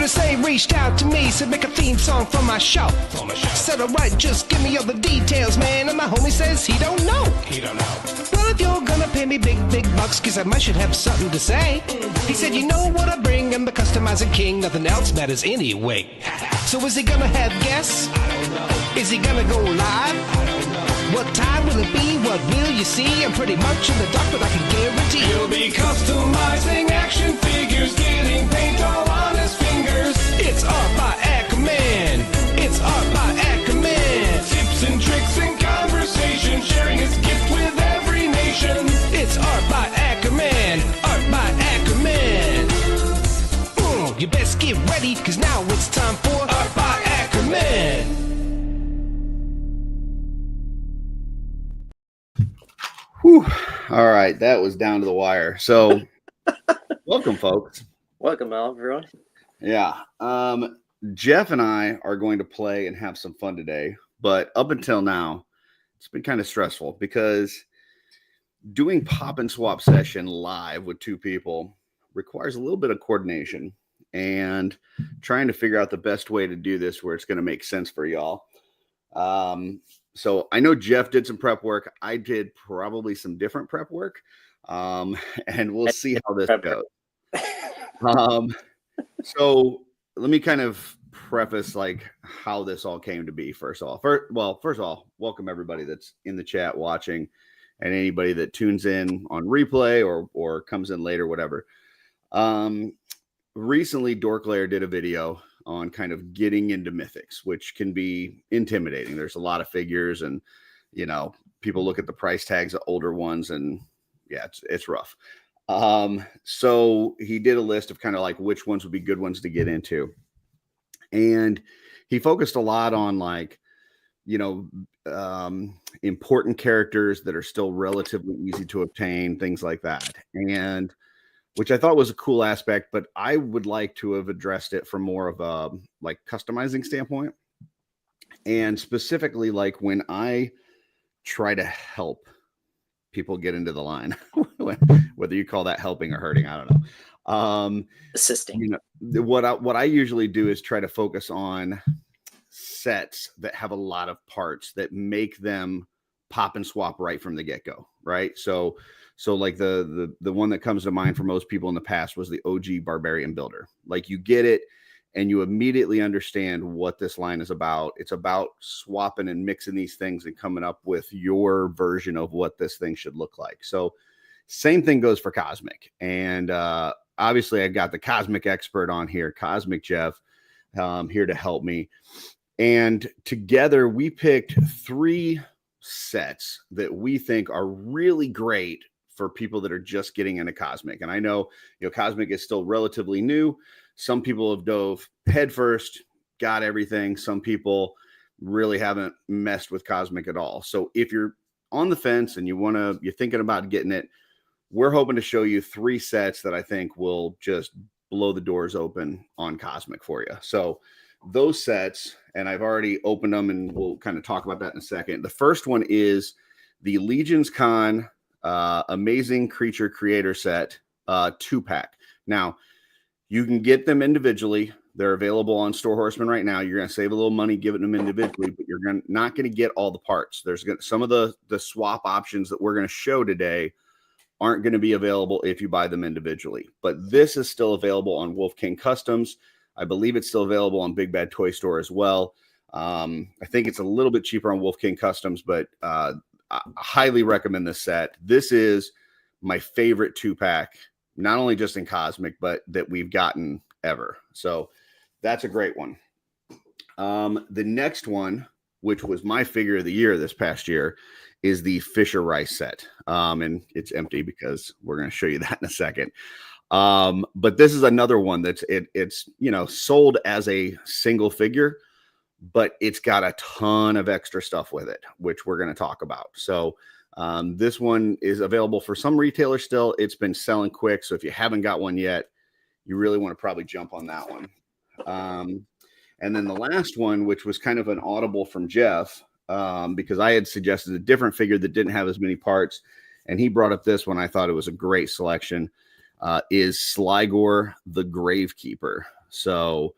say reached out to me, said make a theme song for my show. Said alright, just give me all the details, man. And my homie says he don't know. Well, if you're gonna pay me big bucks, cause I might should have something to say. He said, you know what I bring, I'm the customizing king, nothing else matters anyway. So is he gonna have guests? I don't know. Is he gonna go live? I don't know. What time will it be? What will you see? I'm pretty much in the dark, but I can guarantee you'll be customizing action figures, getting paint all on his fingers. It's art by Ackerman. It's art by Ackerman. Tips and tricks and conversation, sharing his gift with every nation. It's art by Ackerman. Art by Ackerman. You best get ready, cause now it's time for Art by Ackerman. Whew. All right, that was down to the wire. So, welcome, folks. Welcome, everyone. Yeah, Jeff and I are going to play and have some fun today. But up until now, it's been kind of stressful because doing pop and swap session live with two people requires a little bit of coordination and trying to figure out the best way to do this where it's going to make sense for y'all. So I know Jeff did some prep work. I did probably some different prep work. And we'll see how this goes. So let me kind of preface like how this all came to be. First of all, welcome everybody that's in the chat watching and anybody that tunes in on replay or comes in later, whatever. Recently, Dorklayer did a video on kind of getting into mythics, which can be intimidating. There's a lot of figures and, you know, people look at the price tags of older ones and yeah, it's rough. So he did a list of kind of like which ones would be good ones to get into. And he focused a lot on like, you know, important characters that are still relatively easy to obtain, things like that. And which I thought was a cool aspect, but I would like to have addressed it from more of a like customizing standpoint. And specifically, like when I try to help people get into the line, whether you call that helping or hurting, I don't know. Assisting. You know, what I usually do is try to focus on sets that have a lot of parts that make them pop and swap right from the get-go, right? So like the one that comes to mind for most people in the past was the OG Barbarian Builder. Like you get it and you immediately understand what this line is about. It's about swapping and mixing these things and coming up with your version of what this thing should look like. So same thing goes for Cosmic. And obviously I got the Cosmic expert on here, Cosmic Jeff, here to help me. And together we picked 3 sets that we think are really great for people that are just getting into Cosmic. And I know, you know, Cosmic is still relatively new. Some people have dove headfirst, got everything. Some people really haven't messed with Cosmic at all. So if you're on the fence and you're thinking about getting it, we're hoping to show you 3 sets that I think will just blow the doors open on Cosmic for you. So those sets, and I've already opened them and we'll kind of talk about that in a second. The first one is the Legionscon Amazing Creature Creator Set 2-pack. Now, you can get them individually. They're available on Store Horseman right now. You're going to save a little money giving them individually, but you're not going to get all the parts. There's some of the swap options that we're going to show today aren't going to be available if you buy them individually. But this is still available on Wolf King Customs. I believe it's still available on Big Bad Toy Store as well. I think it's a little bit cheaper on Wolf King Customs, but I highly recommend this set. This is my favorite 2-pack, not only just in Cosmic, but that we've gotten ever. So that's a great one. The next one, which was my figure of the year this past year, is the Fisher Ryyce set. And it's empty because we're going to show you that in a second. But this is another one that's it's you know, sold as a single figure, but it's got a ton of extra stuff with it, which we're going to talk about. So this one is available for some retailers still. It's been selling quick. So if you haven't got one yet, you really want to probably jump on that one. And then the last one, which was kind of an audible from Jeff, because I had suggested a different figure that didn't have as many parts, and he brought up this one. I thought it was a great selection, is Slygor the Gravekeeper. So,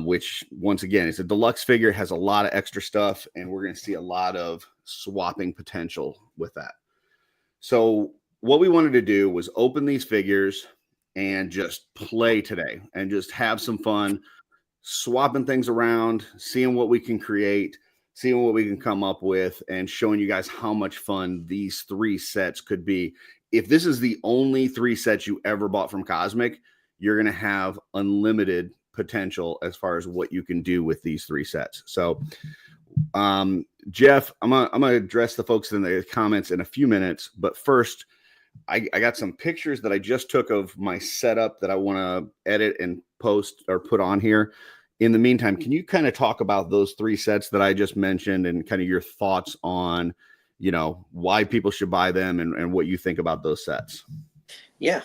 which once again, it's a deluxe figure, has a lot of extra stuff, and we're going to see a lot of swapping potential with that. So what we wanted to do was open these figures and just play today and just have some fun swapping things around, seeing what we can create, seeing what we can come up with, and showing you guys how much fun these 3 sets could be. If this is the only 3 sets you ever bought from Cosmic, you're going to have unlimited potential as far as what you can do with these 3 sets. So, Jeff, I'm gonna address the folks in the comments in a few minutes, but first, I got some pictures that I just took of my setup that I want to edit and post or put on here. In the meantime, can you kind of talk about those 3 sets that I just mentioned and kind of your thoughts on, you know, why people should buy them and what you think about those sets? Yeah.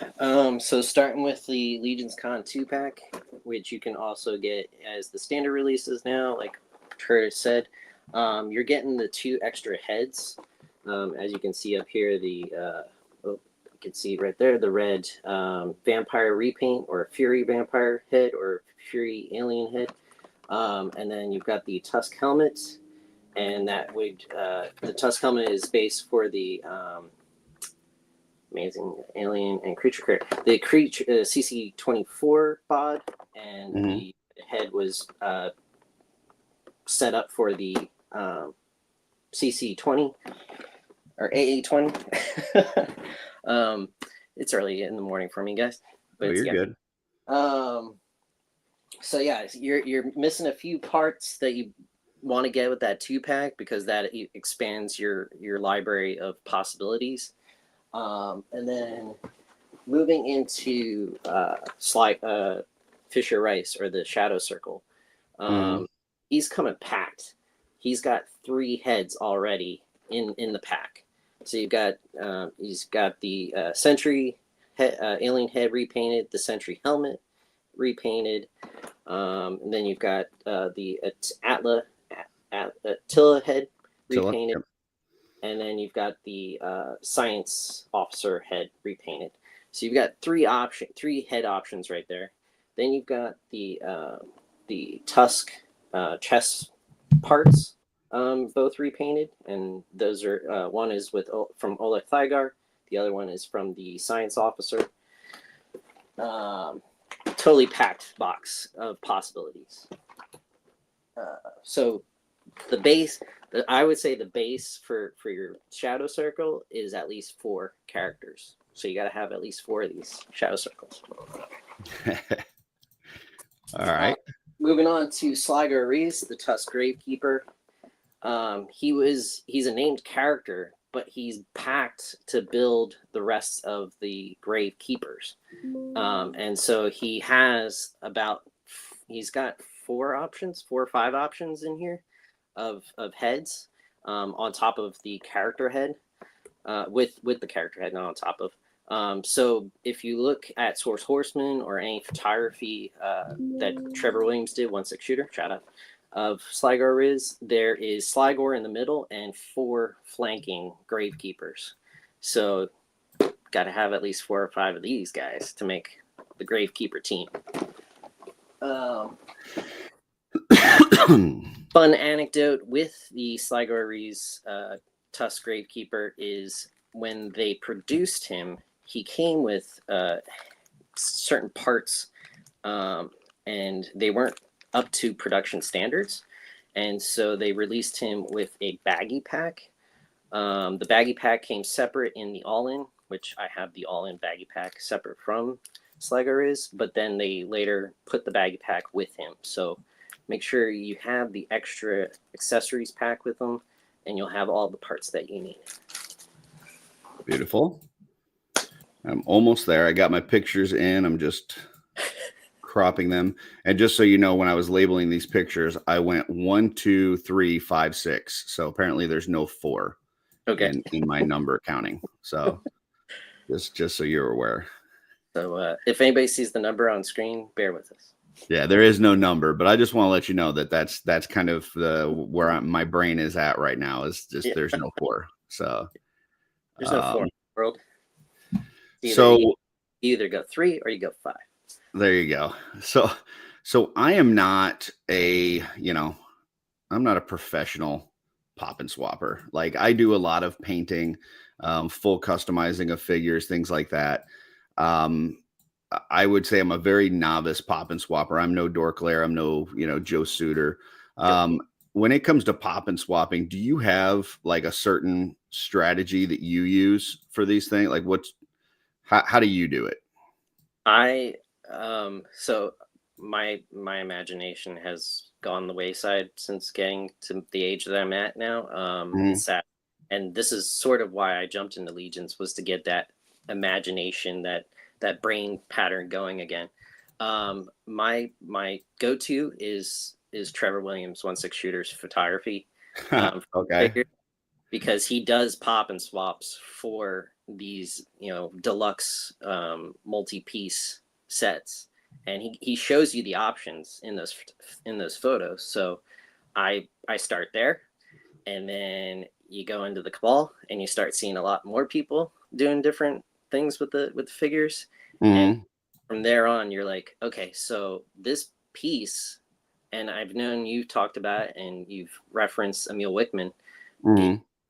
So starting with the Legionscon 2-pack, which you can also get as the standard releases now, like Curtis said, you're getting the 2 extra heads. As you can see up here, the you can see right there the red vampire repaint or Fury vampire head or Fury alien head, and then you've got the Tusk helmet, and that would the Tusk helmet is based for the amazing alien and creature crit. The creature CC-24 bod, and the head was set up for the CC-20 or AA-20. It's early in the morning for me, guys. But you're good. So yeah, you're missing a few parts that you want to get with that 2-pack because that expands your library of possibilities. And then moving into Fisher Ryyce or the Shadow Circle, he's coming packed. He's got 3 heads already in the pack. So you've got he's got the Sentry alien head repainted, the Sentry helmet repainted, and then you've got the Attila head repainted. Yep. And then you've got the science officer head repainted. So you've got 3 head options right there. Then you've got the Tusk chest parts, both repainted, and those are one is from Oleg Thygar, the other one is from the science officer. Totally packed box of possibilities. So the base. I would say the base for your Shadow Circle is at least 4 characters. So you got to have at least 4 of these Shadow Circles. All right. Moving on to Slygor Ryyce, the Tusk Gravekeeper. He's a named character, but he's packed to build the rest of the Gravekeepers. And so he's got 4 or 5 options in here of heads on top of the character head, with the character head, not on top of. So if you look at Source Horseman or any photography that Trevor Williams did, 1/6 shooter, shout out, of Slygor Ryyce, there is Slygor in the middle and 4 flanking Gravekeepers. So got to have at least 4 or 5 of these guys to make the Gravekeeper team. Fun anecdote with the Slygor Ryyce Tusk Gravekeeper is when they produced him, he came with certain parts, and they weren't up to production standards, and so they released him with a baggy pack. The baggy pack came separate in the all-in, which I have the all-in baggy pack separate from Slygor Ryyce, but then they later put the baggy pack with him. So make sure you have the extra accessories pack with them, and you'll have all the parts that you need. Beautiful. I'm almost there. I got my pictures in. I'm just cropping them. And just so you know, when I was labeling these pictures, I went 1, 2, 3, 5, 6. So apparently there's no 4 in my number counting. So just so you're aware. So if anybody sees the number on screen, bear with us. Yeah, there is no number, but I just want to let you know that that's kind of where my brain is at right now. Is just there's no 4. So there's no 4 in the world. So you either go 3 or you go 5. There you go. So I am not I'm not a professional pop and swapper. Like I do a lot of painting, full customizing of figures, things like that. Um, I would say I'm a very novice pop and swapper. I'm no Dorklair. I'm no, Joe Suter. Um, when it comes to pop and swapping, do you have like a certain strategy that you use for these things? Like how do you do it? So my imagination has gone the wayside since getting to the age that I'm at now. It's sad, and this is sort of why I jumped into Legions, was to get that imagination, that brain pattern going again. My go-to is Trevor Williams 1/6 Shooters photography. Okay. Because he does pop and swaps for these, deluxe multi-piece sets, and he shows you the options in those photos. So I start there, and then you go into the Cabal, and you start seeing a lot more people doing different things with the figures, and from there on, you're like, okay, so this piece, and I've known you talked about it, and you've referenced Emil Wickman.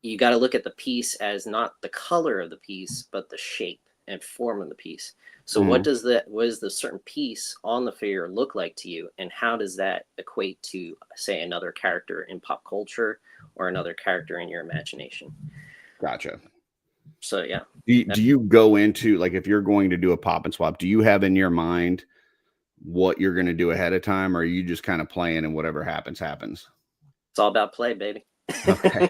You got to look at the piece as not the color of the piece, but the shape and form of the piece. So what does the certain piece on the figure look like to you, and how does that equate to, say, another character in pop culture or another character in your imagination? Gotcha. So yeah. Do you go into, like, if you're going to do a pop and swap, do you have in your mind what you're going to do ahead of time, or are you just kind of playing and whatever happens? It's all about play, baby. Okay.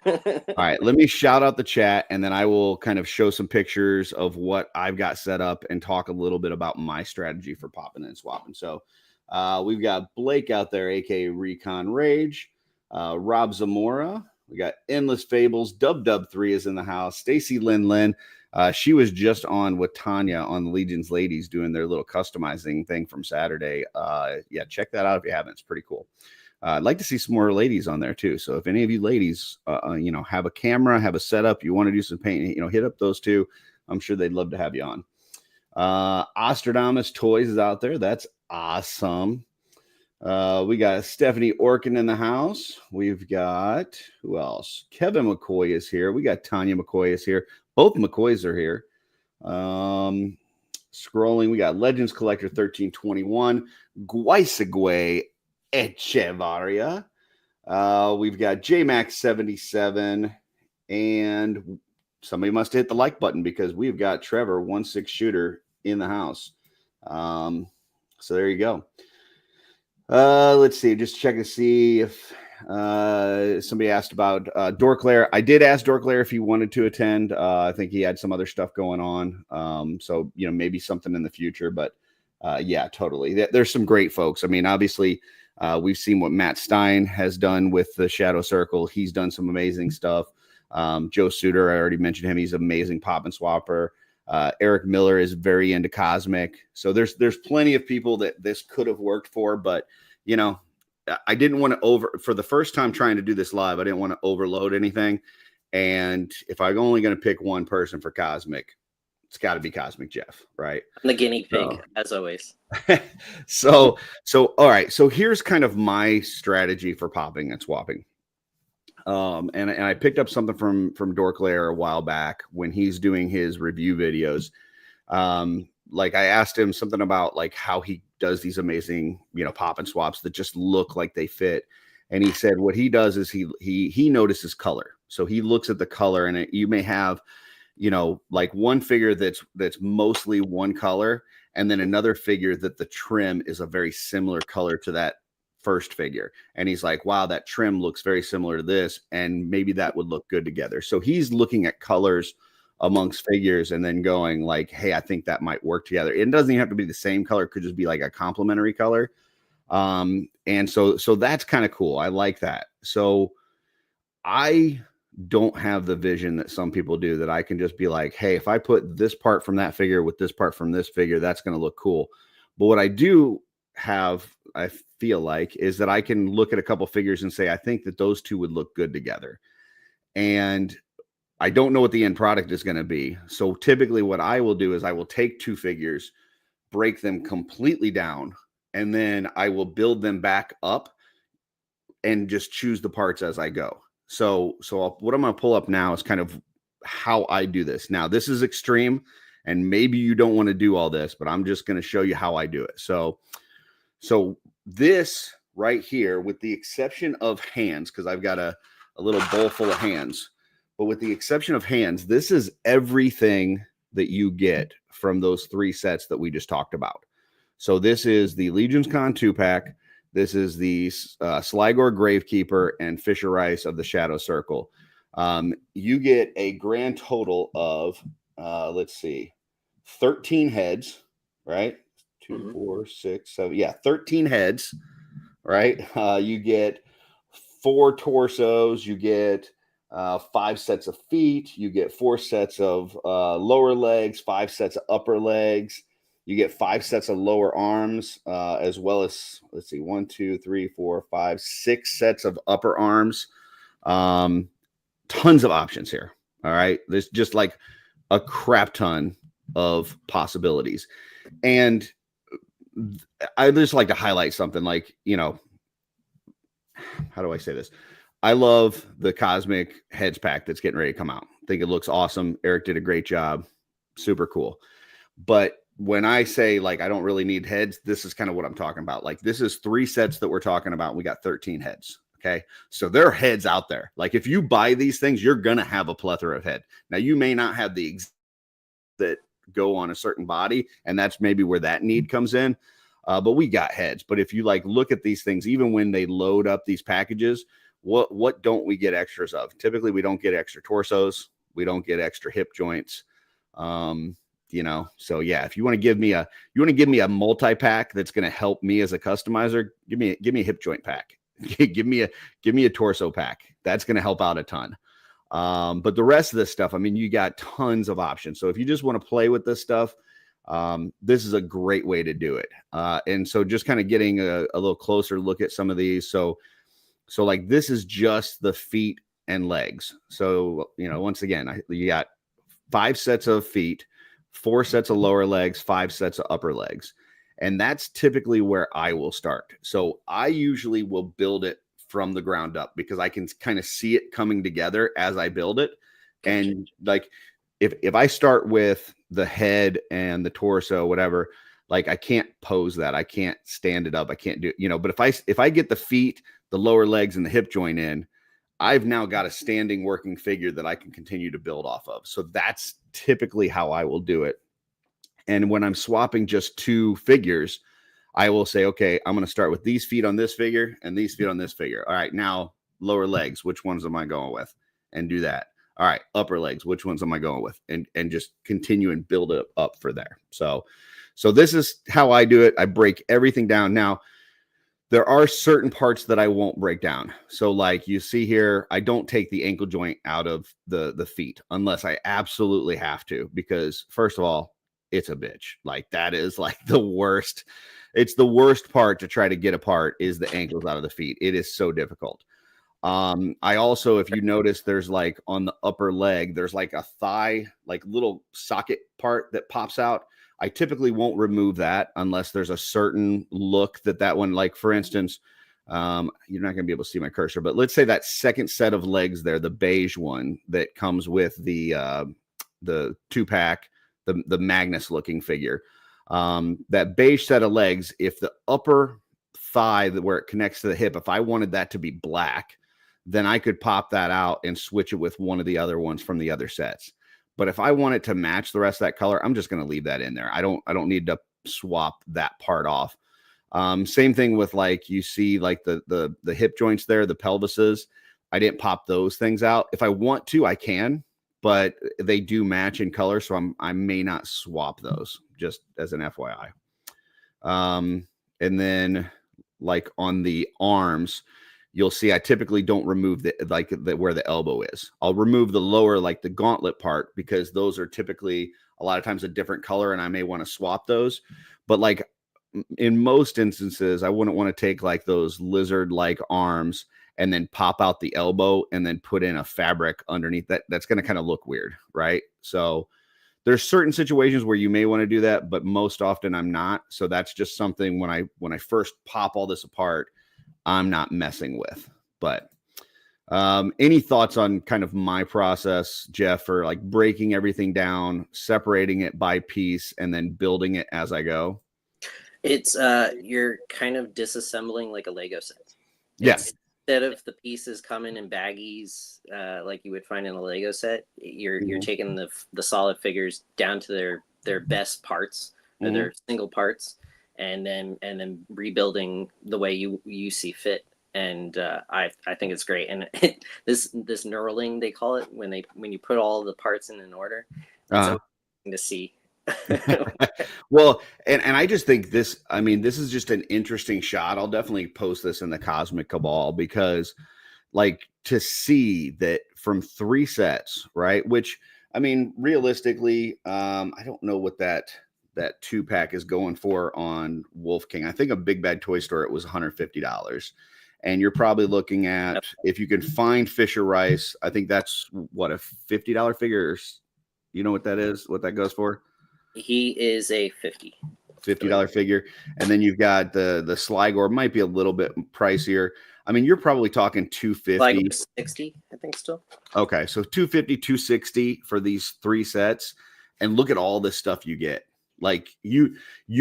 All right. Let me shout out the chat, and then I will kind of show some pictures of what I've got set up and talk a little bit about my strategy for popping and swapping. So we've got Blake out there, aka Recon Rage, Rob Zamora. We got Endless Fables. Dub3 is in the house. Stacy Lin. She was just on with Tanya on the Legion's Ladies doing their little customizing thing from Saturday. Yeah, check that out if you haven't. It's pretty cool. I'd like to see some more ladies on there too. So if any of you ladies, have a camera, have a setup, you want to do some painting, hit up those two. I'm sure they'd love to have you on. Ostradamus Toys is out there. That's awesome. We got Stephanie Orkin in the house. We've got, who else? Kevin McCoy is here. We got Tanya McCoy is here. Both McCoys are here. Scrolling, we got Legends Collector 1321, Guaisagwe Echevarria. We've got JMax77, and somebody must have hit the like button because we've got Trevor 1/6 Shooter in the house. So there you go. Let's see, just check to see if somebody asked about Dorklair. I did ask Dorklair if he wanted to attend. I think he had some other stuff going on. So maybe something in the future, but yeah, totally. There's some great folks. I mean, obviously, we've seen what Matt Stein has done with the Shadow Circle. He's done some amazing stuff. Joe Suter, I already mentioned him. He's an amazing pop and swapper. Eric Miller is very into Cosmic. So there's plenty of people that this could have worked for, but I didn't want to for the first time trying to do this live, I didn't want to overload anything. And if I'm only going to pick one person for Cosmic, it's got to be Cosmic Jeff, right? I'm the guinea pig, as always. So all right. So here's kind of my strategy for popping and swapping. And I picked up something from Dorklair a while back when he's doing his review videos. Like I asked him something about like how he does these amazing, pop and swaps that just look like they fit. And he said what he does is he notices color. So he looks at the color, and you may have, like one figure that's mostly one color, and then another figure that the trim is a very similar color to that first figure. And he's like, wow, that trim looks very similar to this, and maybe that would look good together. So he's looking at colors amongst figures and then going like, hey, I think that might work together. It doesn't even have to be the same color. It could just be like a complementary color. And so that's kind of cool. I like that. So I don't have the vision that some people do, that I can just be like, hey, if I put this part from that figure with this part from this figure, that's going to look cool. But what I do have, I feel like, is that I can look at a couple figures and say, I think that those two would look good together. And I don't know what the end product is going to be. So typically what I will do is I will take two figures, break them completely down, and then I will build them back up and just choose the parts as I go. So what I'm going to pull up now is kind of how I do this. Now, this is extreme, and maybe you don't want to do all this, but I'm just going to show you how I do it. So this right here, with the exception of hands, because I've got a little bowl full of hands, but with the exception of hands, this is everything that you get from those 3 sets that we just talked about. So this is the Legionscon 2-pack. This is the Slygor Gravekeeper and Fisher Ryyce of the Shadow Circle. You get a grand total of, let's see, 13 heads, right? 2, 4, 6, 7. Yeah, 13 heads, right? You get 4 torsos. You get 5 sets of feet. You get 4 sets of lower legs, 5 sets of upper legs. You get 5 sets of lower arms, as well as, let's see, 1, 2, 3, 4, 5, 6 sets of upper arms. Tons of options here. All right. There's just like a crap ton of possibilities. And I just like to highlight something like, you know, how do I say this? I love the Cosmic Heads pack that's getting ready to come out. I think it looks awesome. Eric did a great job. Super cool. But when I say like I don't really need heads, this is kind of what I'm talking about. Like this is 3 sets that we're talking about. We got 13 heads. Okay. So there are heads out there. Like if you buy these things, you're going to have a plethora of head. Now you may not have the that go on a certain body, and that's maybe where that need comes in. But we got heads. But if you like look at these things, even when they load up these packages, what don't we get extras of? Typically we don't get extra torsos. We don't get extra hip joints. You know, so yeah, if you want to give me a multi-pack that's going to help me as a customizer, give me a hip joint pack. give me a torso pack. That's going to help out a ton. But the rest of this stuff, I mean, you got tons of options. So if you just want to play with this stuff, this is a great way to do it. And so just kind of getting a little closer look at some of these. So like this is just the feet and legs. So, you know, once again, you got 5 sets of feet, 4 sets of lower legs, 5 sets of upper legs. And that's typically where I will start. So I usually will build it from the ground up because I can kind of see it coming together as I build it. And like, if I start with the head and the torso, whatever, like I can't pose that. I can't stand it up. I can't do, you know, but if I get the feet, the lower legs and the hip joint in, I've now got a standing working figure that I can continue to build off of. So that's typically how I will do it. And when I'm swapping just 2 figures, I will say, okay, I'm going to start with these feet on this figure and these feet on this figure. All right, now lower legs, which ones am I going with? And do that. All right, upper legs, which ones am I going with? And just continue and build it up for there. So this is how I do it. I break everything down. Now, there are certain parts that I won't break down. So like you see here, I don't take the ankle joint out of the feet unless I absolutely have to, because first of all, it's a bitch. Like that is like the worst. It's the worst part to try to get apart is the ankles out of the feet. It is so difficult. I also, if you notice, there's like on the upper leg, there's like a thigh, like little socket part that pops out. I typically won't remove that unless there's a certain look that one, like for instance, you're not going to be able to see my cursor, but let's say that second set of legs there, the beige one that comes with the 2-pack, the Magnus looking figure, that beige set of legs, if the upper thigh where it connects to the hip, if I wanted that to be black, then I could pop that out and switch it with one of the other ones from the other sets. But if I want it to match the rest of that color, I'm just going to leave that in there. I don't need to swap that part off. Same thing with like, you see like the hip joints there, the pelvises. I didn't pop those things out. If I want to, I can, but they do match in color. So I may not swap those, just as an FYI. And then like on the arms, you'll see I typically don't remove where the elbow is. I'll remove the lower, like the gauntlet part, because those are typically a lot of times a different color and I may want to swap those. But like in most instances, I wouldn't want to take like those lizard-like arms and then pop out the elbow and then put in a fabric underneath that. That's going to kind of look weird, right? So there's certain situations where you may want to do that, but most often I'm not. So that's just something when I first pop all this apart, I'm not messing with. But any thoughts on kind of my process, Jeff, for like breaking everything down, separating it by piece, and then building it as I go? It's you're kind of disassembling like a Lego set. Yes. Instead of the pieces coming in baggies like you would find in a Lego set, you're taking the solid figures down to their best parts, or their single parts, and then rebuilding the way you see fit. And I think it's great. And this knurling, they call it, when you put all the parts in an order. It's amazing to see. Well, and I just think this is just an interesting shot. I'll definitely post this in the Cosmic Cabal, because like to see that from 3 sets, right? Which, I mean, realistically, I don't know what that 2-pack is going for on Wolf King. I think a Big Bad Toy Store, it was $150. And you're probably looking at, if you can find Fisher Ryyce, I think that's what, a $50 figure. You know what that is? What that goes for? He is a $50 figure. And then you've got the Slygor, might be a little bit pricier. I mean, you're probably talking $250. Like $60, I think still. Okay, so $250, $260 for these 3 sets. And look at all this stuff you get. Like you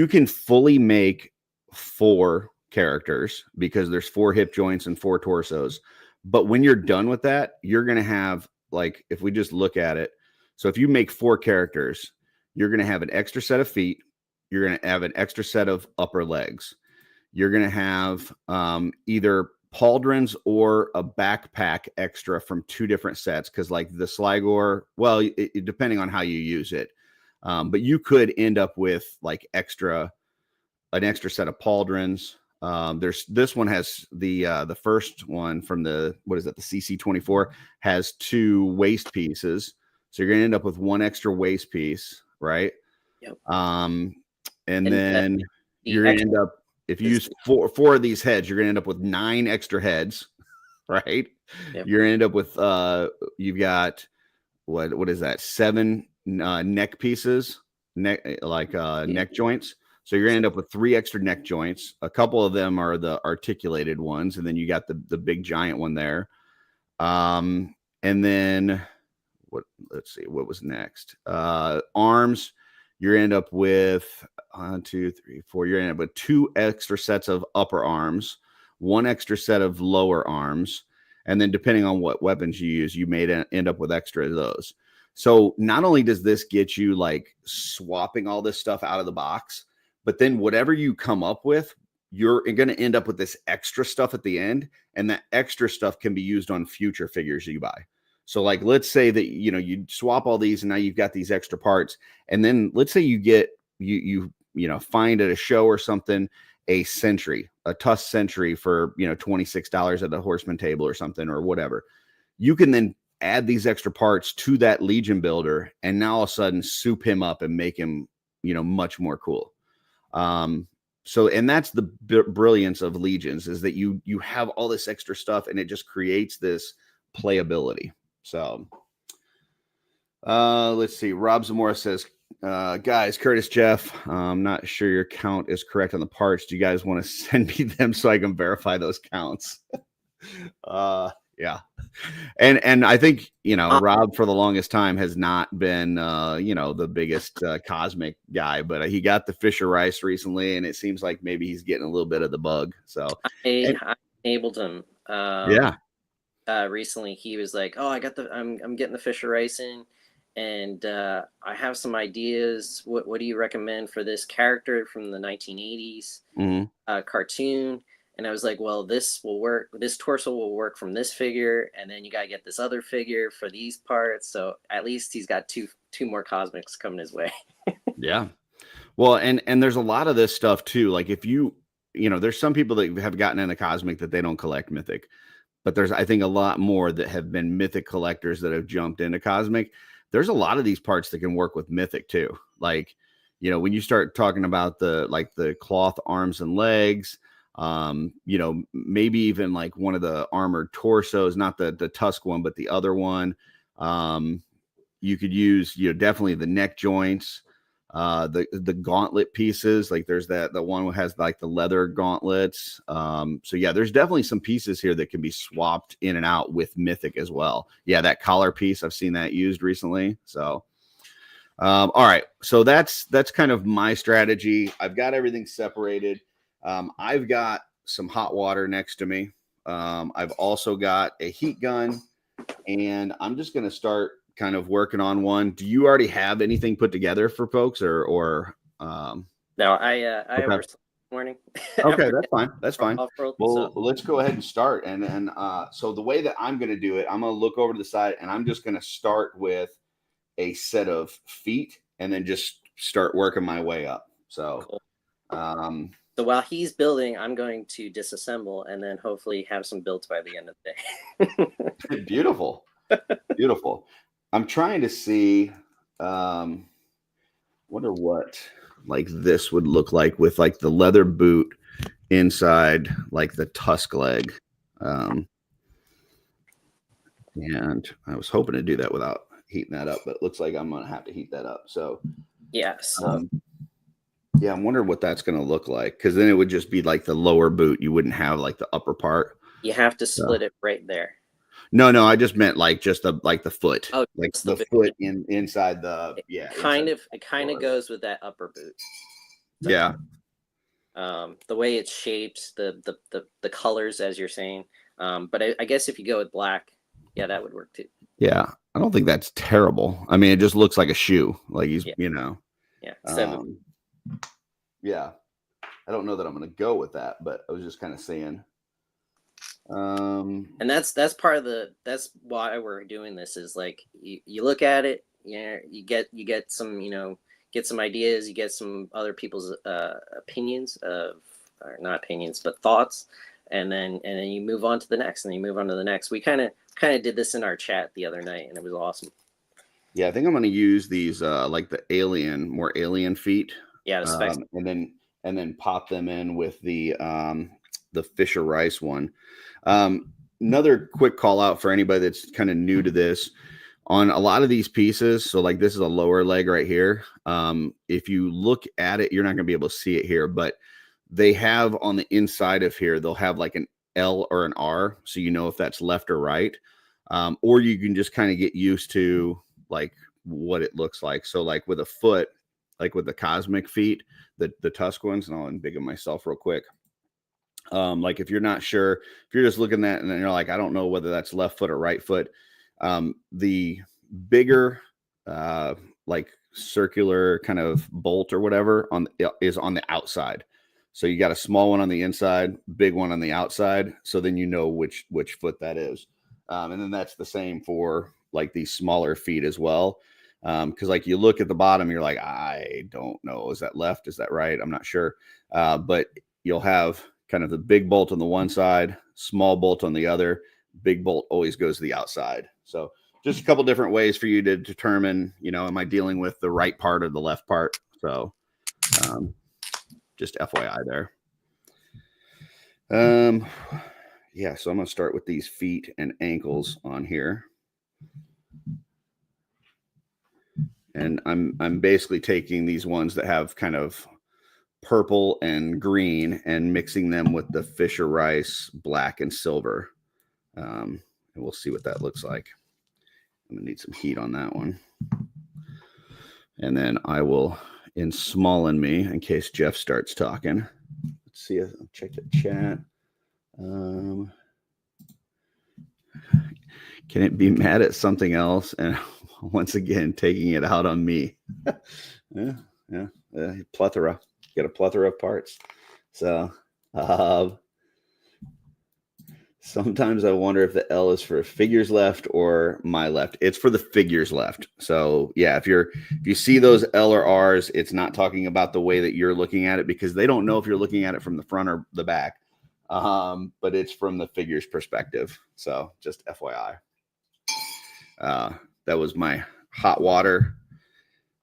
can fully make 4 characters, because there's 4 hip joints and 4 torsos. But when you're done with that, you're going to have, like, if we just look at it, so if you make 4 characters, you're going to have an extra set of feet. You're going to have an extra set of upper legs. You're going to have either pauldrons or a backpack extra from 2 different sets. Because like the Slygor, well, depending on how you use it, but you could end up with like an extra set of pauldrons. This one has the first one from the CC24 has 2 waist pieces. So you're going to end up with 1 extra waist piece, right? Yep. And then you're going to end up, if you use 4 of these heads, you're going to end up with 9 extra heads, right? Yep. You're going to end up with, you've got, what is that? 7 neck pieces, neck joints. So you're going to end up with 3 extra neck joints. A couple of them are the articulated ones, and then you got the big giant one there. And then let's see, what was next? Arms, you're end up with 1, 2, 3, 4. You're end up with 2 extra sets of upper arms, 1 extra set of lower arms, and then depending on what weapons you use, you may end up with extra of those. So not only does this get you like swapping all this stuff out of the box, but then whatever you come up with, you're going to end up with this extra stuff at the end, and that extra stuff can be used on future figures you buy. So like, let's say that, you swap all these and now you've got these extra parts. And then let's say you get, you find at a show or something, a Tusk Sentry for, $26 at the Horseman table or something, or whatever. You can then add these extra parts to that Legion builder, and now all of a sudden soup him up and make him, much more cool. So, and that's the brilliance of Legions, is that you have all this extra stuff and it just creates this playability. So, let's see. Rob Zamora says, guys, Curtis, Jeff, I'm not sure your count is correct on the parts. Do you guys want to send me them so I can verify those counts? Yeah. And I think, Rob for the longest time has not been, the biggest cosmic guy, but he got the Fisher Ryyce recently, and it seems like maybe he's getting a little bit of the bug. So I enabled him. Yeah. Recently he was like, "Oh, I'm getting the Fisher Ryyce in, and I have some ideas. What do you recommend for this character from the 1980s cartoon?" And I was like, "Well, this will work. This torso will work from this figure, and then you gotta get this other figure for these parts. So at least he's got two more cosmics coming his way." Yeah. Well, and there's a lot of this stuff too. Like if there's some people that have gotten into cosmic that they don't collect mythic. But there's, I think, a lot more that have been mythic collectors that have jumped into cosmic. There's a lot of these parts that can work with mythic too. Like, when you start talking about the cloth arms and legs, maybe even like one of the armored torsos, not the Tusk one, but the other one. you could use, definitely the neck joints, the gauntlet pieces. Like there's the one that has like the leather gauntlets. So yeah, there's definitely some pieces here that can be swapped in and out with Mythic as well. Yeah, that collar piece, I've seen that used recently. So all right, so that's kind of my strategy. I've got everything separated. I've got some hot water next to me. I've also got a heat gun, and I'm just going to start kind of working on one. Do you already have anything put together for folks, or No, I okay. overslept this morning. Okay, that's fine. That's fine. Off-world, Well, so. let's go ahead and start. And so the way that I'm going to do it, I'm going to look over to the side, and I'm just going to start with a set of feet, and then just start working my way up. So, cool. So while he's building, I'm going to disassemble and then hopefully have some builds by the end of the day. Beautiful. Beautiful. I'm trying to see, wonder what like this would look like with like the leather boot inside, like the tusk leg. And I was hoping to do that without heating that up, but it looks like I'm going to have to heat that up. So, yeah. So. Yeah, I'm wondering what that's going to look like, because then it would just be like the lower boot. You wouldn't have like the upper part. You have to split it right there. No, I just meant like just the foot, oh, like the foot inside the It kind of goes with that upper boot. So, yeah. The way it's shaped, the colors, as you're saying. But I guess if you go with black, yeah, that would work too. Yeah, I don't think that's terrible. I mean, it just looks like a shoe. Like he's, Yeah. Yeah, I don't know that I'm going to go with that, but I was just kind of saying. And that's part of that's why we're doing this, is like you look at it, you get some, get some ideas, you get some other people's opinions or not opinions, but thoughts, and then you move on to the next, and then you move on to the next. We kind of did this in our chat the other night, and it was awesome. Yeah, I think I'm going to use these like the more alien feet. Yeah, and then pop them in with the Fisher Ryyce one. Another quick call out for anybody that's kind of new to this. On a lot of these pieces, so like this is a lower leg right here. If you look at it, you're not going to be able to see it here, but they have on the inside of here, they'll have like an L or an R, so you know if that's left or right. Or you can just kind of get used to like what it looks like. So like with a foot, like with the cosmic feet, the tusk ones, and I'll unbig them myself real quick. Like if you're not sure, if you're just looking at it and you're like, I don't know whether that's left foot or right foot. The bigger, like circular kind of bolt or whatever is on the outside. So you got a small one on the inside, big one on the outside. So then you know which foot that is. And then that's the same for like these smaller feet as well. Because like you look at the bottom, you're like, I don't know. Is that left? Is that right? I'm not sure. But you'll have kind of the big bolt on the one side, small bolt on the other. Big bolt always goes to the outside. So just a couple different ways for you to determine, am I dealing with the right part or the left part? So just FYI there. Yeah, so I'm going to start with these feet and ankles on here. And I'm basically taking these ones that have kind of purple and green and mixing them with the Fisher Ryyce black and silver. And we'll see what that looks like. I'm going to need some heat on that one. And then I will small me in case Jeff starts talking. Let's see. I'll check the chat. Can it be mad at something else? And once again, taking it out on me. Yeah. Plethora. Get a plethora of parts. So sometimes I wonder if the L is for figures left or my left. It's for the figures left. So yeah, if you see those L or R's, it's not talking about the way that you're looking at it, because they don't know if you're looking at it from the front or the back. But it's from the figures perspective. So just FYI. That was my hot water.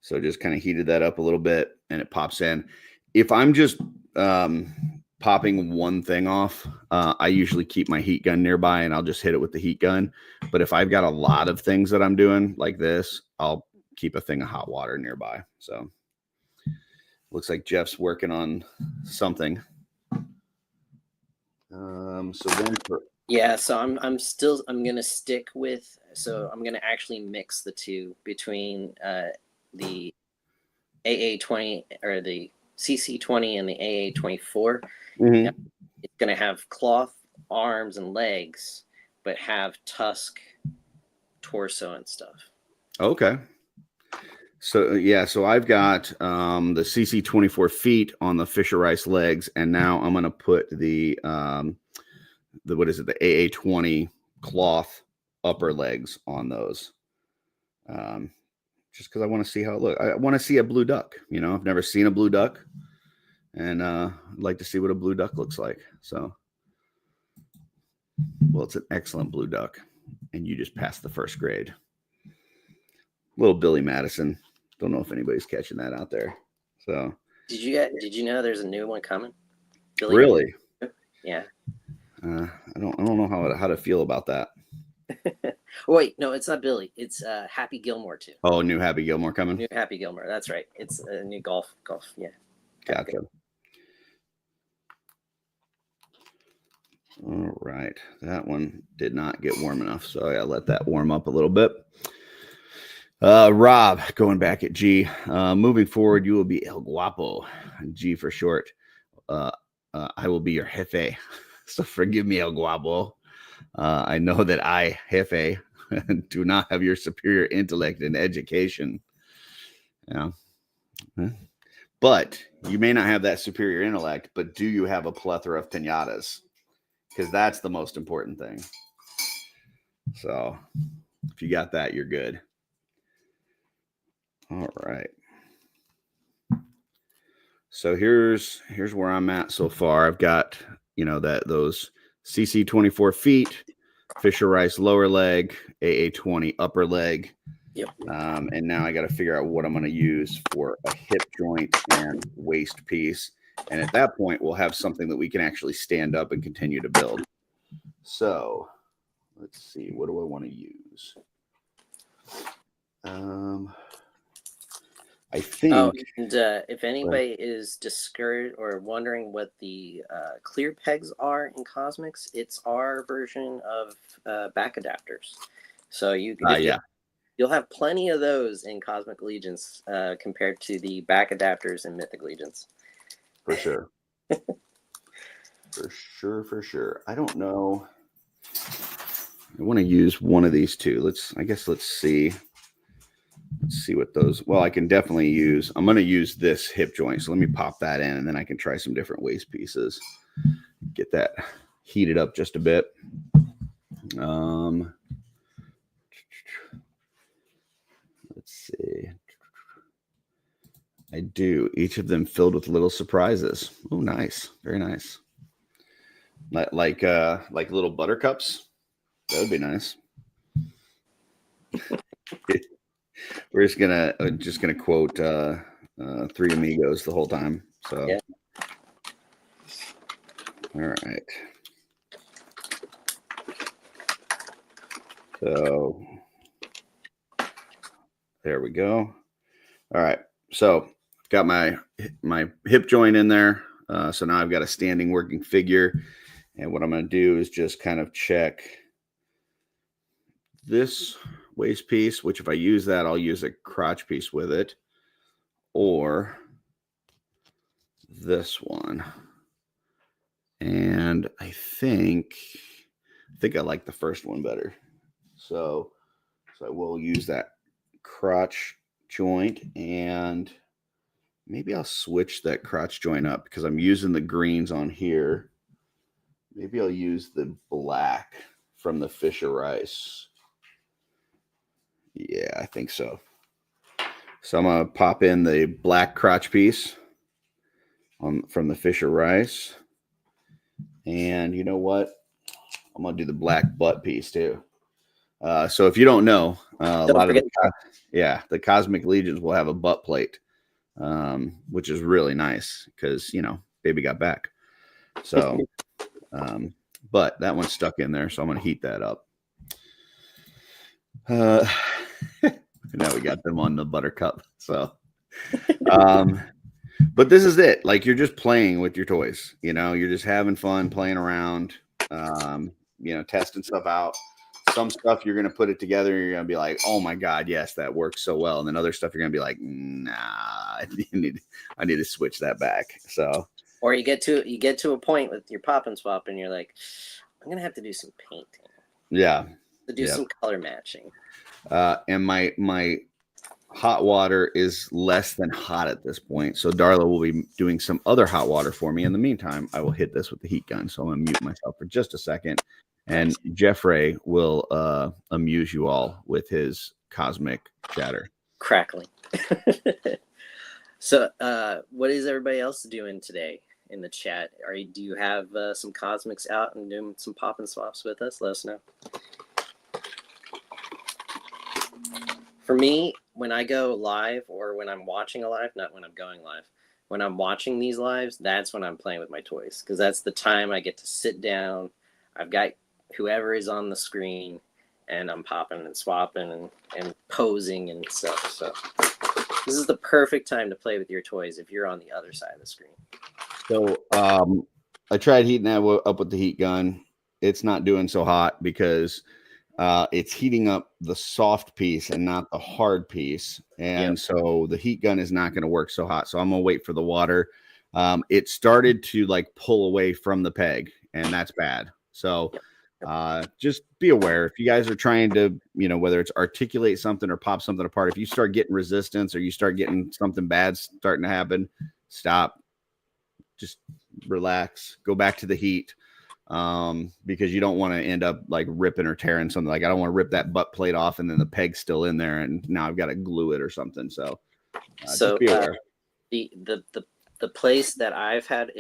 So just kind of heated that up a little bit and it pops in. If I'm just popping one thing off, I usually keep my heat gun nearby and I'll just hit it with the heat gun. But if I've got a lot of things that I'm doing like this, I'll keep a thing of hot water nearby. So looks like Jeff's working on something. So then yeah, so I'm gonna stick with, so I'm gonna actually mix the two between the AA20 or the CC20 and the AA24. Mm-hmm. It's gonna have cloth arms and legs, but have tusk torso and stuff. Okay. So yeah, so I've got the CC 24 feet on the Fisher Ryyce legs, and now I'm gonna put the what is it, the AA 20 cloth upper legs on those. Just because I want to see how it looks. I want to see a blue duck. You know, I've never seen a blue duck, and I'd like to see what a blue duck looks like. So, well, it's an excellent blue duck, and you just passed the first grade. Little Billy Madison. Don't know if anybody's catching that out there. So, did you know there's a new one coming? Billy really? Yeah. I don't know how to feel about that. Wait, no, it's not Billy. It's Happy Gilmore too. Oh, new Happy Gilmore coming. New Happy Gilmore. That's right. It's a new golf. Yeah. Gotcha. All right, that one did not get warm enough, so I let that warm up a little bit. Rob, going back at G. Moving forward, you will be El Guapo, G for short. I will be your jefe, so forgive me, El Guapo. I know that I, jefe, do not have your superior intellect and education. Yeah. But you may not have that superior intellect, but do you have a plethora of pinatas? Because that's the most important thing. So if you got that, you're good. All right. So here's where I'm at so far. I've got, you know, those CC 24 feet, Fisher Ryyce lower leg, AA 20 upper leg. Yep. And now I got to figure out what I'm going to use for a hip joint and waist piece. And at that point, we'll have something that we can actually stand up and continue to build. So let's see, what do I want to use? I think. Oh, and if anybody is discouraged or wondering what the clear pegs are in Cosmics, it's our version of back adapters. So you'll have plenty of those in Cosmic Legions compared to the back adapters in Mythic Legions. For sure. For sure. I don't know. I want to use one of these two. Let's see. Let's see what those. Well, I can definitely use. I'm going to use this hip joint. So let me pop that in, and then I can try some different waist pieces. Get that heated up just a bit. Let's see. I do. Each of them filled with little surprises. Oh, nice. Very nice. Like little buttercups. That would be nice. We're just gonna quote Three Amigos the whole time. So, yeah. All right. So there we go. All right. So got my hip joint in there. So now I've got a standing working figure. And what I'm going to do is just kind of check this waist piece, which if I use that, I'll use a crotch piece with it, or this one. And I think I like the first one better. So I will use that crotch joint, and maybe I'll switch that crotch joint up because I'm using the greens on here. Maybe I'll use the black from the Fisher Ryyce. Yeah, I think so. So I'm going to pop in the black crotch piece from the Fisher Ryyce. And you know what? I'm going to do the black butt piece too. So if you don't know, the Cosmic Legions will have a butt plate, which is really nice because, you know, baby got back. So, but that one's stuck in there, so I'm going to heat that up. Now we got them on the buttercup. So, but this is it. Like, you're just playing with your toys, you're just having fun playing around, testing stuff out. Some stuff you're going to put it together and you're going to be like, oh my God, yes, that works so well. And then other stuff you're going to be like, nah, I need to switch that back. So, or you get to a point with your pop and swap and you're like, I'm going to have to do some painting. Yeah. To do some color matching. And my hot water is less than hot at this point. So Darla will be doing some other hot water for me. In the meantime, I will hit this with the heat gun. So I'm going to mute myself for just a second. And Jeff-Rey will amuse you all with his cosmic chatter. Crackling. So what is everybody else doing today in the chat? Do you have some cosmics out and doing some pop and swaps with us? Let us know. For me, when I go live or when I'm watching a live, not when I'm going live, when I'm watching these lives, that's when I'm playing with my toys, because that's the time I get to sit down. I've got whoever is on the screen and I'm popping and swapping and posing and stuff. So this is the perfect time to play with your toys if you're on the other side of the screen. So I tried heating that up with the heat gun. It's not doing so hot because it's heating up the soft piece and not the hard piece. And so the heat gun is not going to work so hot. So I'm going to wait for the water. It started to like pull away from the peg, and that's bad. So just be aware if you guys are trying to, whether it's articulate something or pop something apart, if you start getting resistance or you start getting something bad starting to happen, stop, just relax, go back to the heat. Because you don't want to end up like ripping or tearing something. Like, I don't want to rip that butt plate off and then the peg's still in there and now I've got to glue it or something. So just be aware. The place that I've had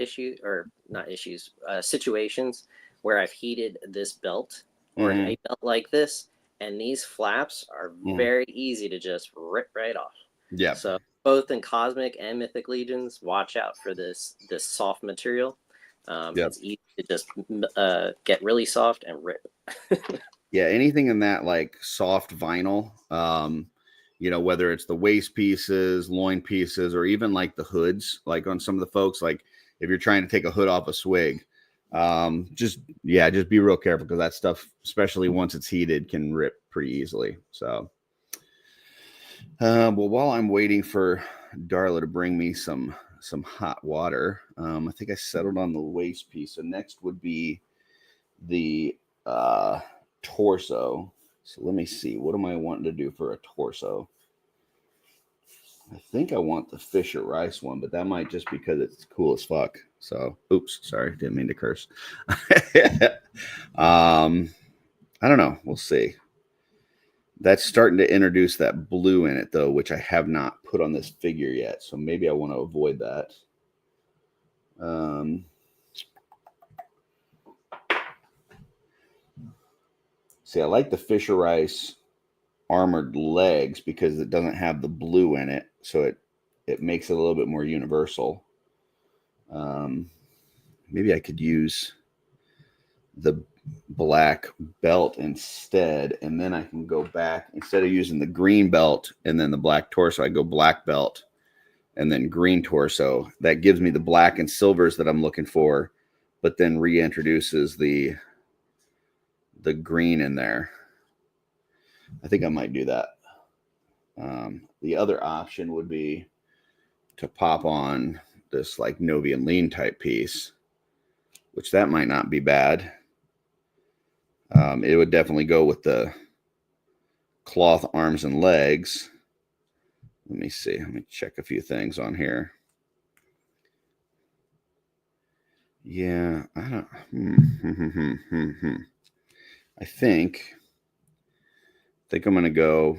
situations where I've heated this belt or a belt like this, and these flaps are very easy to just rip right off. Yeah. So both in Cosmic and Mythic Legions, watch out for this soft material. It's easy to just get really soft and rip. Yeah, anything in that like soft vinyl, whether it's the waist pieces, loin pieces, or even like the hoods, like on some of the folks, like if you're trying to take a hood off a swig, just be real careful, because that stuff, especially once it's heated, can rip pretty easily. So, well, while I'm waiting for Darla to bring me some hot water, I think I settled on the waist piece. So next would be the torso. So let me see, what am I wanting to do for a torso? I think I want the Fisher Ryyce one, but that might just because it's cool as fuck. So, oops, sorry, didn't mean to curse. I don't know, we'll see. That's starting to introduce that blue in it, though, which I have not put on this figure yet. So maybe I want to avoid that. See, I like the Fisher Ryyce armored legs because it doesn't have the blue in it. So it makes it a little bit more universal. Maybe I could use the black belt instead, and then I can go back, instead of using the green belt and then the black torso, I go black belt and then green torso. That gives me the black and silvers that I'm looking for, but then reintroduces the green in there. I think I might do that. The other option would be to pop on this like Novian lean type piece, which that might not be bad. It would definitely go with the cloth arms and legs. Let me see. Let me check a few things on here. Yeah, I don't. I think I'm going to go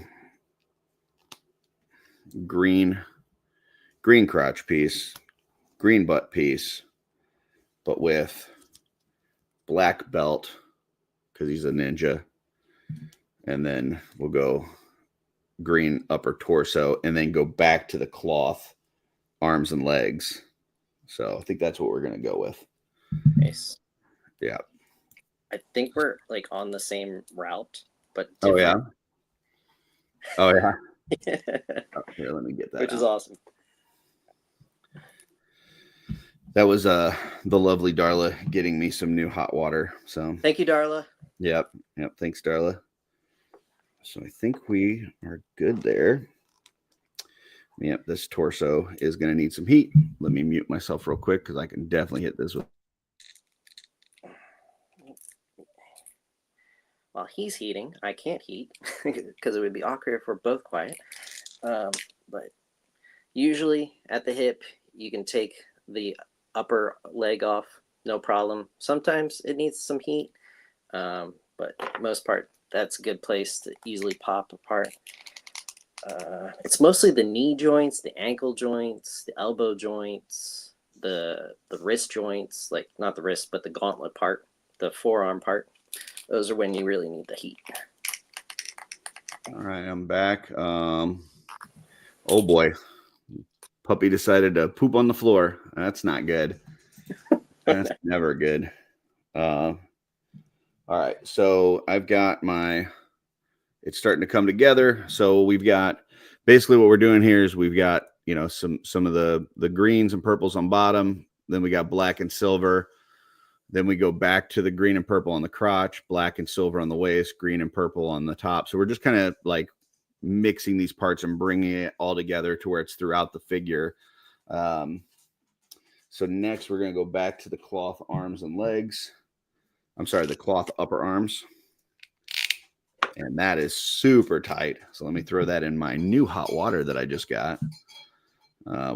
green crotch piece, green butt piece, but with black belt, because he's a ninja. And then we'll go green upper torso and then go back to the cloth arms and legs. So I think that's what we're going to go with. Nice. Yeah. I think we're like on the same route, but Oh yeah. different. Oh yeah. Oh, here, let me get that. Which is out. awesome. That was the lovely Darla getting me some new hot water. So thank you, Darla. Yep. Thanks, Darla. So I think we are good there. Yep, this torso is going to need some heat. Let me mute myself real quick because I can definitely hit this with. While he's heating, I can't heat because it would be awkward if we're both quiet. But usually at the hip, you can take the upper leg off, no problem. Sometimes it needs some heat, but most part, that's a good place to easily pop apart. It's mostly the knee joints, the ankle joints, the elbow joints, the wrist joints, like not the wrist, but the gauntlet part, the forearm part. Those are when you really need the heat. All right, I'm back. Oh boy, puppy decided to poop on the floor. That's not good. That's never good. All right, so I've got my. It's starting to come together. So we've got basically what we're doing here is we've got some of the greens and purples on bottom. Then we got black and silver. Then we go back to the green and purple on the crotch, black and silver on the waist, green and purple on the top. So we're just kind of like mixing these parts and bringing it all together to where it's throughout the figure. So next we're going to go back to the cloth arms and legs. I'm sorry, the cloth upper arms. And that is super tight. So let me throw that in my new hot water that I just got,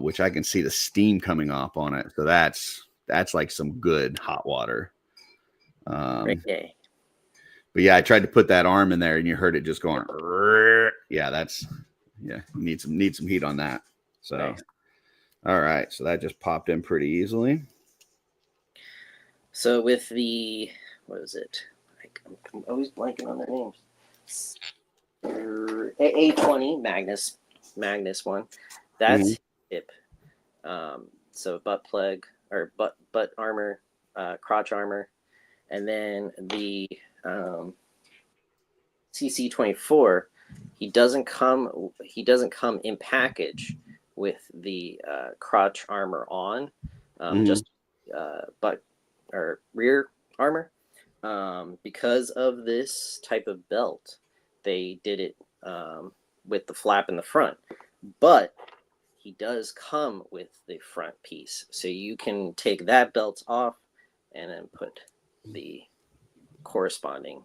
which I can see the steam coming off on it. So that's like some good hot water. Okay. But yeah, I tried to put that arm in there and you heard it just going. Yeah, you need some heat on that. So, nice. All right. So that just popped in pretty easily. So with the, what is it? I'm always blanking on their names. A20 Magnus one. That's hip. So butt plug or butt armor, crotch armor, and then the CC24. He doesn't come in package with the crotch armor on, just butt or rear armor. Because of this type of belt, they did it with the flap in the front, but he does come with the front piece, so you can take that belt off and then put the corresponding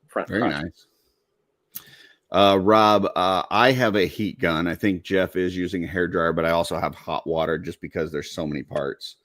front. Very nice. Rob, I have a heat gun. I think Jeff is using a hairdryer, but I also have hot water just because there's so many parts.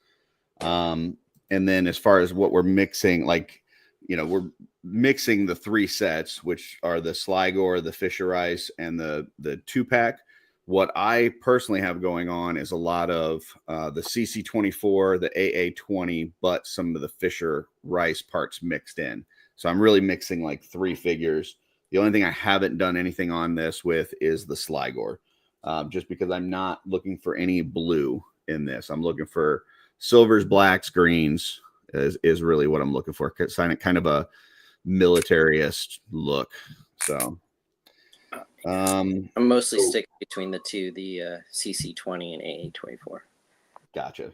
And then as far as what we're mixing, we're mixing the 3 sets, which are the Slygor, the Ryyce, and the 2-pack. What I personally have going on is a lot of the CC24, the AA20, but some of the Ryyce parts mixed in. So I'm really mixing like 3 figures. The only thing I haven't done anything on this with is the Slygor, just because I'm not looking for any blue in this. I'm looking for silvers, blacks, greens is really what I'm looking for. Kind of a militarist look. So I'm mostly sticking between the two, the CC20 and AA24. Gotcha.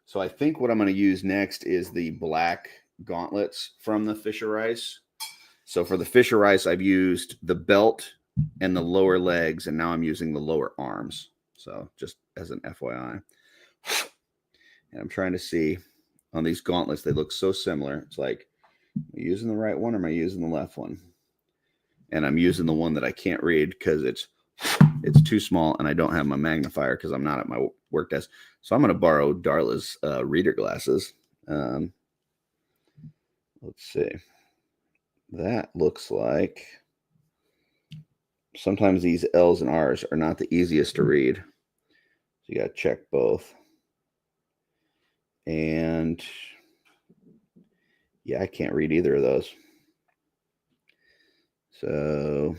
So I think what I'm going to use next is the black gauntlets from the Ryyce. So for the Ryyce, I've used the belt and the lower legs, and now I'm using the lower arms. So just as an FYI. And I'm trying to see on these gauntlets, they look so similar. It's like, am I using the right one or am I using the left one? And I'm using the one that I can't read because it's too small and I don't have my magnifier because I'm not at my work desk. So I'm going to borrow Darla's reader glasses. Let's see. That looks like sometimes these L's and R's are not the easiest to read. So you got to check both. And yeah, I can't read either of those. So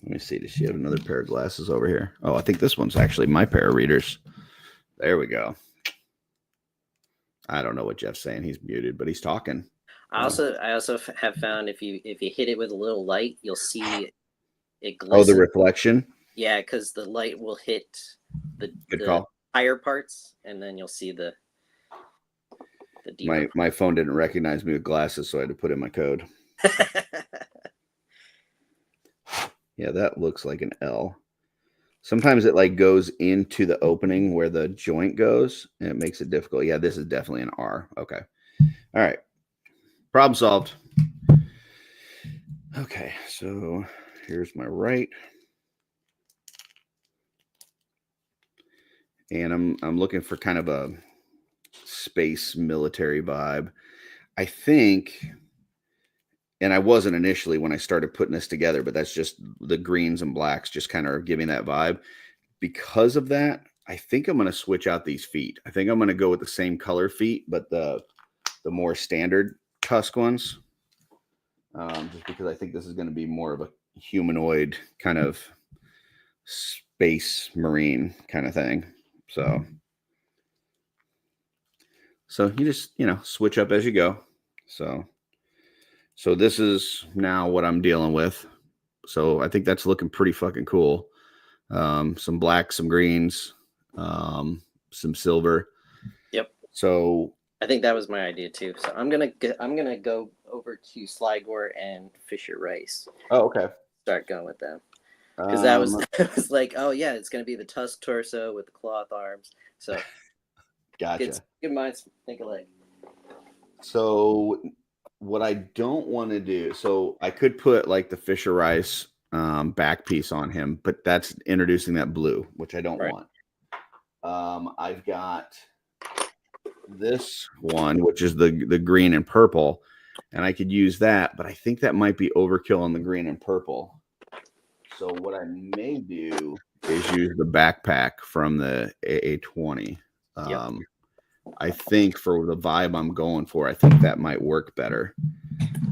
let me see. Does she have another pair of glasses over here? Oh, I think this one's actually my pair of readers. There we go. I don't know what Jeff's saying. He's muted, but he's talking. I also have found if you hit it with a little light, you'll see it glisten. Oh, the reflection. Yeah, because the light will hit the call. higher parts, and then you'll see the deeper. My phone didn't recognize me with glasses, so I had to put in my code. Yeah, that looks like an L. Sometimes it like goes into the opening where the joint goes, and it makes it difficult. Yeah, this is definitely an R. Okay. All right. Problem solved. Okay, so here's my right. And I'm looking for kind of a space military vibe. I think, and I wasn't initially when I started putting this together, but that's just the greens and blacks just kind of giving that vibe. Because of that, I think I'm going to switch out these feet. I think I'm going to go with the same color feet, but the more standard tusk ones. Just because I think this is going to be more of a humanoid kind of space marine kind of thing. So you just, switch up as you go. So this is now what I'm dealing with. So I think that's looking pretty fucking cool. Some black, some greens, some silver. Yep. So I think that was my idea too. So I'm gonna go over to Slygor and Fisher Ryyce. Oh, okay. Start going with them because that was like, oh yeah, it's gonna be the tusk torso with the cloth arms. So gotcha. Good minds think alike. So what I don't want to do, so I could put like the Fisher Ryyce back piece on him, but that's introducing that blue, which I don't want. I've got this one, which is the green and purple, and I could use that, but I think that might be overkill on the green and purple. So what I may do is use the backpack from the AA-20. Yep. I think for the vibe I'm going for, I think that might work better.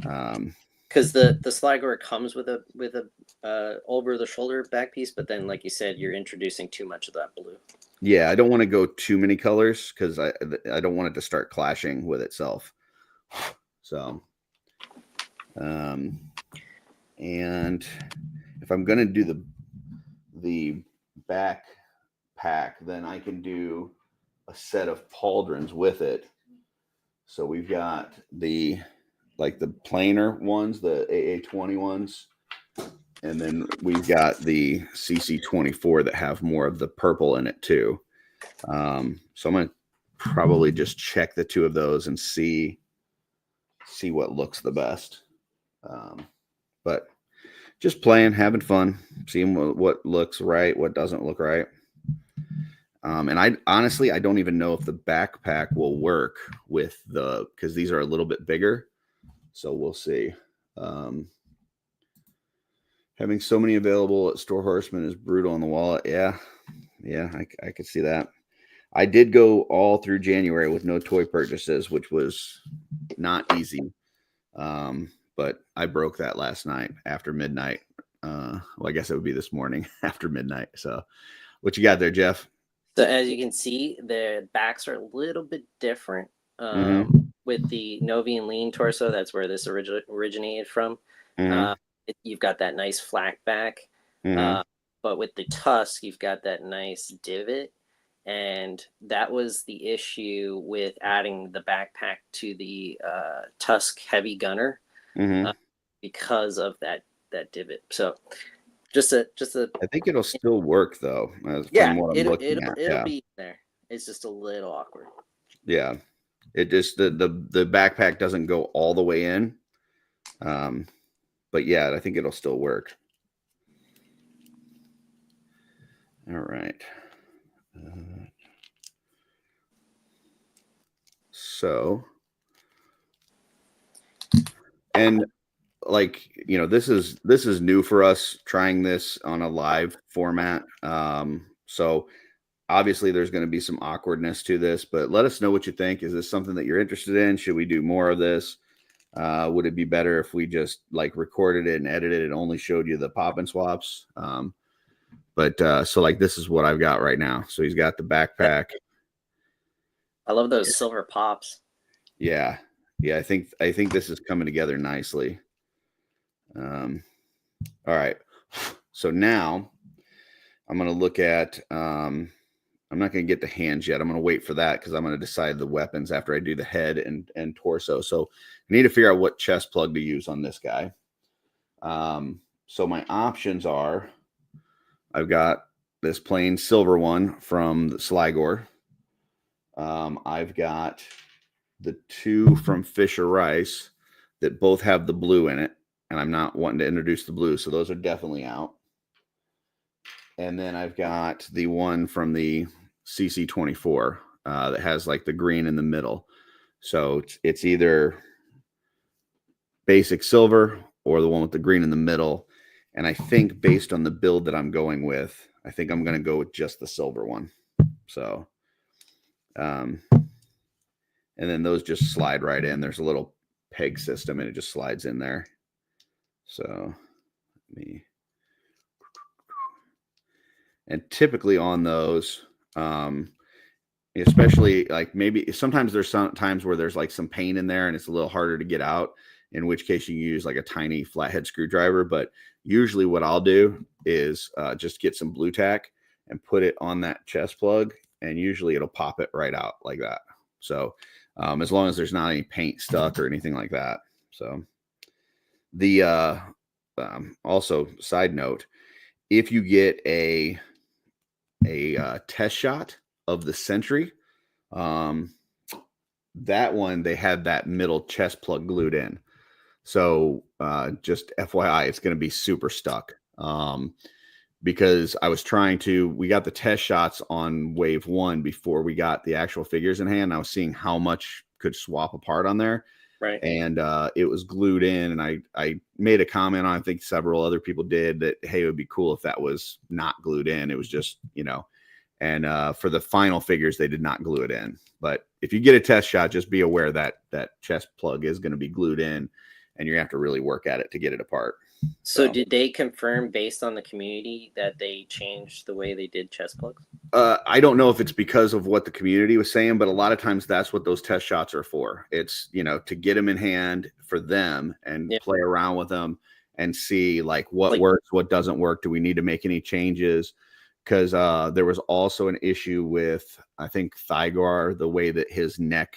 Because the Slygor comes with a over the shoulder back piece, but then like you said, you're introducing too much of that blue. Yeah, I don't want to go too many colors because I don't want it to start clashing with itself. So, and if I'm gonna do the backpack, then I can do a set of pauldrons with it. So we've got the planar ones, the AA-20 ones, and then we've got the CC-24 that have more of the purple in it too. So I'm gonna probably just check the two of those and see what looks the best. But just playing, having fun, seeing what looks right, what doesn't look right. And I honestly, I don't even know if the backpack will work with because these are a little bit bigger. So we'll see. Having so many available at Store Horseman is brutal on the wallet. Yeah, I could see that. I did go all through January with no toy purchases, which was not easy. But I broke that last night after midnight. Well, I guess it would be this morning after midnight. So what you got there, Jeff? So as you can see, the backs are a little bit different. With the Novian lean torso, that's where this originated from. You've got that nice flat back. But with the tusk, you've got that nice divot. And that was the issue with adding the backpack to the tusk heavy gunner because of that divot. So just a. I think it'll still work though. It'll be there. It's just a little awkward. Yeah, it just the backpack doesn't go all the way in. But yeah, I think it'll still work. All right. So, and like, this is new for us trying this on a live format. So obviously there's going to be some awkwardness to this, but let us know what you think. Is this something that you're interested in? Should we do more of this? Would it be better if we just like recorded it and edited it and only showed you the pop and swaps? But so like, this is what I've got right now. So he's got the backpack. I love those silver pops. Yeah. I think this is coming together nicely. All right. So now I'm going to look at, I'm not going to get the hands yet. I'm going to wait for that because I'm going to decide the weapons after I do the head and torso. So I need to figure out what chest plug to use on this guy. So my options are, I've got this plain silver one from the Slygor. I've got the two from Fisher Ryyce that both have the blue in it, and I'm not wanting to introduce the blue, so those are definitely out. And then I've got the one from the CC24 that has like the green in the middle. So it's either basic silver or the one with the green in the middle. And I think based on the build that I'm going with, I think I'm going to go with just the silver one. So, and then those just slide right in. There's a little peg system and it just slides in there. So let me, and typically on those, especially like maybe sometimes there's some times where there's like some pain in there and it's a little harder to get out, in which case you use like a tiny flathead screwdriver. But usually what I'll do is just get some blue tack and put it on that chest plug, and usually it'll pop it right out like that. So as long as there's not any paint stuck or anything like that. So the also side note, if you get a test shot of the Sentry, that one, they had that middle chest plug glued in. So just FYI, it's going to be super stuck. Because I was we got the test shots on wave 1 before we got the actual figures in hand. I was seeing how much could swap apart on there. Right. And it was glued in, and I made a comment on, I think several other people did, that, hey, it would be cool if that was not glued in. It was just, and for the final figures, they did not glue it in. But if you get a test shot, just be aware that that chest plug is going to be glued in, and you're going to have to really work at it to get it apart. So did they confirm based on the community that they changed the way they did chest plugs? I don't know if it's because of what the community was saying, but a lot of times that's what those test shots are for. It's, to get them in hand for them and play around with them and see like what works, what doesn't work. Do we need to make any changes? Because there was also an issue with, I think, Slygor, the way that his neck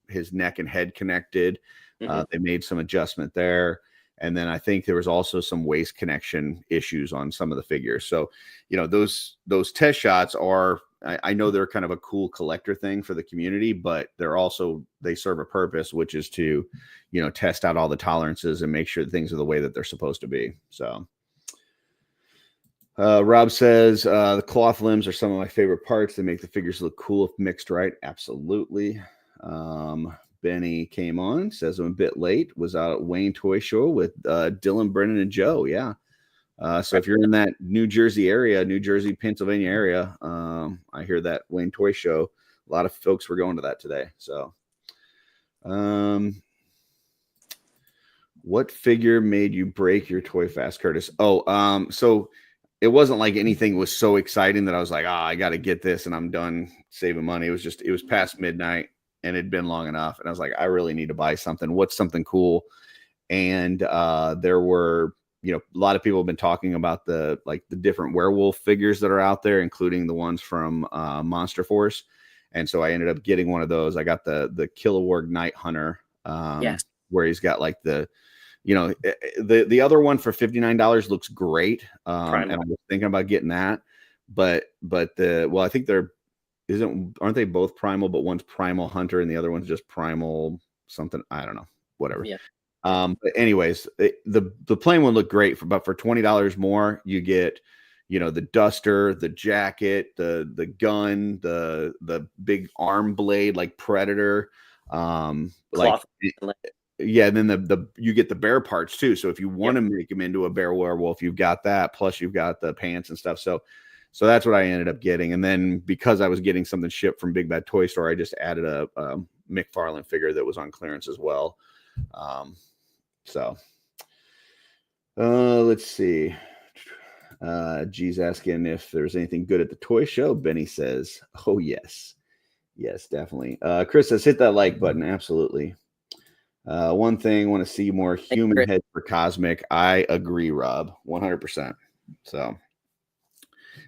and head connected. They made some adjustment there. And then I think there was also some waist connection issues on some of the figures. So, those test shots are, I know they're kind of a cool collector thing for the community, but they serve a purpose, which is to, test out all the tolerances and make sure things are the way that they're supposed to be. So Rob says, the cloth limbs are some of my favorite parts. They make the figures look cool if mixed right. Absolutely. Benny came on, says I'm a bit late. Was out at Wayne Toy Show with Dylan, Brennan, and Joe. Yeah. So if you're in that New Jersey, Pennsylvania area, I hear that Wayne Toy Show. A lot of folks were going to that today. So, what figure made you break your toy fast, Curtis? So it wasn't like anything was so exciting that I was like, I got to get this and I'm done saving money. It was past midnight. And it'd been long enough. And I was like, I really need to buy something. What's something cool? And there were, a lot of people have been talking about the different werewolf figures that are out there, including the ones from Monster Force. And so I ended up getting one of those. I got the Kilowog Night Hunter, where he's got like the other one for $59 looks great. And I was thinking about getting that, but I think aren't they both primal, but one's Primal Hunter and the other one's just Primal something, I don't know, whatever. But anyways, the plain one looked great, but for $20 more you get the duster, the jacket, the gun, the big arm blade like Predator, and then you get the bear parts too. So if you want to make him into a bear werewolf, you've got that, plus you've got the pants and stuff. So that's what I ended up getting. And then because I was getting something shipped from Big Bad Toy Store, I just added a McFarlane figure that was on clearance as well. Let's see. G's asking if there's anything good at the toy show. Benny says, oh, yes. Yes, definitely. Chris says hit that like button. Absolutely. One thing, want to see more human heads for Cosmic. I agree, Rob, 100%. So,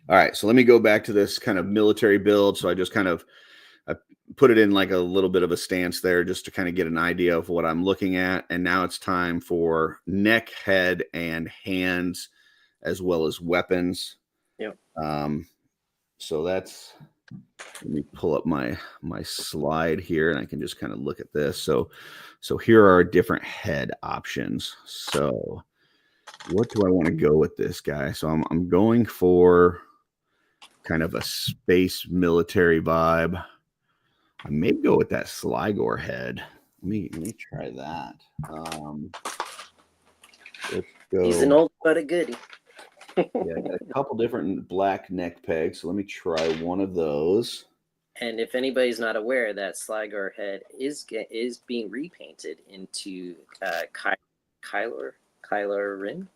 all right. So let me go back to this kind of military build. So I just kind of I put it in like a little bit of a stance there just to kind of get an idea of what I'm looking at. And now it's time for neck, head, and hands, as well as weapons. Yep. So that's, let me pull up my slide here and I can just kind of look at this. So here are different head options. So what do I want to go with this guy? So I'm going for kind of a space military vibe. I may go with that Slygor head. Let me try that. Let's go. He's an old but a goodie. Yeah, I got a couple different black neck pegs. So let me try one of those. And if anybody's not aware, that Slygor head is being repainted into Kylo Ren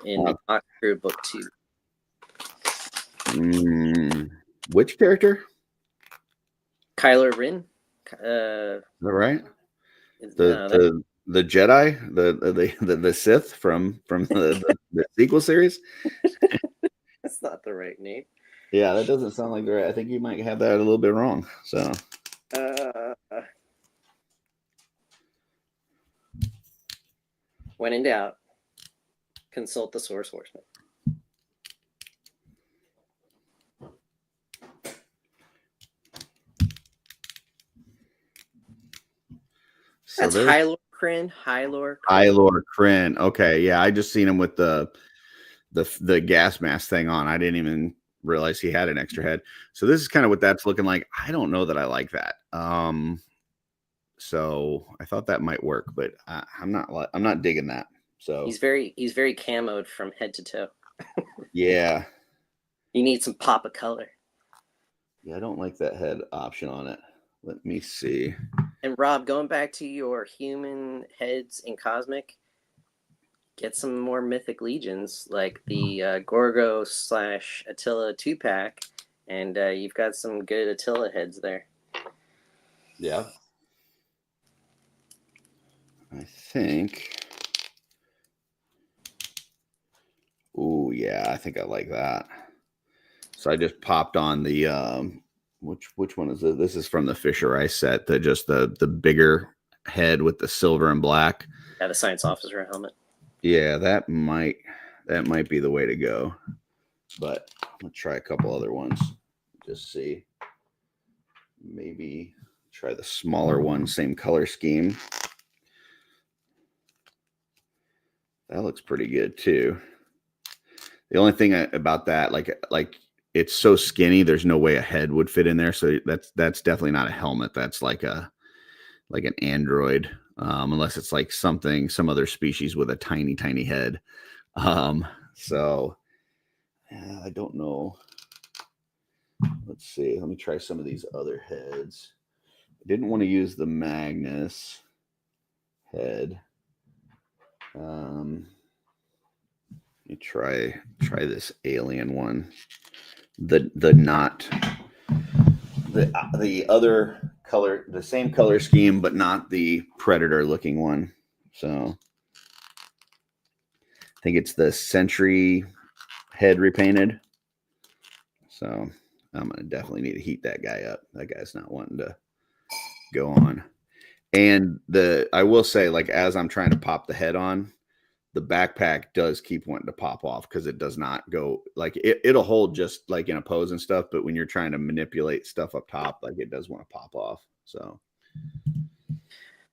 in the October book 2. Which character? Kylo Ren. Is that right? The Jedi, the Sith from the sequel series. That's not the right name. Yeah, that doesn't sound like the right. I think you might have that a little bit wrong. So, when in doubt, consult the source horseman. So that's Hylor Kryn. Okay, yeah, I just seen him with the gas mask thing on. I didn't even realize he had an extra head. So this is kind of what that's looking like. I don't know that I like that. So I thought that might work, but I'm not digging that. So he's very camoed from head to toe. Yeah. You need some pop of color. Yeah, I don't like that head option on it. Let me see. And Rob, going back to your human heads in Cosmic, get some more mythic legions like the Gorgo / Attila 2-pack, and you've got some good Attila heads there. Yeah. I think. Oh yeah, I think I like that. So I just popped on the which one is it? This is from the Fisher-Ryyce set. The bigger head with the silver and black. Yeah, the science officer helmet. Yeah, that might be the way to go. But let's try a couple other ones. Just see. Maybe try the smaller one, same color scheme. That looks pretty good too. The only thing about that, like it's so skinny, there's no way a head would fit in there. So that's definitely not a helmet. That's like an android, unless it's like some other species with a tiny head. So yeah, I don't know. Let's see. Let me try some of these other heads. I didn't want to use the Magnus head. Let me try this alien one. The other color, the same color scheme, but not the Predator looking one. So I think it's the Sentry head repainted. So I'm gonna definitely need to heat that guy up. That guy's not wanting to go on. And I will say, like, as I'm trying to pop the head on, the backpack does keep wanting to pop off because it does not go, like, it'll hold just like in a pose and stuff, but when you're trying to manipulate stuff up top, like, it does want to pop off. So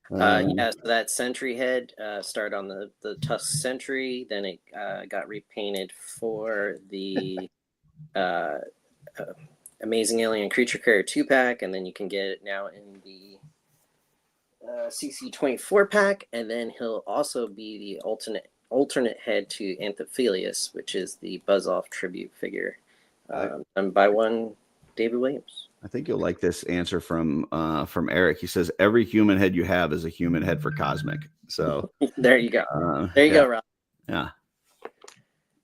yeah, so that Sentry head started on the Tusk Sentry, then it got repainted for the Amazing Alien Creature Carrier 2-pack, and then you can get it now in the CC24 pack, and then he'll also be the alternate head to Anthophileus, which is the Buzz-Off tribute figure, and by one David Williams. I think you'll like this answer from Eric. He says every human head you have is a human head for Cosmic. So there you go. There you go, Rob. Yeah.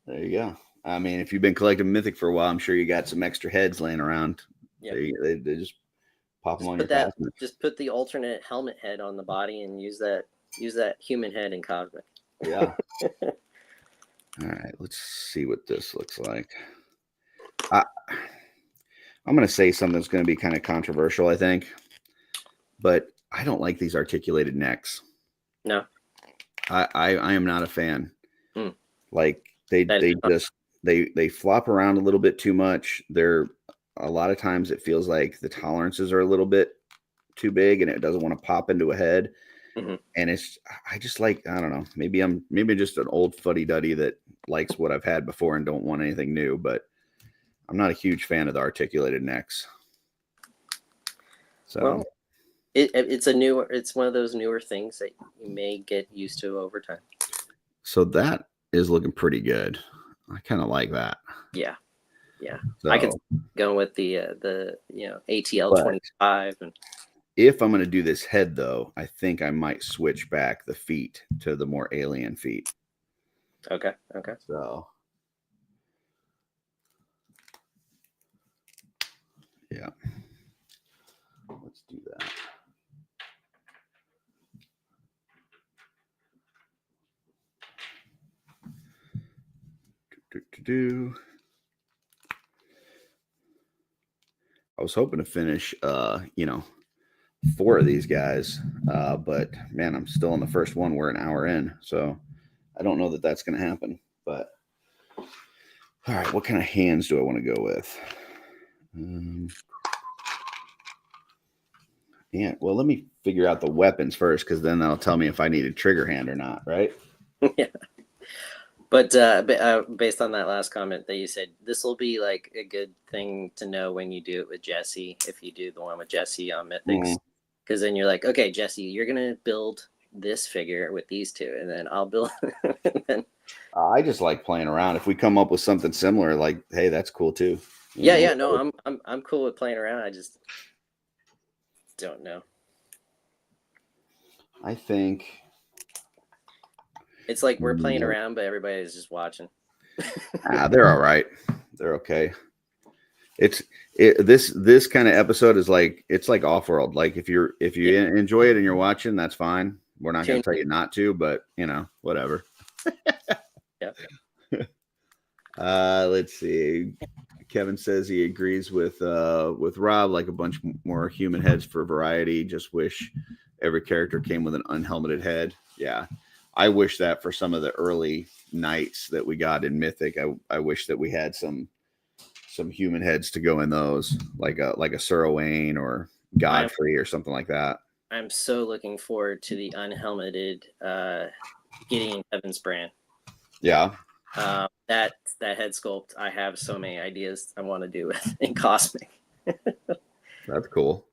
There you go. I mean, if you've been collecting Mythic for a while, I'm sure you got some extra heads laying around. Yeah. They just pop them on your cosmic. Just put the alternate helmet head on the body and use that human head in cosmic. Yeah. All right, let's see what this looks like. I'm going to say something that's going to be kind of controversial, I think, but I don't like these articulated necks. No, I am not a fan. Like they flop around a little bit too much. They're a lot of times it feels like the tolerances are a little bit too big and it doesn't want to pop into a head. And I just like, I don't know, maybe I'm just an old fuddy-duddy that likes what I've had before and don't want anything new, but I'm not a huge fan of the articulated necks. So well, it's one of those newer things that you may get used to over time. So that is looking pretty good. I kind of like that. Yeah. So, I could go with the ATL 25. And if I'm going to do this head, though, I think I might switch back the feet to the more alien feet. Okay. So, yeah. Let's do that. I was hoping to finish, 4 of these guys, but man, I'm still on the first one. We're an hour in, so I don't know that that's going to happen. But all right, what kind of hands do I want to go with? Yeah, well, let me figure out the weapons first, because then that'll tell me if I need a trigger hand or not, right? Yeah. But based on that last comment that you said, this will be like a good thing to know when you do it with Jesse, if you do the one with Jesse on Mythics. Because then you're like, okay, Jesse, you're going to build this figure with these two, and then I'll build. I just like playing around. If we come up with something similar, like, hey, that's cool too. Yeah, no, I'm cool with playing around. I just don't know. I think it's like we're playing around, but everybody is just watching. They're all right. They're okay. This kind of episode is like, it's like Off-World. Like if you enjoy it and you're watching, that's fine. We're not going to tell you not to, but whatever. Yeah. Let's see. Kevin says he agrees with Rob, like a bunch more human heads for variety. Just wish every character came with an unhelmeted head. Yeah. I wish that for some of the early knights that we got in Mythic, I wish that we had some human heads to go in those, like a Sir Owain or Godfrey or something like that. I'm so looking forward to the unhelmeted Gideon Evans brand. Yeah. That head sculpt, I have so many ideas I want to do with in Cosmic. That's cool.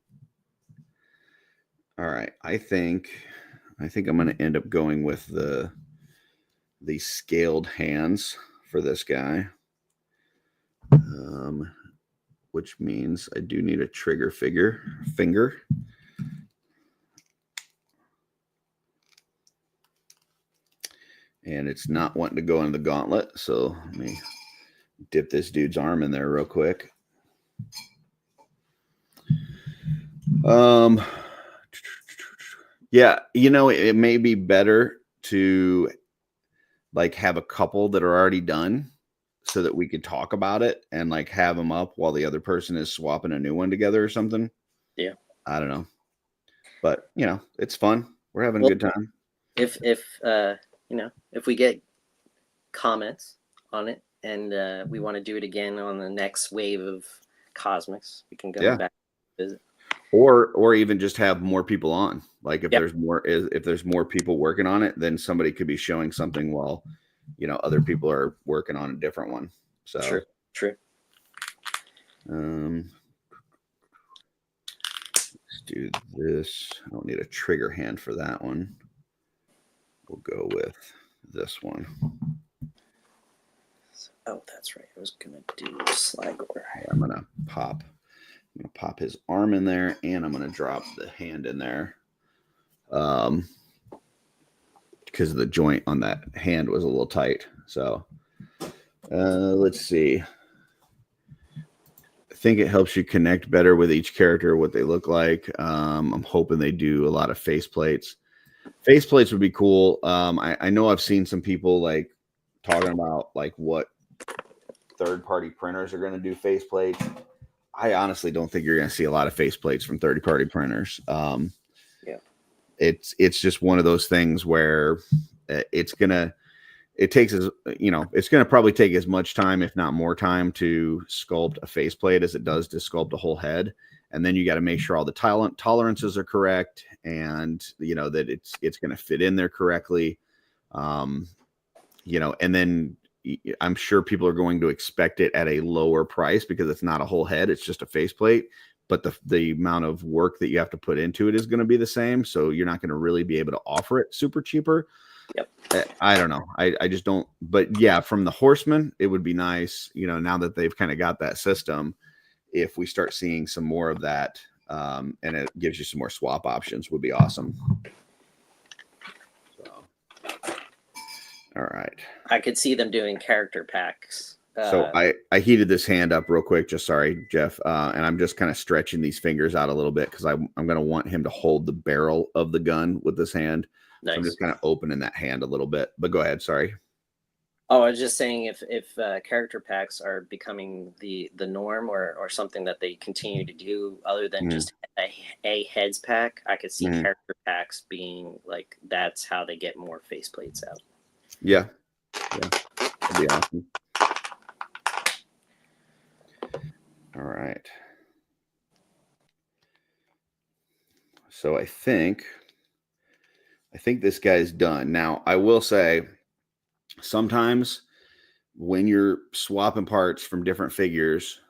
All right. I think I'm going to end up going with the scaled hands for this guy. Which means I do need a trigger finger. And it's not wanting to go in the gauntlet. So let me dip this dude's arm in there real quick. Yeah, it may be better to like have a couple that are already done so that we could talk about it and like have them up while the other person is swapping a new one together or something. Yeah. I don't know. But, it's fun. We're having a good time. If we get comments on it and we want to do it again on the next wave of Cosmics, we can go back and visit. Or even just have more people on. Like if there's more people working on it, then somebody could be showing something while other people are working on a different one. So true. Let's do this. I don't need a trigger hand for that one. We'll go with this one. Oh, that's right. I was gonna do Slygor. I'm gonna pop his arm in there, and I'm gonna drop the hand in there. Because the joint on that hand was a little tight. So let's see. I think it helps you connect better with each character, what they look like. I'm hoping they do a lot of faceplates. Faceplates would be cool. I know I've seen some people like talking about like what third-party printers are going to do faceplates. I honestly don't think you're going to see a lot of faceplates from third-party printers. Yeah, it's just one of those things where it's gonna probably take as much time, if not more time, to sculpt a faceplate as it does to sculpt a whole head. And then you got to make sure all the tolerances are correct, and that it's going to fit in there correctly. And then I'm sure people are going to expect it at a lower price because it's not a whole head; it's just a faceplate. But the amount of work that you have to put into it is going to be the same. So you're not going to really be able to offer it super cheaper. Yep. I don't know. I just don't. But yeah, from the Horsemen, it would be nice, now that they've kind of got that system, if we start seeing some more of that, and it gives you some more swap options, would be awesome. So, all right. I could see them doing character packs. So I heated this hand up real quick. Just sorry, Jeff. And I'm just kind of stretching these fingers out a little bit because I'm going to want him to hold the barrel of the gun with this hand. Nice. So I'm just kind of opening that hand a little bit. But go ahead. Sorry. Oh, I was just saying if character packs are becoming the norm or something that they continue to do other than just a heads pack, I could see character packs being like that's how they get more faceplates out. Yeah. That'd be awesome. All right. So I think this guy's done. Now, I will say sometimes when you're swapping parts from different figures,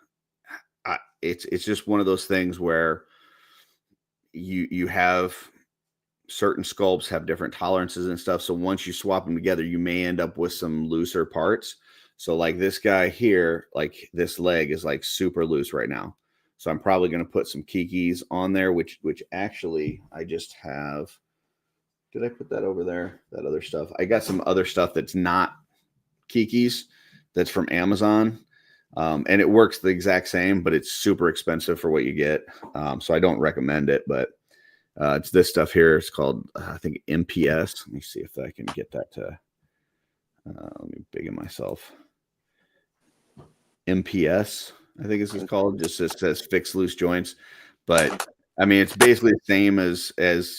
it's just one of those things where you have certain sculpts have different tolerances and stuff. So once you swap them together, you may end up with some looser parts. So like this guy here, like this leg is like super loose right now. So I'm probably going to put some kikis on there, which actually I just have. Did I put that over there? That other stuff. I got some other stuff that's not kikis that's from Amazon. And it works the exact same, but it's super expensive for what you get. So I don't recommend it, but it's this stuff here. It's called, I think, MPS. Let me see if I can get that to, let me big it myself. MPS, I think this is called. Just says fixed loose joints. But I mean, it's basically the same as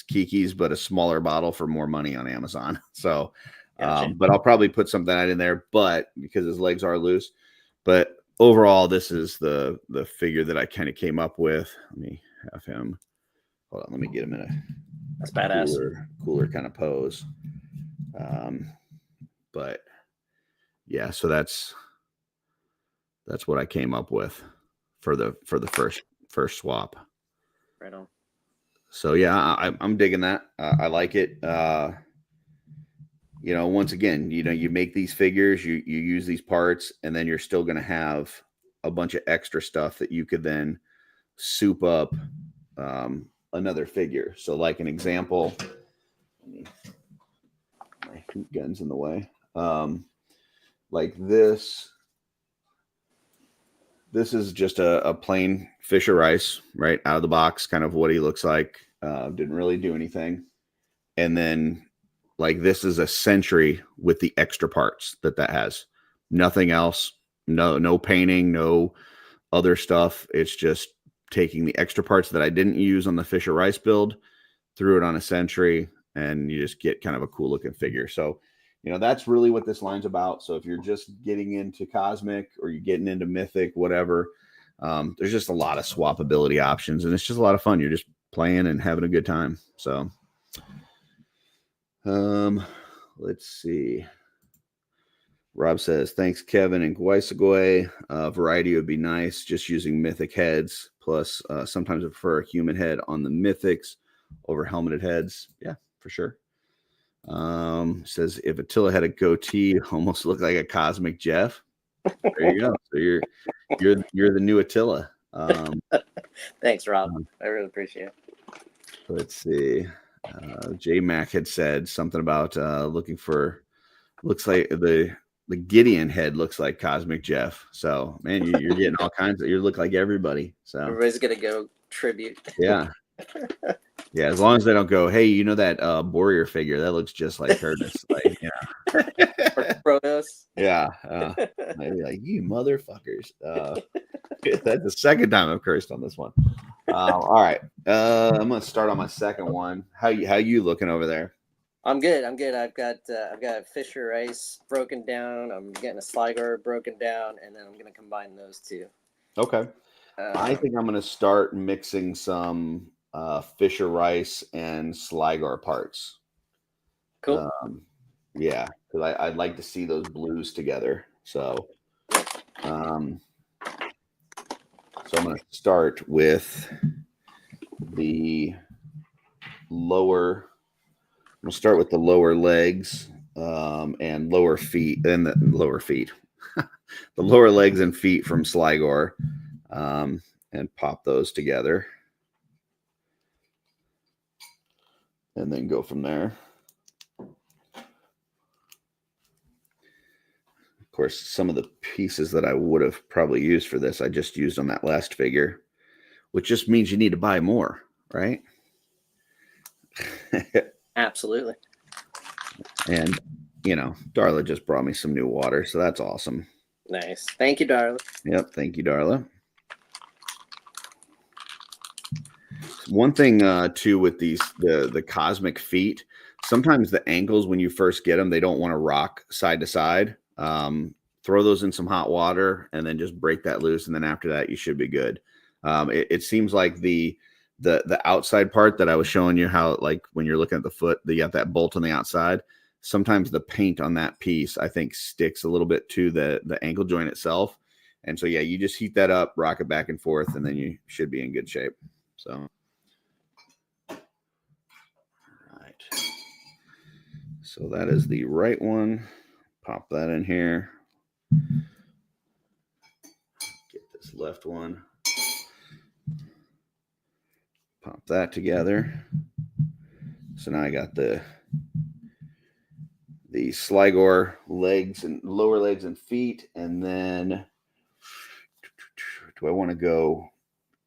Kiki's, but a smaller bottle for more money on Amazon. So, gotcha. But I'll probably put something out in there, but because his legs are loose. But overall, this is the figure that I kind of came up with. Let me have him. Hold on, let me get him in a that's badass cooler kind of pose. But yeah, so that's what I came up with for the first swap. Right on. So yeah, I'm digging that. I like it. Once again, you make these figures, you use these parts, and then you're still going to have a bunch of extra stuff that you could then soup up another figure. So like an example, my heat gun's in the way. Like this is just a plain Fisher Ryyce, right out of the box, kind of what he looks like. Didn't really do anything. And then like this is a Sentry with the extra parts that has. Nothing else. No painting, no other stuff. It's just taking the extra parts that I didn't use on the Fisher Ryyce build, threw it on a Sentry, and you just get kind of a cool looking figure. So that's really what this line's about. So if you're just getting into Cosmic or you're getting into Mythic, whatever, there's just a lot of swappability options, and it's just a lot of fun. You're just playing and having a good time. So, let's see. Rob says, thanks, Kevin and Gwaisagoy. Variety would be nice, just using Mythic heads. Plus, sometimes I prefer a human head on the Mythics over helmeted heads. Yeah, for sure. Says if Attila had a goatee, almost looked like a Cosmic Jeff. There you go. So you're the new Attila. Thanks, Rob. I really appreciate it. Let's see. J Mac had said something about looks like the the Gideon head looks like Cosmic Jeff. So man, you're getting all kinds of. You look like everybody. So everybody's gonna go tribute. Yeah. Yeah, as long as they don't go, hey, you know that warrior figure that looks just like Curtis, like Or Kronos. yeah, maybe like you motherfuckers. That's the second time I've cursed on this one. All right, I'm gonna start on my second one. How you looking over there? I'm good. I've got Fisher Ryyce broken down. I'm getting a Slygor broken down, and then I'm gonna combine those two. Okay, I think I'm gonna start mixing some Fisher Ryyce and Slygor parts. Cool. Yeah, because I'd like to see those blues together. So, I'm going to start with the lower. I'm going to start with the lower legs and lower feet, and the lower feet, the lower legs and feet from Slygor, and pop those together, and then go from there. Of course, some of the pieces that I would have probably used for this, I just used on that last figure, which just means you need to buy more, right? Absolutely. And, Darla just brought me some new water, so that's awesome. Nice. Thank you, Darla. Yep, thank you, Darla. One thing, too, with the cosmic feet, sometimes the ankles, when you first get them, they don't want to rock side to side. Throw those in some hot water and then just break that loose. And then after that, you should be good. It seems like the outside part that I was showing you, how like when you're looking at the foot, you got that bolt on the outside. Sometimes the paint on that piece, I think, sticks a little bit to the ankle joint itself. And so, yeah, you just heat that up, rock it back and forth, and then you should be in good shape. So, all right. So that is the right one. Pop that in here. Get this left one. Pop that together. So now I got the Slygor legs and lower legs and feet. And then do I want to go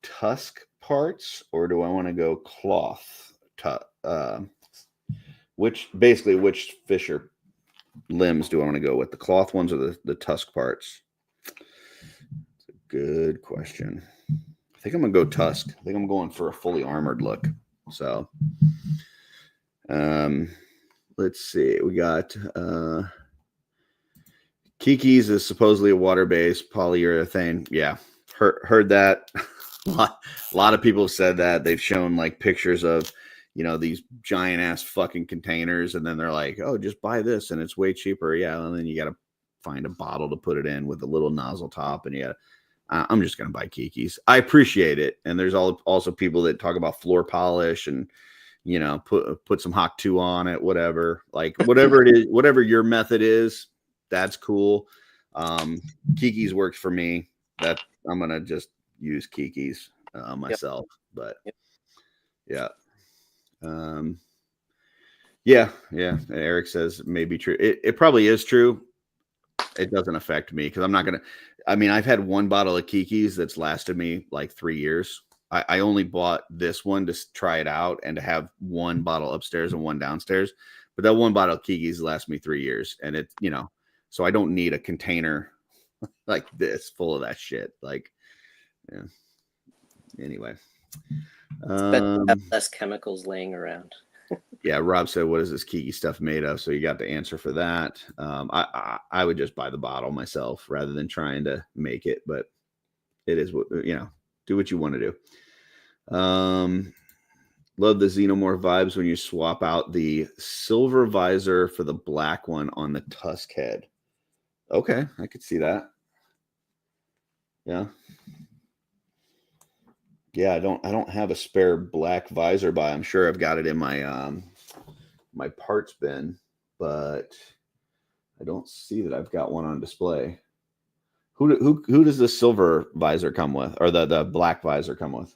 tusk parts or do I want to go cloth? Which Fisher limbs do I want to go with? The cloth ones or the tusk parts? It's a good question. I think I'm gonna go tusk. I think I'm going for a fully armored look. So let's see. We got Kiki's is supposedly a water-based polyurethane. Yeah, heard that. A lot of people have said that. They've shown like pictures of these giant ass fucking containers, and then they're like, oh, just buy this and it's way cheaper. Yeah, and then you got to find a bottle to put it in with a little nozzle top, and I'm just gonna buy Kiki's. I appreciate it, and there's also people that talk about floor polish and put some Hawk 2 on it, whatever it is, whatever your method is, that's cool. Kiki's works for me. That I'm gonna just use Kiki's myself. But yeah. Yeah. Eric says maybe true. It probably is true. It doesn't affect me because I'm not gonna. I mean, I've had one bottle of Kiki's that's lasted me like 3 years. I only bought this one to try it out and to have one bottle upstairs and one downstairs. But that one bottle of Kiki's lasts me 3 years, and it so I don't need a container like this full of that shit. Like, yeah. Anyway. Less chemicals laying around. Yeah, Rob said, what is this Kiki stuff made of? So you got the answer for that. I would just buy the bottle myself rather than trying to make it, but it is what do what you want to do. Love the Xenomorph vibes when you swap out the silver visor for the black one on the tusk head. Okay, I could see that. Yeah. Yeah, I don't have a spare black visor by. I'm sure I've got it in my my parts bin, but I don't see that I've got one on display. Who does the silver visor come with, or the black visor come with?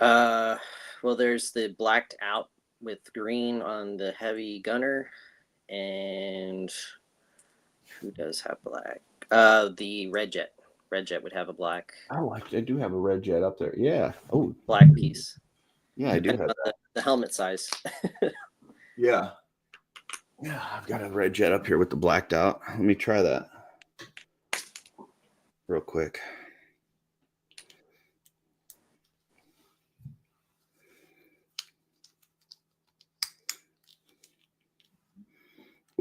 Well, there's the blacked out with green on the heavy gunner, and Who does have black? The Red Jet. Red Jet would have a black Oh, I do have a red jet up there. Yeah. Oh, black piece. yeah, I do Depending have on that. the helmet size. Yeah. Yeah, I've got a red jet up here with the blacked out. Let me try that real quick.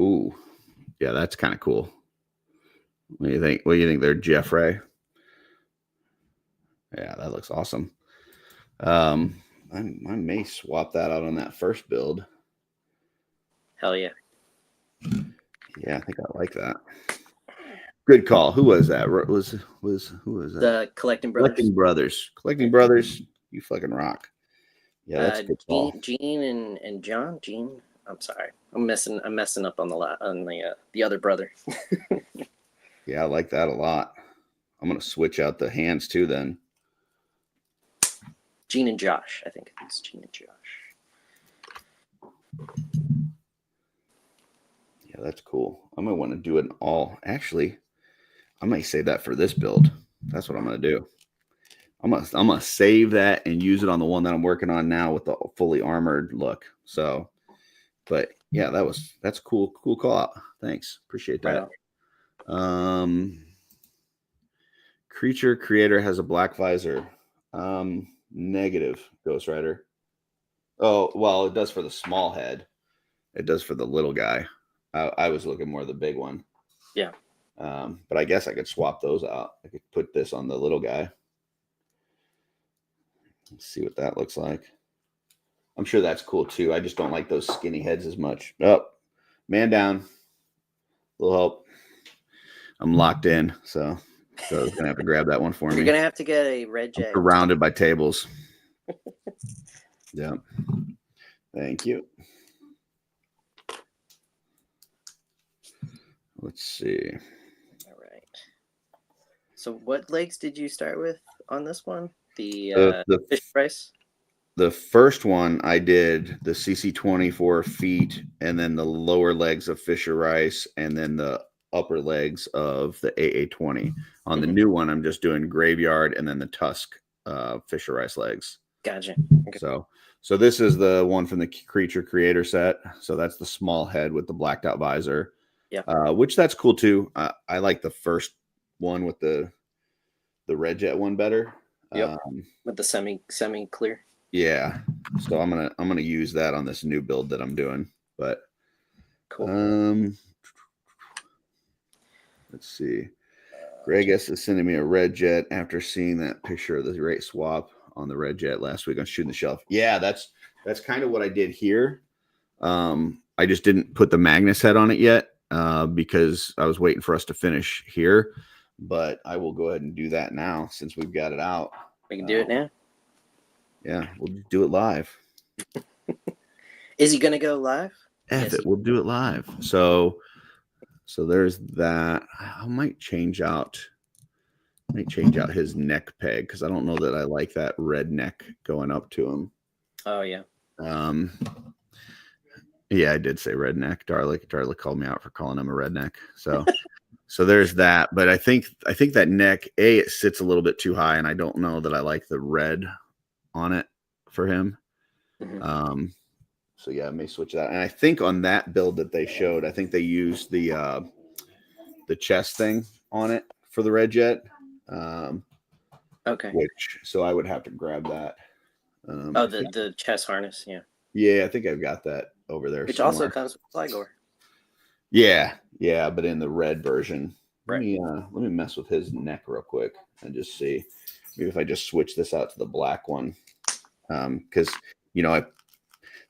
Ooh, yeah, that's kind of cool. What do you think? What do you think there, Jeff-Rey? Yeah, that looks awesome. I may swap that out on that first build. Hell yeah. Yeah, I think I like that. Good call. Who was that? Who was that? The Collecting Brothers. Collecting Brothers. You fucking rock. Yeah, that's a good call. Gene and John. Gene. I'm sorry. I'm messing up on the other brother. Yeah, I like that a lot. I'm gonna switch out the hands too then. Gene and Josh. I think it's Gene and Josh. Yeah, that's cool. I might want to do it all. Actually, I might save that for this build. That's what I'm gonna do. I'm gonna save that and use it on the one that I'm working on now with the fully armored look. So, but yeah, that's cool. Cool call out. Thanks. Appreciate that. Right. Creature creator has a black visor. Negative, Ghost Rider. Oh, well, it does for the small head. It does for the little guy. I was looking more the big one. Yeah. But I guess I could swap those out. I could put this on the little guy. Let's see what that looks like. I'm sure that's cool too. I just don't like those skinny heads as much. Oh, man down. A little help. I'm locked in, so I was gonna have to grab that one for me. You're gonna have to get a red jet. Surrounded by tables. Yeah. Thank you. Let's see. All right. So what legs did you start with on this one? The Fisher-Ryyce? The first one I did the CC24 feet, and then the lower legs of Fisher-Ryyce, and then the upper legs of the AA20. On the new one, I'm just doing Graveyard and then the Tusk Fisher-Ryyce legs. Gotcha. Okay. So this is the one from the Creature Creator set. So that's the small head with the blacked out visor. Yeah. Which that's cool too. I like the first one with the red jet one better. Yep. With the semi clear. Yeah. So I'm gonna use that on this new build that I'm doing. But cool. Let's see. Greg S is sending me a red jet after seeing that picture of the great swap on the red jet last week on Shooting the Shelf. Yeah, that's kind of what I did here. I just didn't put the Magnus head on it yet because I was waiting for us to finish here. But I will go ahead and do that now since we've got it out. We can do it now. Yeah, we'll do it live. Is he gonna go live? Yes, we'll do it live. So there's that. I might change out his neck peg because I don't know that I like that red neck going up to him. Oh yeah. Yeah, I did say redneck. Darla called me out for calling him a redneck. So so there's that. But I think that neck, it sits a little bit too high, and I don't know that I like the red on it for him. Mm-hmm. So yeah, I may switch that. And I think on that build that they showed, I think they used the chest thing on it for the red jet. Okay. So I would have to grab that. The chest harness, yeah. Yeah, I think I've got that over there. Which also comes with Slygor. Yeah, but in the red version. Right. Let me mess with his neck real quick and just see. Maybe if I just switch this out to the black one. Because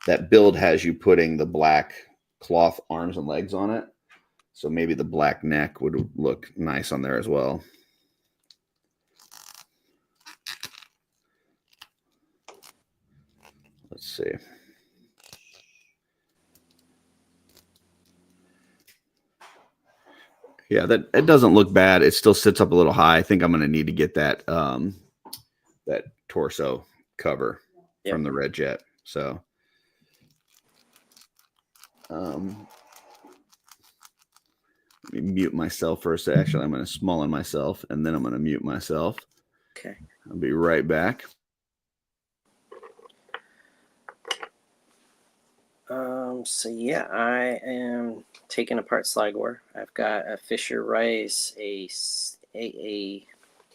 that build has you putting the black cloth arms and legs on it. So maybe the black neck would look nice on there as well. Let's see. Yeah, it doesn't look bad. It still sits up a little high. I think I'm going to need to get that that torso cover from the red jet. So Let me mute myself for a sec. Actually, I'm going to small-in myself, and then I'm going to mute myself. Okay. I'll be right back. So yeah, I am taking apart Slygor. I've got a Fisher Ryyce, damn it,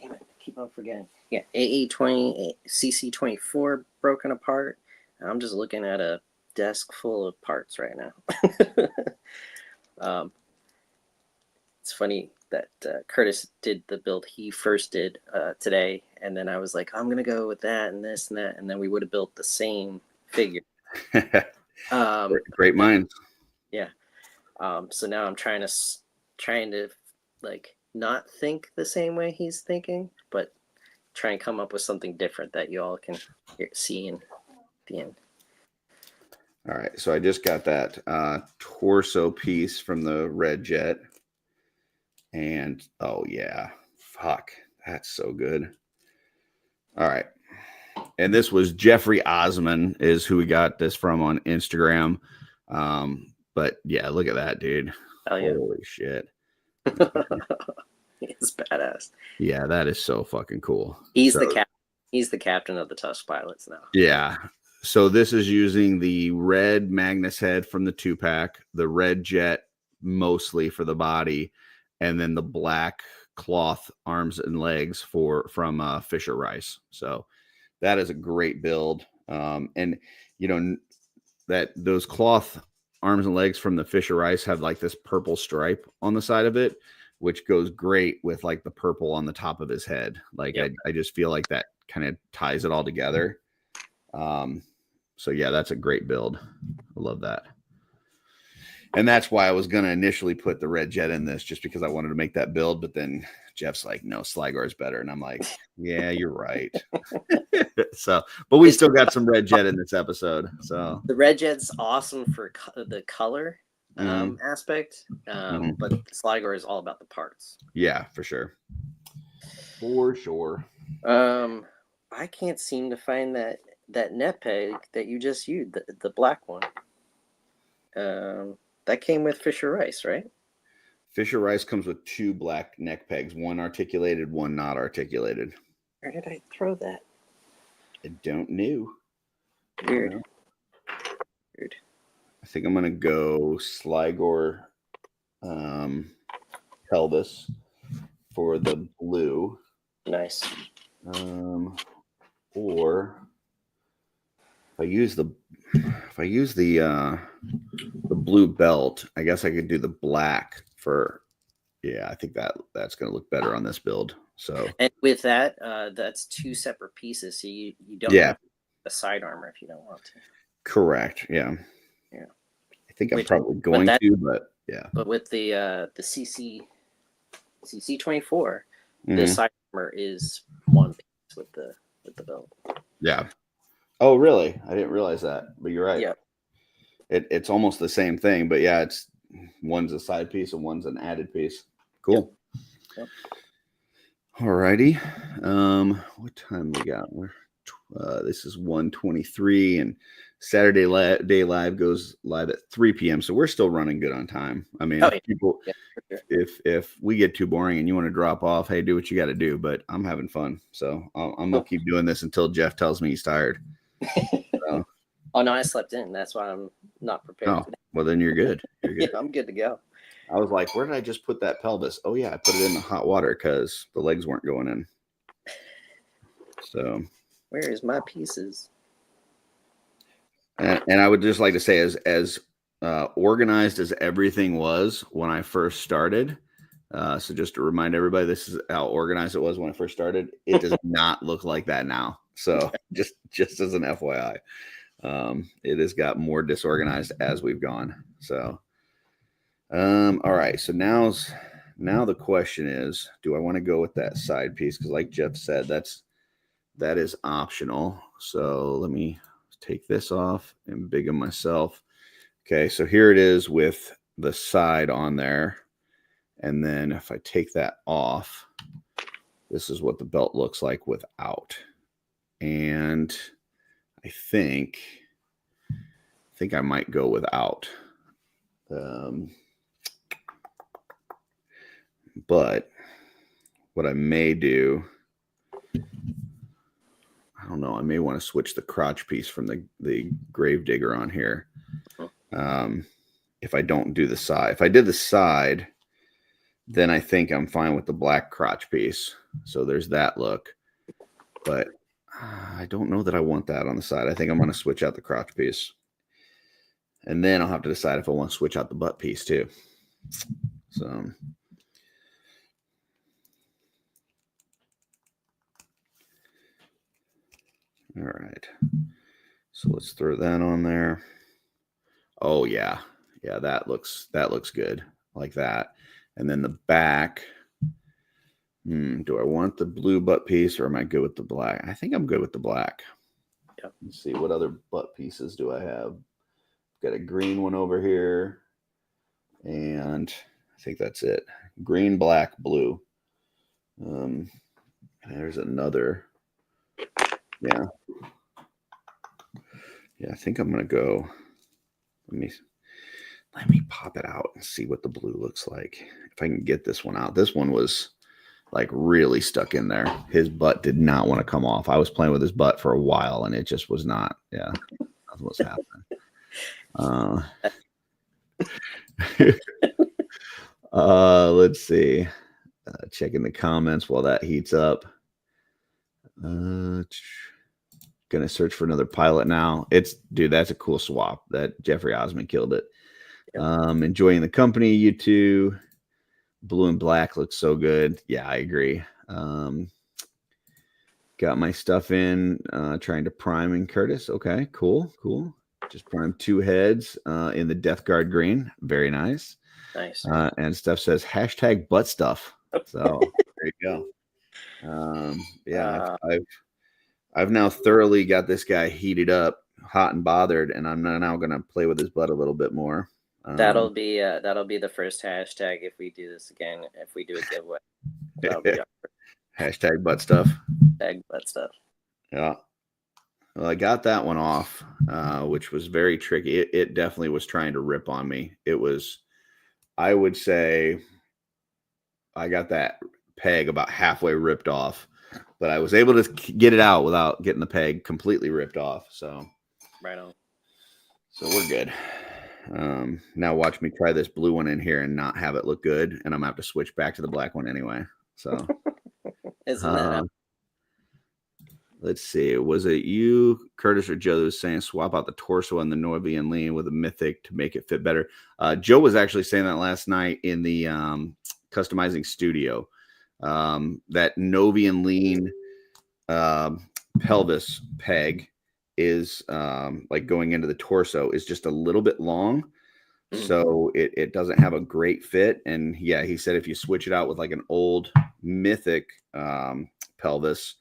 I keep on forgetting. Yeah, AA20, CC24 broken apart. I'm just looking at a desk full of parts right now. It's funny that Curtis did the build he first did today, and then I was like, I'm gonna go with that and this and that, and then we would have built the same figure. Great minds. Yeah. So now I'm trying to like not think the same way he's thinking, but try and come up with something different that you all can see in the end. All right, so I just got that torso piece from the Red Jet, and oh yeah, fuck, that's so good. All right, and this was Jeff-Rey Osman is who we got this from on Instagram. But yeah, look at that, dude. Oh, yeah. Holy shit. It's badass. Yeah, that is so fucking cool. He's the captain of the Tusk pilots now. Yeah. So this is using the red Magnus head from the 2-pack, the Red Jet mostly for the body, and then the black cloth arms and legs from Fisher Ryyce. So that is a great build. And you know that those cloth arms and legs from the Fisher Ryyce have like this purple stripe on the side of it, which goes great with like the purple on the top of his head. Like, yep. I just feel like that kind of ties it all together. So yeah, that's a great build. I love that. And that's why I was going to initially put the Red Jet in this, just because I wanted to make that build. But then Jeff's like, no, Slygor is better. And I'm like, yeah, you're right. So, but we still got some Red Jet in this episode. So the Red Jet's awesome for the color aspect. But Slygor is all about the parts. Yeah, for sure. For sure. I can't seem to find that net peg that you just used, the black one. That came with Fisher Ryyce, right? Fisher Ryyce comes with 2 black neck pegs, one articulated, one not articulated. Where did I throw that? I don't know. Weird. Weird. I think I'm gonna go Slygor pelvis for the blue. Nice. Or if I use the blue belt, I guess I could do the black for. Yeah, I think that's going to look better on this build. So, and with that, that's 2 separate pieces, so you don't have a side armor if you don't want to. Correct. Yeah. Yeah. I think I'm probably going to, but yeah. But with the CC24, the side armor is 1 piece with the belt. Yeah. Oh, really? I didn't realize that, but you're right. Yeah. It's almost the same thing, but yeah, it's one's a side piece and one's an added piece. Cool. Yep. All righty. What time we got? This is 1:23, and Saturday Day Live goes live at 3 p.m. So we're still running good on time. I mean, people, if we get too boring and you want to drop off, hey, do what you got to do. But I'm having fun, so I'm gonna keep doing this until Jeff tells me he's tired. So. Oh no, I slept in. That's why I'm not prepared. Oh, well then you're good. You're good. Yeah, I'm good to go. I was like, where did I just put that pelvis? Oh yeah, I put it in the hot water because the legs weren't going in. So where is my pieces? And I would just like to say, as organized as everything was when I first started. So just to remind everybody, this is how organized it was when I first started. It does not look like that now. So just as an FYI, it has got more disorganized as we've gone. So, all right. So now the question is, do I want to go with that side piece? Because like Jeff said, that is optional. So let me take this off and biggen myself. Okay. So here it is with the side on there. And then if I take that off, this is what the belt looks like without. And I think I might go without. But what I may do, I don't know, I may want to switch the crotch piece from the Gravedigger on here. If I don't do the side. If I did the side, then I think I'm fine with the black crotch piece. So there's that look. But I don't know that I want that on the side. I think I'm going to switch out the crotch piece. And then I'll have to decide if I want to switch out the butt piece too. So all right. So let's throw that on there. Oh yeah. Yeah, that looks good. Like that. And then the back. Do I want the blue butt piece or am I good with the black? I think I'm good with the black. Yep. Let's see, what other butt pieces do I have? Got a green one over here. And I think that's it. Green, black, blue. There's another. Yeah. Yeah, I think I'm gonna go. Let me pop it out and see what the blue looks like. If I can get this one out. This one was like really stuck in there. His butt did not want to come off. I was playing with his butt for a while and it just was not. Yeah, that's what's happening. Let's see. Checking the comments while that heats up. Gonna search for another pilot now. Dude, that's a cool swap. That Jeff-Rey Osmond killed it. Yep. Enjoying the company, you two. Blue and black looks so good. Yeah, I agree. Got my stuff in, trying to prime in Curtis. Okay, cool. Just prime 2 heads in the Death Guard green. Very nice. Nice. And Steph says hashtag butt stuff. So there you go. Yeah, I've now thoroughly got this guy heated up, hot and bothered, and I'm now going to play with his butt a little bit more. That'll be the first hashtag if we do this again. If we do a giveaway, that'll be hashtag butt stuff. Hashtag butt stuff. Yeah. Well, I got that one off, which was very tricky. It definitely was trying to rip on me. It was, I would say, I got that peg about halfway ripped off, but I was able to get it out without getting the peg completely ripped off. So, right on. So we're good. Now watch me try this blue one in here and not have it look good, and I'm gonna have to switch back to the black one anyway. So, isn't that? Let's see. Was it you, Curtis, or Joe that was saying swap out the torso and the Novian lean with a mythic to make it fit better? Joe was actually saying that last night in the customizing studio. That Novian lean pelvis peg is like going into the torso is just a little bit long. So it doesn't have a great fit. And yeah, he said if you switch it out with like an old mythic pelvis,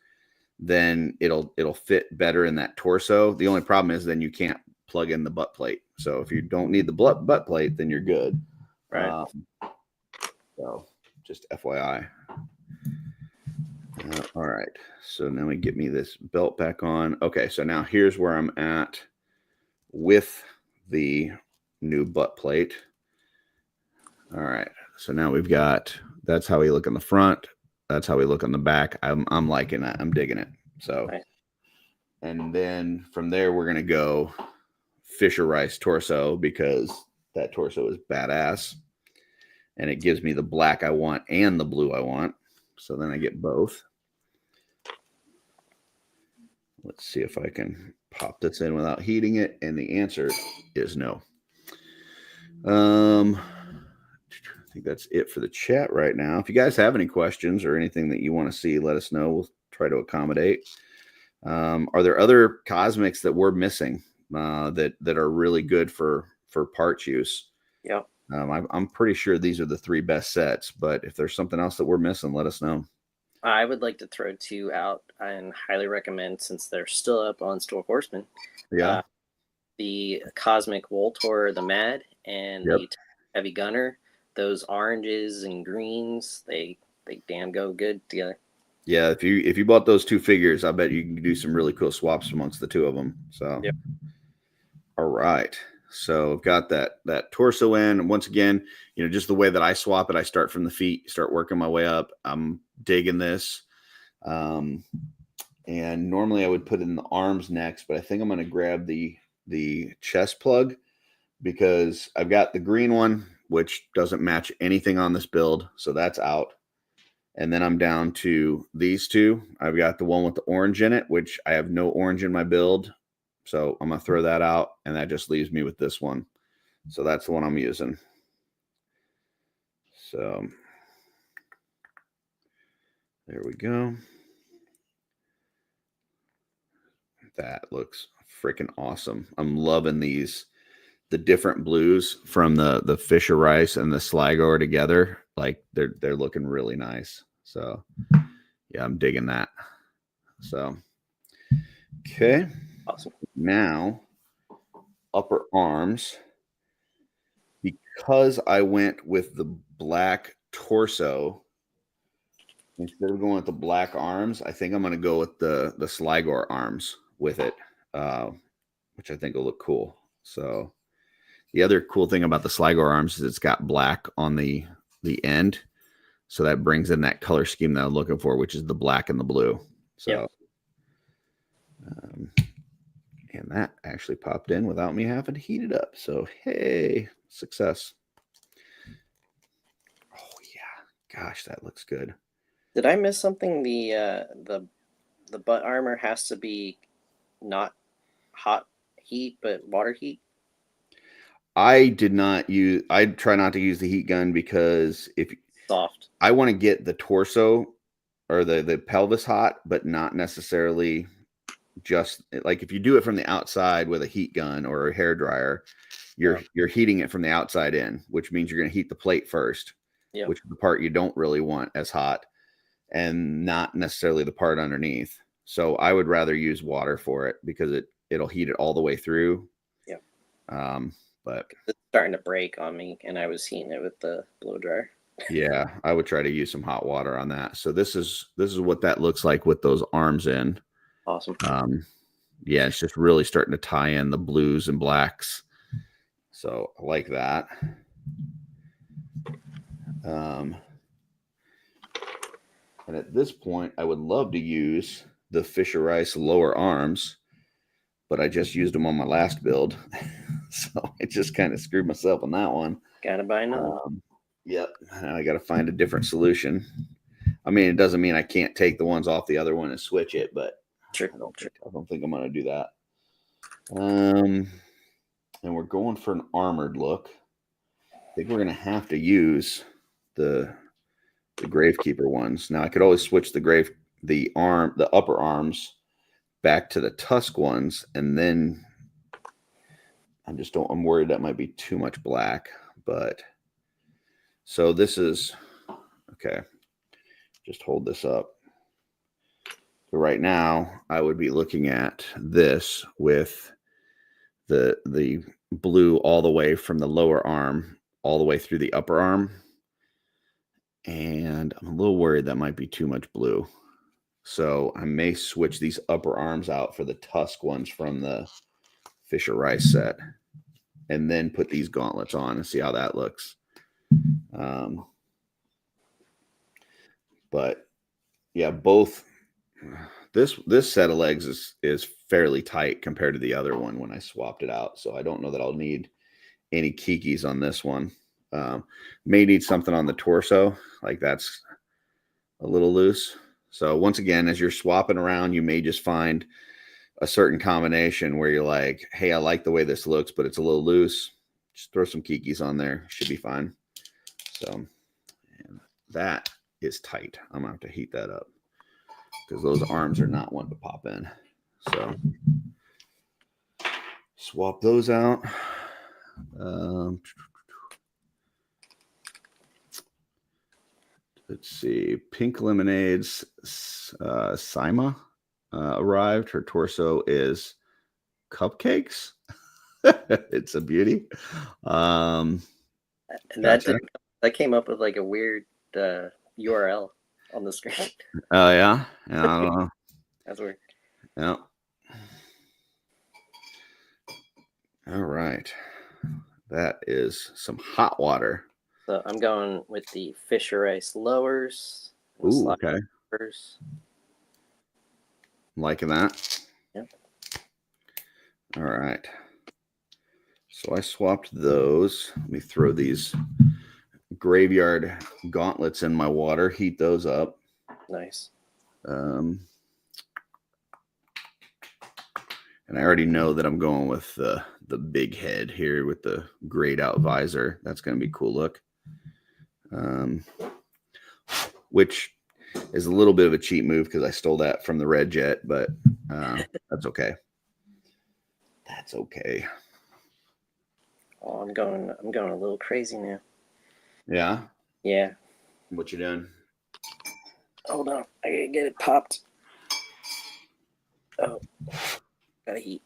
then it'll fit better in that torso. The only problem is then you can't plug in the butt plate. So if you don't need the butt plate, then you're good. Right. So just FYI. All right. So now we get me this belt back on. Okay. So now here's where I'm at with the new butt plate. All right. So now we've got, that's how we look in the front. That's how we look on the back. I'm liking that. I'm digging it. So, right. And then from there, we're going to go Fisher Ryyce torso because that torso is badass. And it gives me the black I want and the blue I want. So then I get both. Let's see if I can pop this in without heating it. And the answer is no. I think that's it for the chat right now. If you guys have any questions or anything that you want to see, let us know. We'll try to accommodate. Are there other cosmics that we're missing that are really good for parts use? Yeah. I'm pretty sure these are the 3 best sets, but if there's something else that we're missing, let us know. I would like to throw 2 out and highly recommend, since they're still up on Store Horseman. Yeah. The Cosmic Voltor, the Mad, and the Heavy Gunner. Those oranges and greens, they damn go good together. Yeah, if you bought those 2 figures, I bet you can do some really cool swaps amongst the 2 of them. So, All right. So I've got that torso in. And once again, just the way that I swap it, I start from the feet, start working my way up. I'm digging this. And normally I would put in the arms next, but I think I'm going to grab the chest plug because I've got the green one, which doesn't match anything on this build. So that's out. And then I'm down to these two. I've got the one with the orange in it, which I have no orange in my build. So I'm going to throw that out, and that just leaves me with this one. So that's the one I'm using. So there we go. That looks freaking awesome. I'm loving these. The different blues from the Fisher Ryyce and the Slygor together, like they're looking really nice. So yeah, I'm digging that. So okay, Awesome. Now upper arms, because I went with the black torso instead of going with the black arms. I think I'm going to go with the Slygor arms with it, which I think will look cool. So. The other cool thing about the Slygor arms is it's got black on the end. So that brings in that color scheme that I'm looking for, which is the black and the blue. So, and that actually popped in without me having to heat it up. So, hey, success. Oh, yeah. Gosh, that looks good. Did I miss something? The butt armor has to be not hot heat, but water heat? I try not to use the heat gun because Soft. I want to get the torso or the pelvis hot, but not necessarily just like if you do it from the outside with a heat gun or a hair dryer, you're heating it from the outside in, which means you're going to heat the plate first, which is the part you don't really want as hot, and not necessarily the part underneath. So I would rather use water for it because it'll heat it all the way through. Yeah. But it's starting to break on me, and I was heating it with the blow dryer. Yeah, I would try to use some hot water on that. So this is what that looks like with those arms in. Awesome. Yeah, it's just really starting to tie in the blues and blacks. So I like that. And at this point, I would love to use the Fisher Ryyce lower arms, but I just used them on my last build. So I just kind of screwed myself on that one. Gotta buy another. Yep. Now I got to find a different solution. I mean, it doesn't mean I can't take the ones off the other one and switch it, but I don't think I'm going to do that. And we're going for an armored look. I think we're going to have to use the Gravekeeper ones. Now I could always switch the upper arms back to the tusk ones, and then I'm worried that might be too much black, but so this is okay. Just hold this up. So right now I would be looking at this with the blue all the way from the lower arm all the way through the upper arm. And I'm a little worried that might be too much blue. So I may switch these upper arms out for the tusk ones from the Fisher Ryyce set, and then put these gauntlets on and see how that looks. But yeah, both this set of legs is fairly tight compared to the other one when I swapped it out. So I don't know that I'll need any kikis on this one. May need something on the torso, like that's a little loose. So once again, as you're swapping around, you may just find a certain combination where you're like, hey, I like the way this looks, but it's a little loose. Just throw some kikis on there. Should be fine. So and that is tight. I'm going to have to heat that up because those arms are not one to pop in. So swap those out. Let's see. Pink Lemonade's Sima arrived. Her torso is cupcakes. It's a beauty. And Gotcha. that came up with like a weird URL on the screen. Oh yeah. I don't know. That's weird. Yeah. All right. That is some hot water. So I'm going with the Fisher Ryyce lowers. Ooh, okay. Sliders. I'm liking that. Yep. All right. So I swapped those. Let me throw these graveyard gauntlets in my water, heat those up. Nice. And I already know that I'm going with the big head here with the grayed out visor. That's going to be a cool look. Which is a little bit of a cheap move because I stole that from the Red Jet, but that's okay. That's okay. Oh, I'm going a little crazy now. Yeah? Yeah. What you doing? Hold on. I gotta get it popped. Oh. Gotta heat.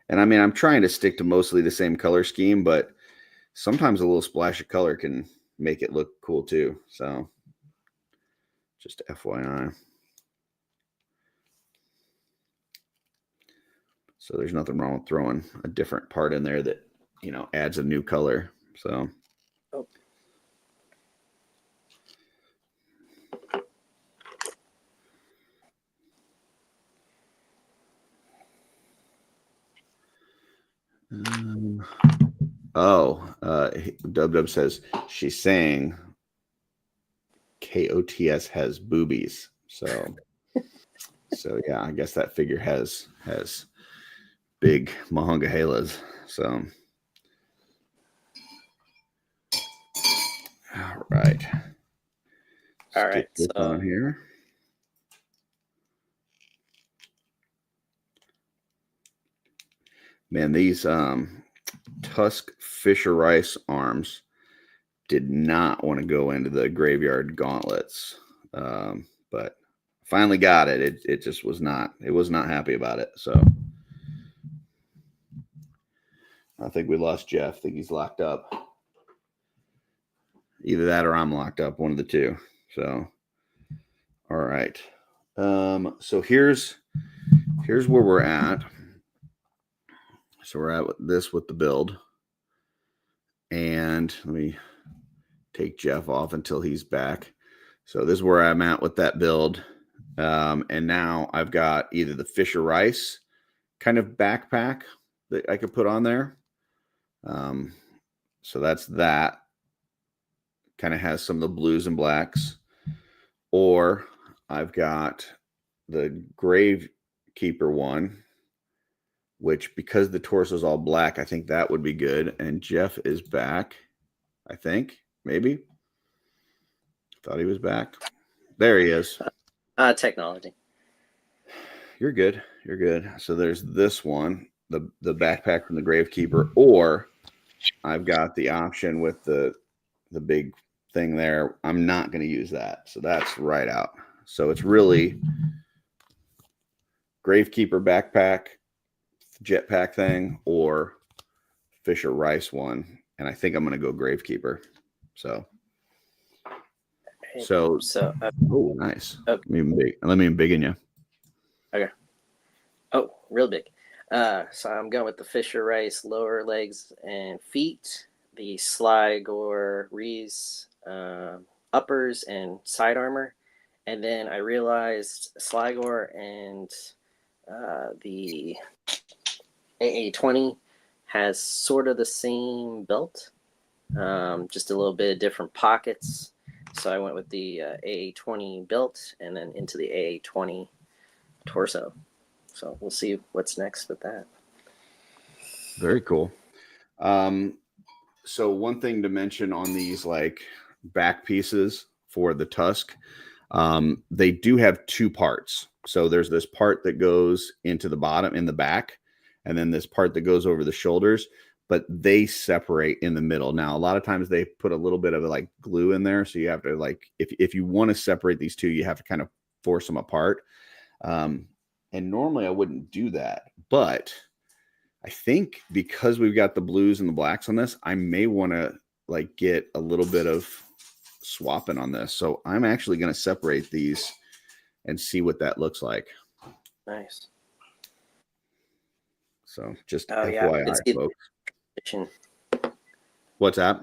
And I mean, I'm trying to stick to mostly the same color scheme, but sometimes a little splash of color can make it look cool too. So just FYI. So there's nothing wrong with throwing a different part in there that, you know, adds a new color. So. Oh. Dub says she's saying KOTS has boobies. So yeah, I guess that figure has big Monongahela's. So all right. All right. So on here. Man, these Tusk Fisher Ryyce arms did not want to go into the graveyard gauntlets, but finally got it. It just was not. It was not happy about it. So I think we lost Jeff. I think he's locked up. Either that or I'm locked up. One of the two. So all right. So here's where we're at. So we're at this with the build. And let me take Jeff off until he's back. So this is where I'm at with that build. And now I've got either the Fisher Ryyce kind of backpack that I could put on there. So that's that. Kind of has some of the blues and blacks. Or I've got the Gravekeeper one, which because the torso is all black, I think that would be good. And Jeff is back, I think. Maybe. Thought he was back. There he is. Technology. You're good. You're good. So there's this one, the backpack from the Gravekeeper, or I've got the option with the big thing there. I'm not going to use that. So that's right out. So it's really Gravekeeper backpack, jetpack thing, or Fisher Ryyce one. And I think I'm going to go Gravekeeper. So oh, nice. Okay. Let me embiggen you. Okay. Oh, real big. So I'm going with the Fisher Ryyce lower legs and feet, the Slygor Ryyce uppers and side armor, and then I realized Slygor and the AA-20 has sort of the same belt, just a little bit of different pockets. So I went with the AA-20 belt and then into the AA-20 torso. So we'll see what's next with that. Very cool. So one thing to mention on these like back pieces for the Tusk, they do have two parts. So there's this part that goes into the bottom in the back, and then this part that goes over the shoulders, but they separate in the middle. Now, a lot of times they put a little bit of like glue in there. So you have to like, if you want to separate these two, you have to kind of force them apart. And normally I wouldn't do that, but I think because we've got the blues and the blacks on this, I may want to like get a little bit of swapping on this. So I'm actually going to separate these and see what that looks like. Nice. So just Oh yeah, FYI, folks. transition. What's that?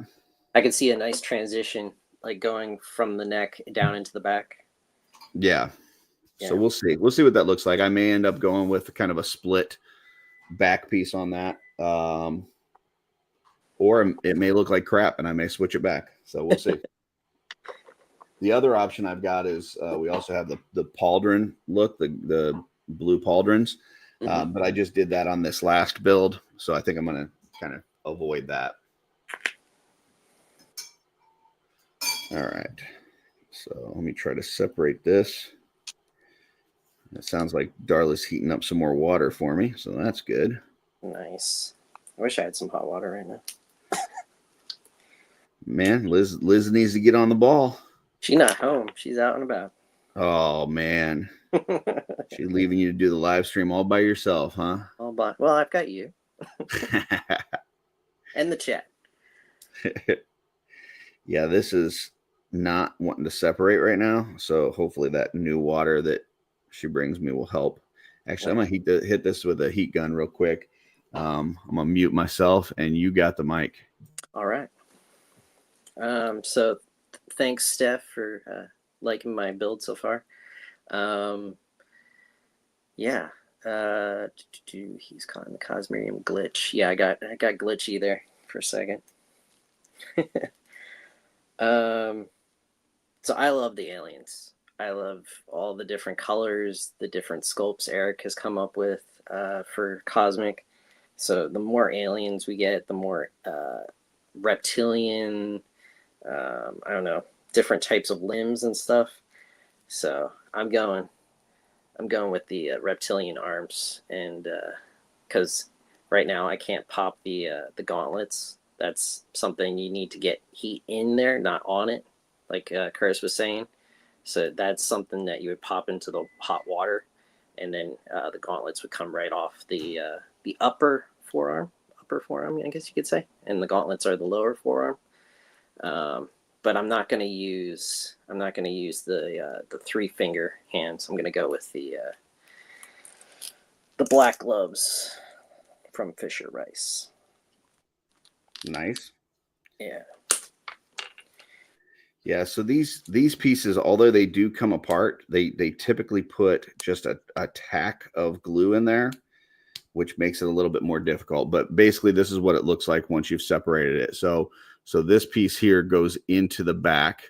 I could see a nice transition, like going from the neck down into the back. Yeah. So Yeah. we'll see. We'll see what that looks like. I may end up going with kind of a split back piece on that. Or it may look like crap and I may switch it back. So we'll see. The other option I've got is we also have the pauldron look, the blue pauldrons. But I just did that on this last build. So I think I'm going to kind of avoid that. All right. So let me try to separate this. It sounds like Darla's heating up some more water for me. So that's good. Nice. I wish I had some hot water right now. Man, Liz needs to get on the ball. She's not home. She's out and about. Oh, man. She's leaving you to do the live stream all by yourself, huh? All by. Well, I've got you. And the chat. Yeah, this is not wanting to separate right now. So hopefully that new water that she brings me will help. Actually, I'm going to hit this with a heat gun real quick. I'm going to mute myself and you got the mic. All right. So thanks, Steph, for liking my build so far. Yeah. He's calling the Cosmerium glitch. Yeah, I got glitchy there for a second. So I love the aliens. I love all the different colors, the different sculpts Eric has come up with for Cosmic. So the more aliens we get, the more reptilian, I don't know, different types of limbs and stuff. So I'm going with the reptilian arms, and because right now I can't pop the gauntlets. That's something you need to get heat in there, not on it, like Curtis was saying. So that's something that you would pop into the hot water, and then the gauntlets would come right off the upper forearm, I guess you could say, and the gauntlets are the lower forearm. But I'm not going to use the 3-finger hands. I'm going to go with the black gloves from Fisher Ryyce. Nice. Yeah. Yeah, so these pieces, although they do come apart, they typically put just a tack of glue in there, which makes it a little bit more difficult. But basically, this is what it looks like once you've separated it. So this piece here goes into the back.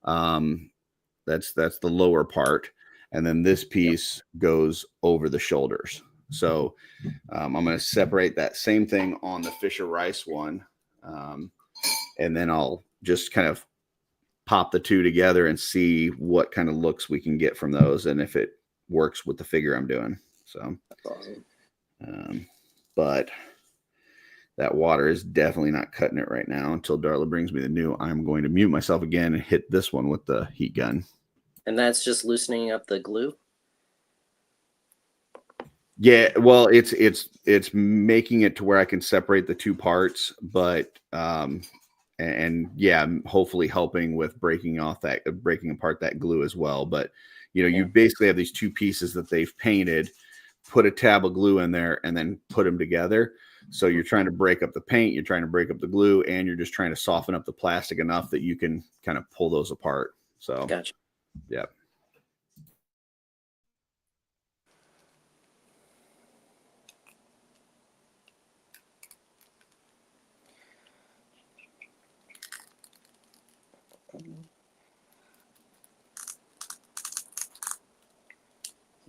That's the lower part, and then this piece goes over the shoulders. So I'm going to separate that same thing on the Fisher Ryyce one, and then I'll just kind of pop the two together and see what kind of looks we can get from those and if it works with the figure I'm doing. So That's awesome. But that water is definitely not cutting it right now until Darla brings me the new. I'm going to mute myself again and hit this one with the heat gun. And that's just loosening up the glue? Yeah, well, it's making it to where I can separate the two parts, but and yeah, hopefully helping with breaking apart that glue as well. But you basically have these two pieces that they've painted, put a tab of glue in there, and then put them together. So you're trying to break up the paint, you're trying to break up the glue, and you're just trying to soften up the plastic enough that you can kind of pull those apart. So Gotcha. Yeah.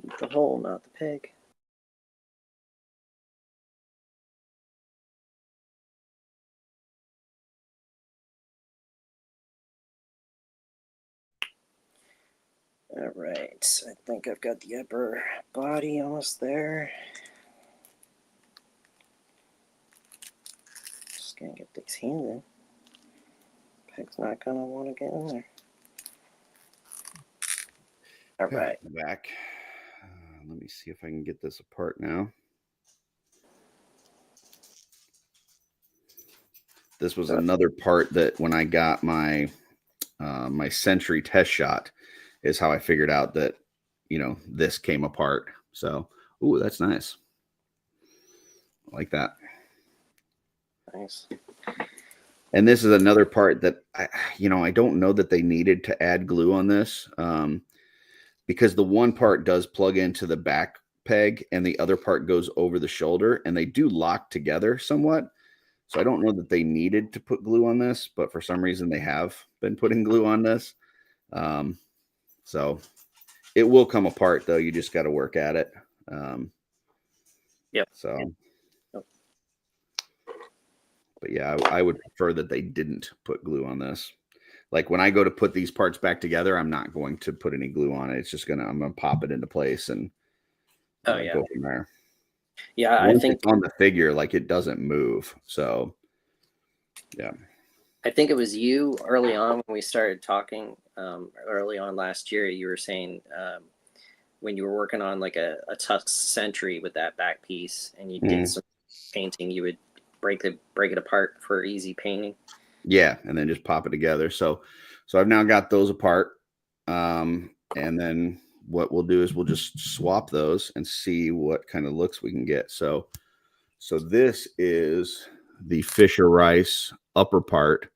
Keep the hole, not the peg. All right, I think I've got the upper body almost there. Just gonna get these hands in. Peg's not gonna want to get in there. All right. Back. Let me see if I can get this apart now. This was another part that when I got my my Sentry test shot is how I figured out that this came apart. So, ooh, that's nice. like that. Nice. And this is another part that I don't know that they needed to add glue on this, because the one part does plug into the back peg and the other part goes over the shoulder, and they do lock together somewhat. So I don't know that they needed to put glue on this, but for some reason they have been putting glue on this. So it will come apart though. You just got to work at it. Yep. So. Yep. But yeah, I would prefer that they didn't put glue on this. Like when I go to put these parts back together, I'm not going to put any glue on it. It's just I'm gonna pop it into place and go from there. Yeah, Once I think it's on the figure, like it doesn't move. So yeah. I think it was you early on when we started talking early on last year. You were saying when you were working on like a Tusk Sentry with that back piece, and you did some painting, you would break it apart for easy painting. Yeah, and then just pop it together. So I've now got those apart. And then what we'll do is we'll just swap those and see what kind of looks we can get. So this is the Fisher Ryyce upper part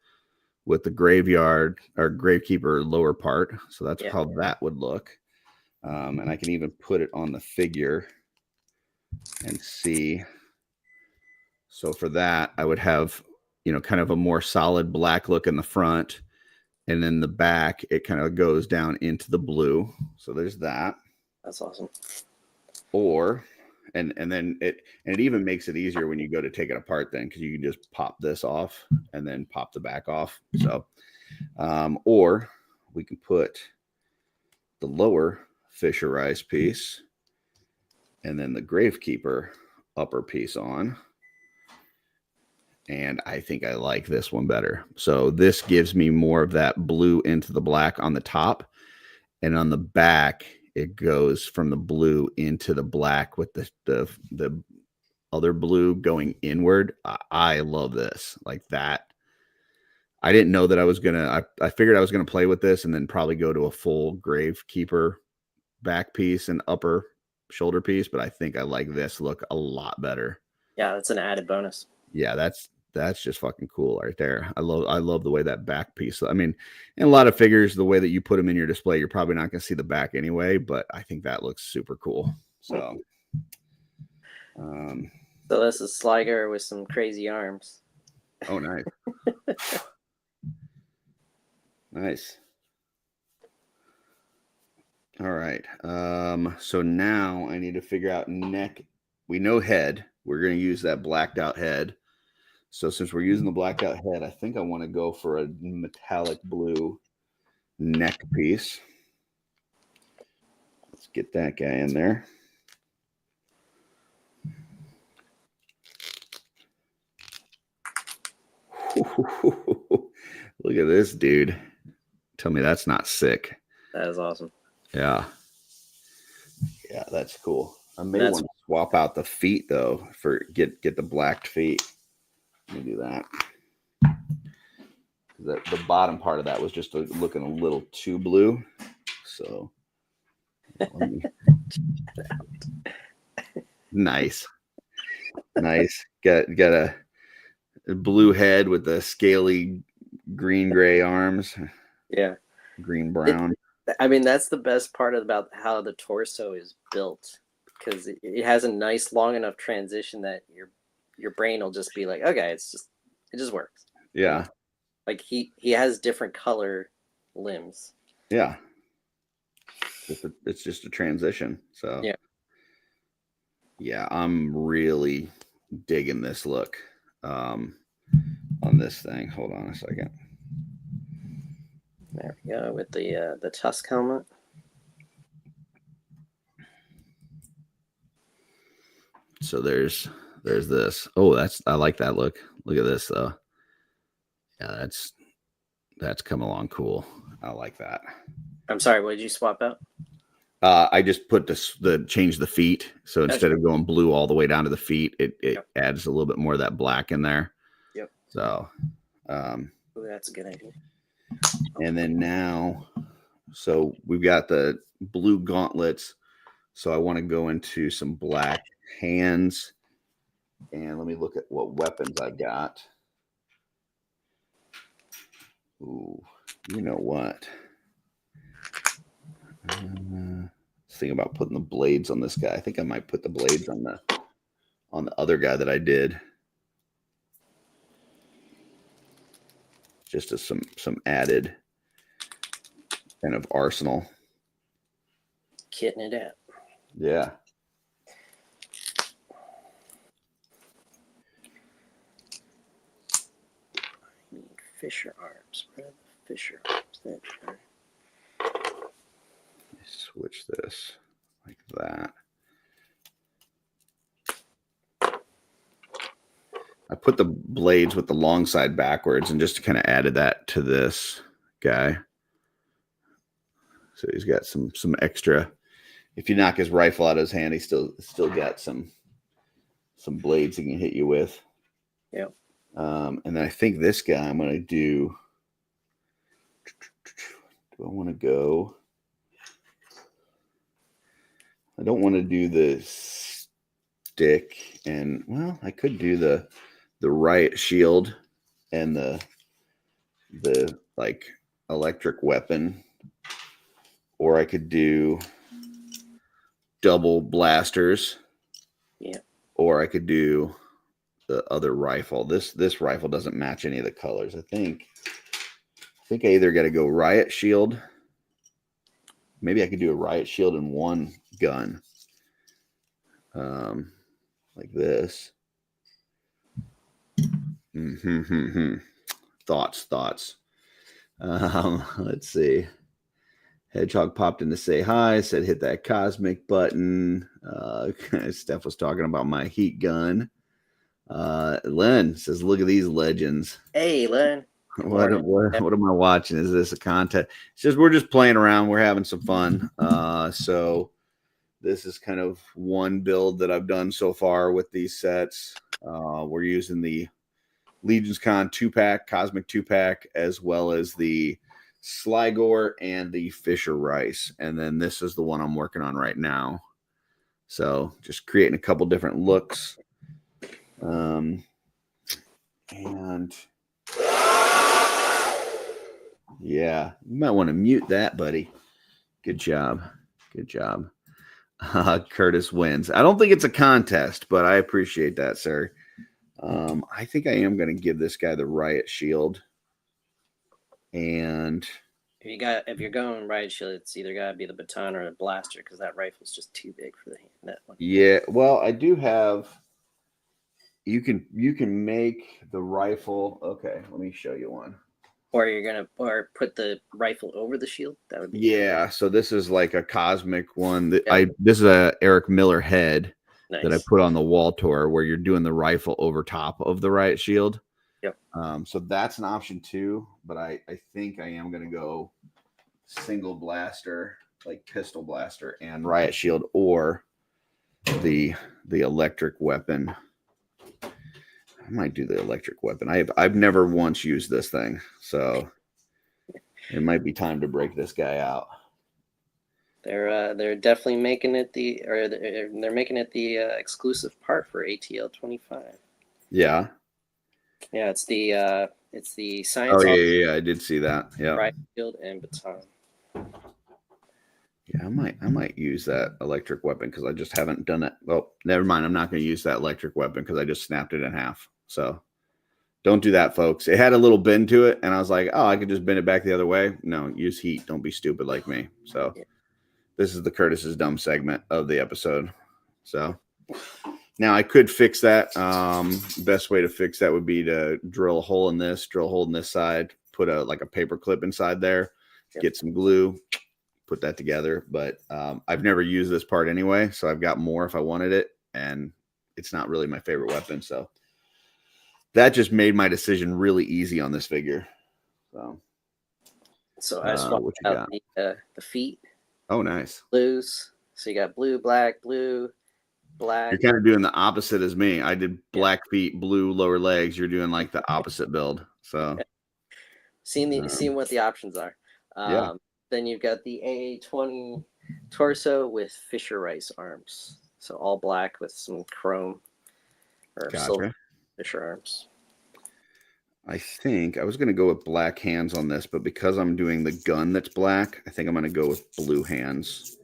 with the graveyard or gravekeeper lower part. So that's how that would look. And I can even put it on the figure and see. So for that, I would have, kind of a more solid black look in the front, and then the back, it kind of goes down into the blue. So there's that. That's awesome. And then it even makes it easier when you go to take it apart then, because you can just pop this off and then pop the back off. So, or we can put the lower Fisher Ryyce piece and then the Gravekeeper upper piece on. And I think I like this one better. So this gives me more of that blue into the black on the top. And on the back, it goes from the blue into the black with the other blue going inward. I love this. Like that. I didn't know that I was going to, I figured I was going to play with this and then probably go to a full Gravekeeper back piece and upper shoulder piece. But I think I like this look a lot better. Yeah, that's an added bonus. Yeah, that's just fucking cool right there. I love the way that back piece. I mean, in a lot of figures, the way that you put them in your display, you're probably not going to see the back anyway, but I think that looks super cool. So, so this is Slygor with some crazy arms. Oh, nice. Nice. All right. So now I need to figure out neck. We know head. We're going to use that blacked out head. So since we're using the blacked out head, I think I want to go for a metallic blue neck piece. Let's get that guy in there. Look at this dude. Tell me that's not sick. That is awesome. Yeah. Yeah, that's cool. I may want to swap out the feet though for get the blacked feet. Let me do that. The bottom part of that was just looking a little too blue. So nice. Got a blue head with the scaly green gray arms. Yeah. Green brown. I mean, that's the best part about how the torso is built, because it has a nice long enough transition that your brain will just be like, okay, it just works. Yeah. Like he has different color limbs. Yeah. It's just a transition. So yeah, I'm really digging this look on this thing. Hold on a second. There we go with the Tusk helmet. So there's this. Oh, I like that look. Look at this though. Yeah, that's come along cool. I like that. I'm sorry, what did you swap out? I just put change the feet. So instead of going blue all the way down to the feet, it adds a little bit more of that black in there. Yep. So that's a good idea. And then now, so we've got the blue gauntlets. So I want to go into some black hands And let me look at what weapons I've got. Ooh, you know what? Think about putting the blades on this guy. I think I might put the blades on the other guy that I did. Just as some added kind of arsenal. Kitting it out. Yeah. I need Fisher arms. Where are the Fisher arms? There they are. Switch this like that. I put the blades with the long side backwards and just kind of added that to this guy. So he's got some extra. If you knock his rifle out of his hand, he still got some blades he can hit you with. Yep. And then I think this guy I'm going to do. Do I want to go? I don't want to do the stick, and well, I could do the riot shield and the like electric weapon, or I could do double blasters. Yeah. Or I could do the other rifle. This rifle doesn't match any of the colors. I think I either got to go riot shield. Maybe I could do a riot shield in one gun. Like this. Thoughts. Let's see. Hedgehog popped in to say hi, said hit that cosmic button. Steph was talking about my heat gun. Len says, look at these legends. Hey, Len. What am I watching? Is this a contest? It's just we're just playing around. We're having some fun. So this is kind of one build that I've done so far with these sets. We're using the Legionscon 2-pack, Cosmic 2-pack, as well as the Slygor and the Fisher Ryyce. And then this is the one I'm working on right now. So just creating a couple different looks. And yeah, you might want to mute that, buddy. Good job. Curtis wins. I don't think it's a contest, but I appreciate that, sir. I think I am going to give this guy the riot shield. And if you're going riot shield, it's either got to be the baton or a blaster, because that rifle's just too big for that one. Yeah, well, I do have. You can make the rifle. Okay, let me show you one. Or you're gonna put the rifle over the shield. That would be cool. So this is like a cosmic one that this is a Eric Miller head that I put on the wall tour, where you're doing the rifle over top of the riot shield. Yep. So that's an option too, but I think I am gonna go single blaster, like pistol blaster and riot shield, or the electric weapon. I might do the electric weapon. I've never once used this thing, so it might be time to break this guy out. They're definitely making it they're making it the exclusive part for ATL 25. Yeah. Yeah, it's the science. Oh yeah, I did see that. Yeah. Riot shield and baton. Yeah, I might use that electric weapon because I just haven't done it. Well, never mind. I'm not going to use that electric weapon because I just snapped it in half. So don't do that, folks. It had a little bend to it, and I was like, oh, I could just bend it back the other way. No, use heat. Don't be stupid like me. So this is the Curtis's dumb segment of the episode. So now I could fix that. Best way to fix that would be to drill a hole in this side, put like a paper clip inside there, get some glue, put that together. But I've never used this part anyway, so I've got more if I wanted it, and it's not really my favorite weapon. So that just made my decision really easy on this figure. So I swapped out the feet. Oh, nice. Blues. So you got blue, black, blue, black. You're kind of doing the opposite as me. I did black feet, blue lower legs. You're doing like the opposite build. So seeing what the options are. Yeah. Then you've got the AA-20 torso with Fisher Ryyce arms. So all black with some chrome or silver Gotcha. Fisher arms. I think I was going to go with black hands on this, but because I'm doing the gun that's black, I think I'm going to go with blue hands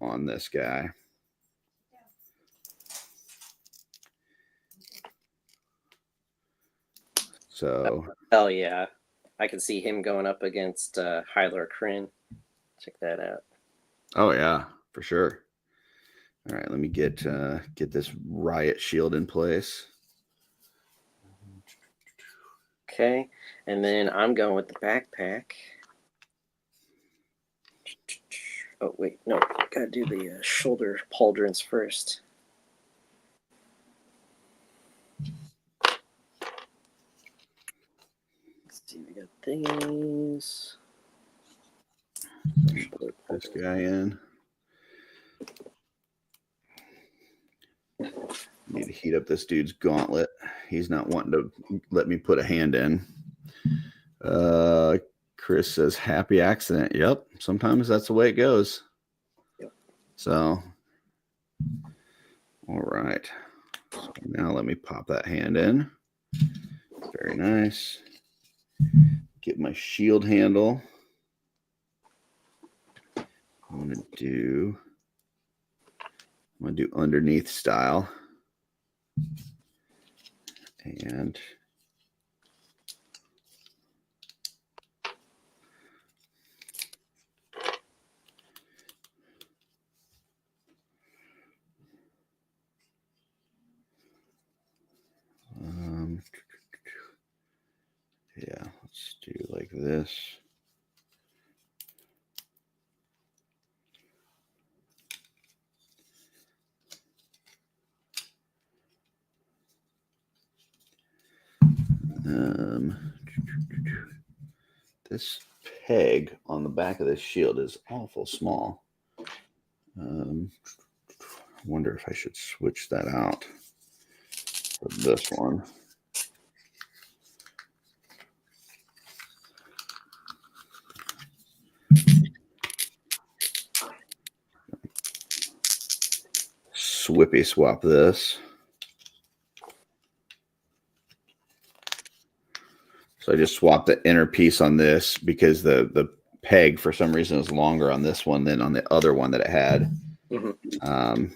on this guy. So, oh yeah, I can see him going up against Hylar Kryn. Check that out. oh yeah, for sure. All right, let me get this riot shield in place. Okay, and then I'm going with the backpack. Oh wait, no, gotta do the shoulder pauldrons first. Let's see, we got these. This guy in. Need to heat up this dude's gauntlet. He's not wanting to let me put a hand in. Chris says, happy accident. Yep. Sometimes that's the way it goes. Yep. So, all right. So now let me pop that hand in. Very nice. Get my shield handle. I'm going to do underneath style. And yeah, let's do like this. This peg on the back of this shield is awful small. I wonder if I should switch that out for this one. Swippy swap this. So I just swapped the inner piece on this because the peg for some reason is longer on this one than on the other one that it had. Mm-hmm. And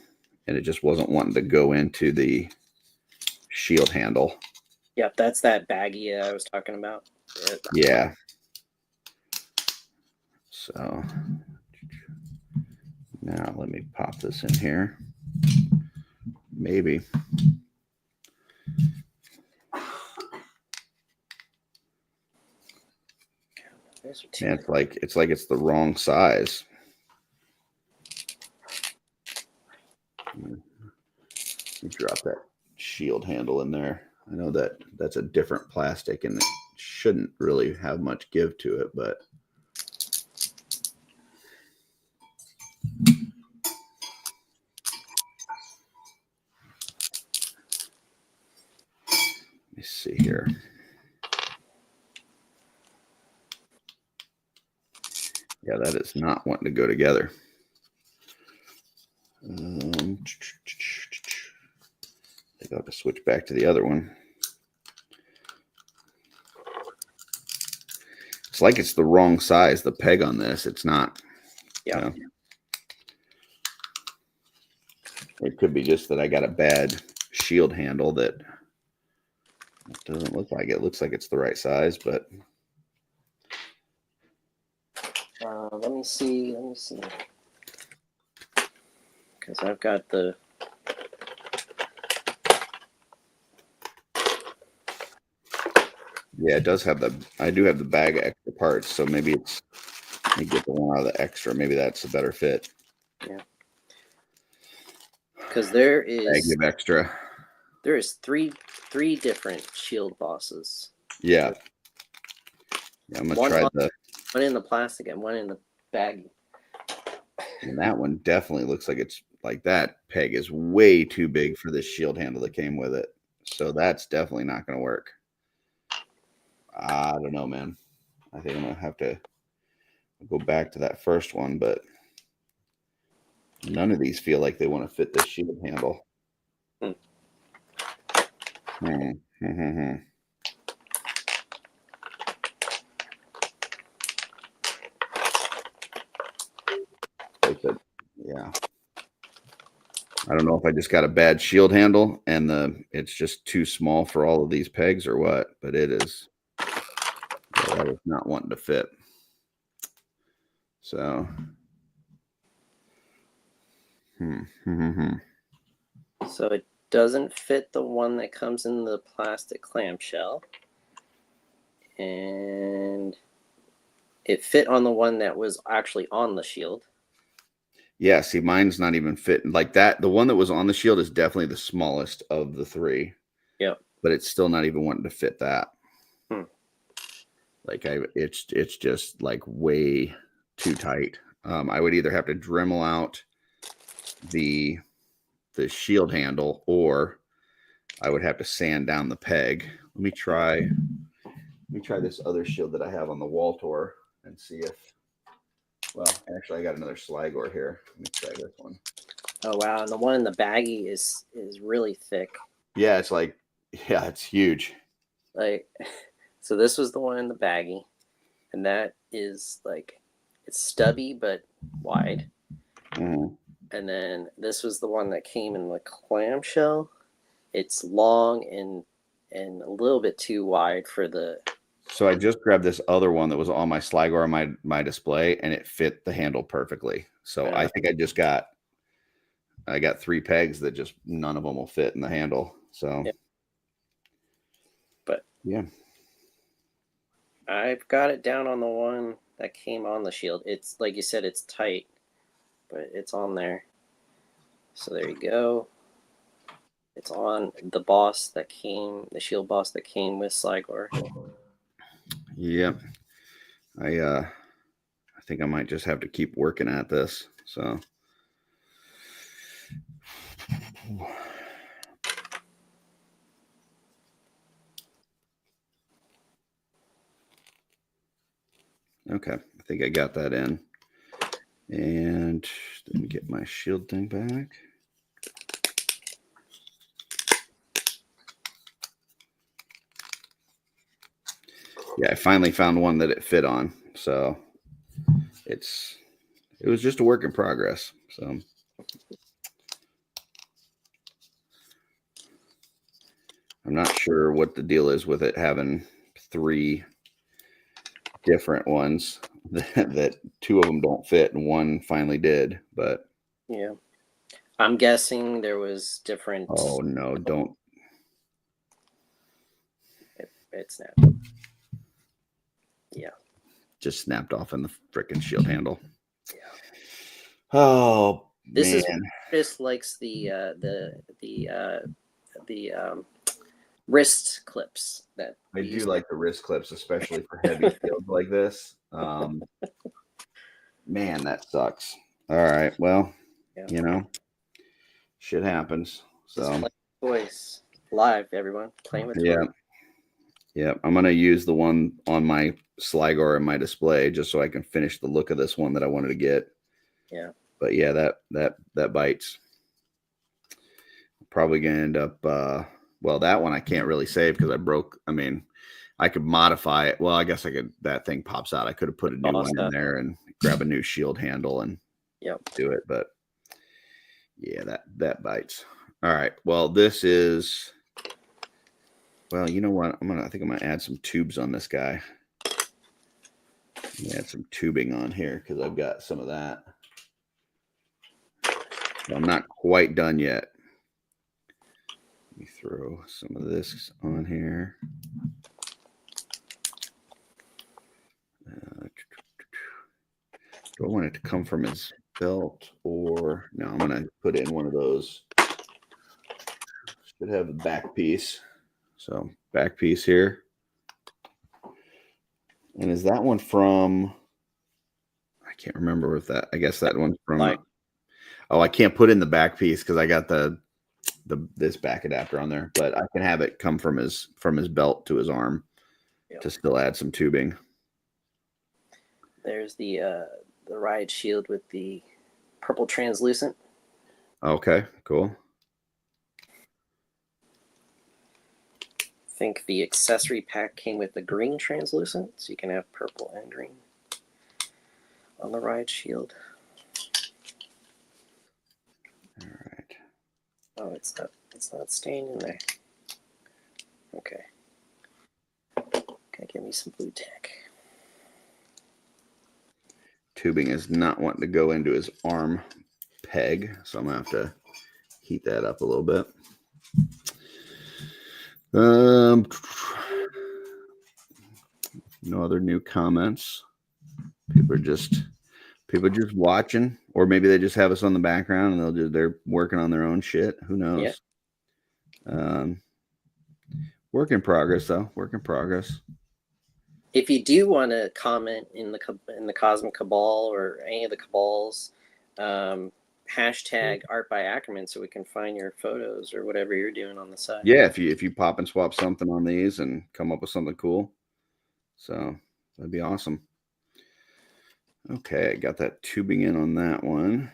it just wasn't wanting to go into the shield handle. Yep, that's that baggie I was talking about. Yeah. So now let me pop this in here. Maybe. Man, it's like it's the wrong size. Let me drop that shield handle in there. I know that that's a different plastic and it shouldn't really have much give to it, but let me see here. Yeah, that is not wanting to go together. I think I'll have to switch back to the other one. It's like it's the wrong size, the peg on this. It's not. Yeah. You know, it could be just that I got a bad shield handle that doesn't look like it. It looks like it's the right size, but let me see. Because I've got the yeah, it does have I do have the bag of extra parts, so maybe it's let me get the one out of the extra. Maybe that's a better fit. Yeah. Because there is bag of extra. There is three different shield bosses. Yeah. I'm gonna try one in the plastic and one in the baggie. And that one definitely looks like it's like that peg is way too big for this shield handle that came with it. So that's definitely not going to work. I don't know, man. I think I'm going to have to go back to that first one, but none of these feel like they want to fit this shield handle. Hmm. Hmm. Like that, yeah. I don't know if I just got a bad shield handle and it's just too small for all of these pegs or what, but it is. Yeah, that is not wanting to fit. So. So it doesn't fit the one that comes in the plastic clamshell. And it fit on the one that was actually on the shield. Yeah, see, mine's not even fitting like that. The one that was on the shield is definitely the smallest of the three. Yep. But it's still not even wanting to fit that. Hmm. Like it's just like way too tight. I would either have to Dremel out the shield handle, or I would have to sand down the peg. Let me try this other shield that I have on the wall tour and see if. Well, actually, I got another Slygor here. Let me try this one. Oh wow! And the one in the baggie is really thick. Yeah, it's like, yeah, it's huge. Like, so this was the one in the baggie, and that is like, it's stubby but wide. Mm-hmm. And then this was the one that came in the clamshell. It's long and a little bit too wide for the. So I just grabbed this other one that was on my Slygor on my display, and it fit the handle perfectly. So I think I got 3 pegs that just none of them will fit in the handle. So, yeah. But yeah, I've got it down on the one that came on the shield. It's like you said, it's tight, but it's on there. So there you go. It's on the boss that came, the shield boss that came with Slygor. Yep. I think I might just have to keep working at this. So. Okay, I think I got that in. And let me get my shield thing back. Yeah, I finally found one that it fit on. So it was just a work in progress. So I'm not sure what the deal is with it having 3 different ones that 2 of them don't fit and one finally did, but yeah, I'm guessing there was different. Oh no, don't. It snapped. Yeah, Just snapped off in the freaking shield handle. yeah. Oh This man. is just likes the wrist clips that I do like the wrist clips, especially for heavy shields like this. Man, that sucks. All right, well, yeah. Shit happens. So toys live, everyone playing with toys. Yeah, I'm gonna use the one on my Slygor in my display just so I can finish the look of this one that I wanted to get. Yeah, but yeah, that bites. Probably gonna end up. Well, that one I can't really save because I broke. I mean, I could modify it. Well, I guess I could. That thing pops out. I could have put a new one in there and grab a new shield handle and do it. But yeah, that bites. All right. Well, this is. Well, you know what? I think I'm gonna add some tubes on this guy. Add some tubing on here because I've got some of that. So I'm not quite done yet. Let me throw some of this on here. Do I want it to come from his belt or no? I'm gonna put in one of those. Should have a back piece. So back piece here. And is that one from? I can't remember if that. I guess that one's from. Oh, I can't put in the back piece because I got this back adapter on there. But I can have it come from his belt to his arm to still add some tubing. There's the ride shield with the purple translucent. Okay, cool. think the accessory pack came with the green translucent, so you can have purple and green on the ride shield. All right. Oh, it's not staying in there. Okay. Gotta give me some blue tack. Tubing is not wanting to go into his arm peg, so I'm gonna have to heat that up a little bit. No other new comments. People are just watching, or maybe they just have us on the background and they're working on their own shit. Who knows? Yeah. Work in progress, though. Work in progress. If you do want to comment in the Cosmic Cabal or any of the cabals, hashtag Art by Ackerman so we can find your photos or whatever you're doing on the side. Yeah, if you pop and swap something on these and come up with something cool, so that'd be awesome. Okay, I got that tubing in on that one.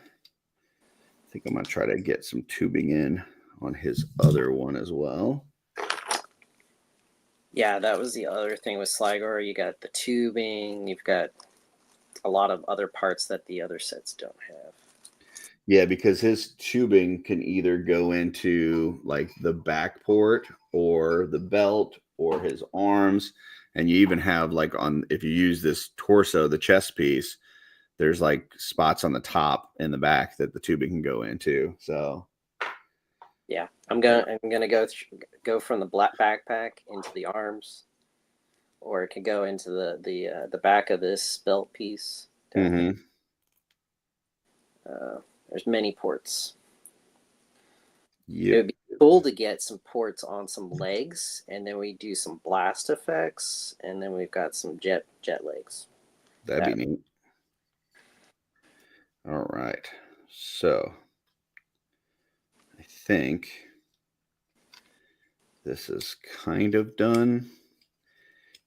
I think I'm gonna try to get some tubing in on his other one as well. Yeah, that was the other thing with Slygor. You got the tubing, you've got a lot of other parts that the other sets don't have. Yeah, because his tubing can either go into like the back port or the belt or his arms. And you even have like if you use this torso, the chest piece, there's like spots on the top and the back that the tubing can go into. So yeah, I'm gonna go from the black backpack into the arms, or it could go into the back of this belt piece. Mm-hmm. There's many ports. Yep. It would be cool to get some ports on some legs, and then we do some blast effects, and then we've got some jet legs. That'd be neat. All right, so I think this is kind of done.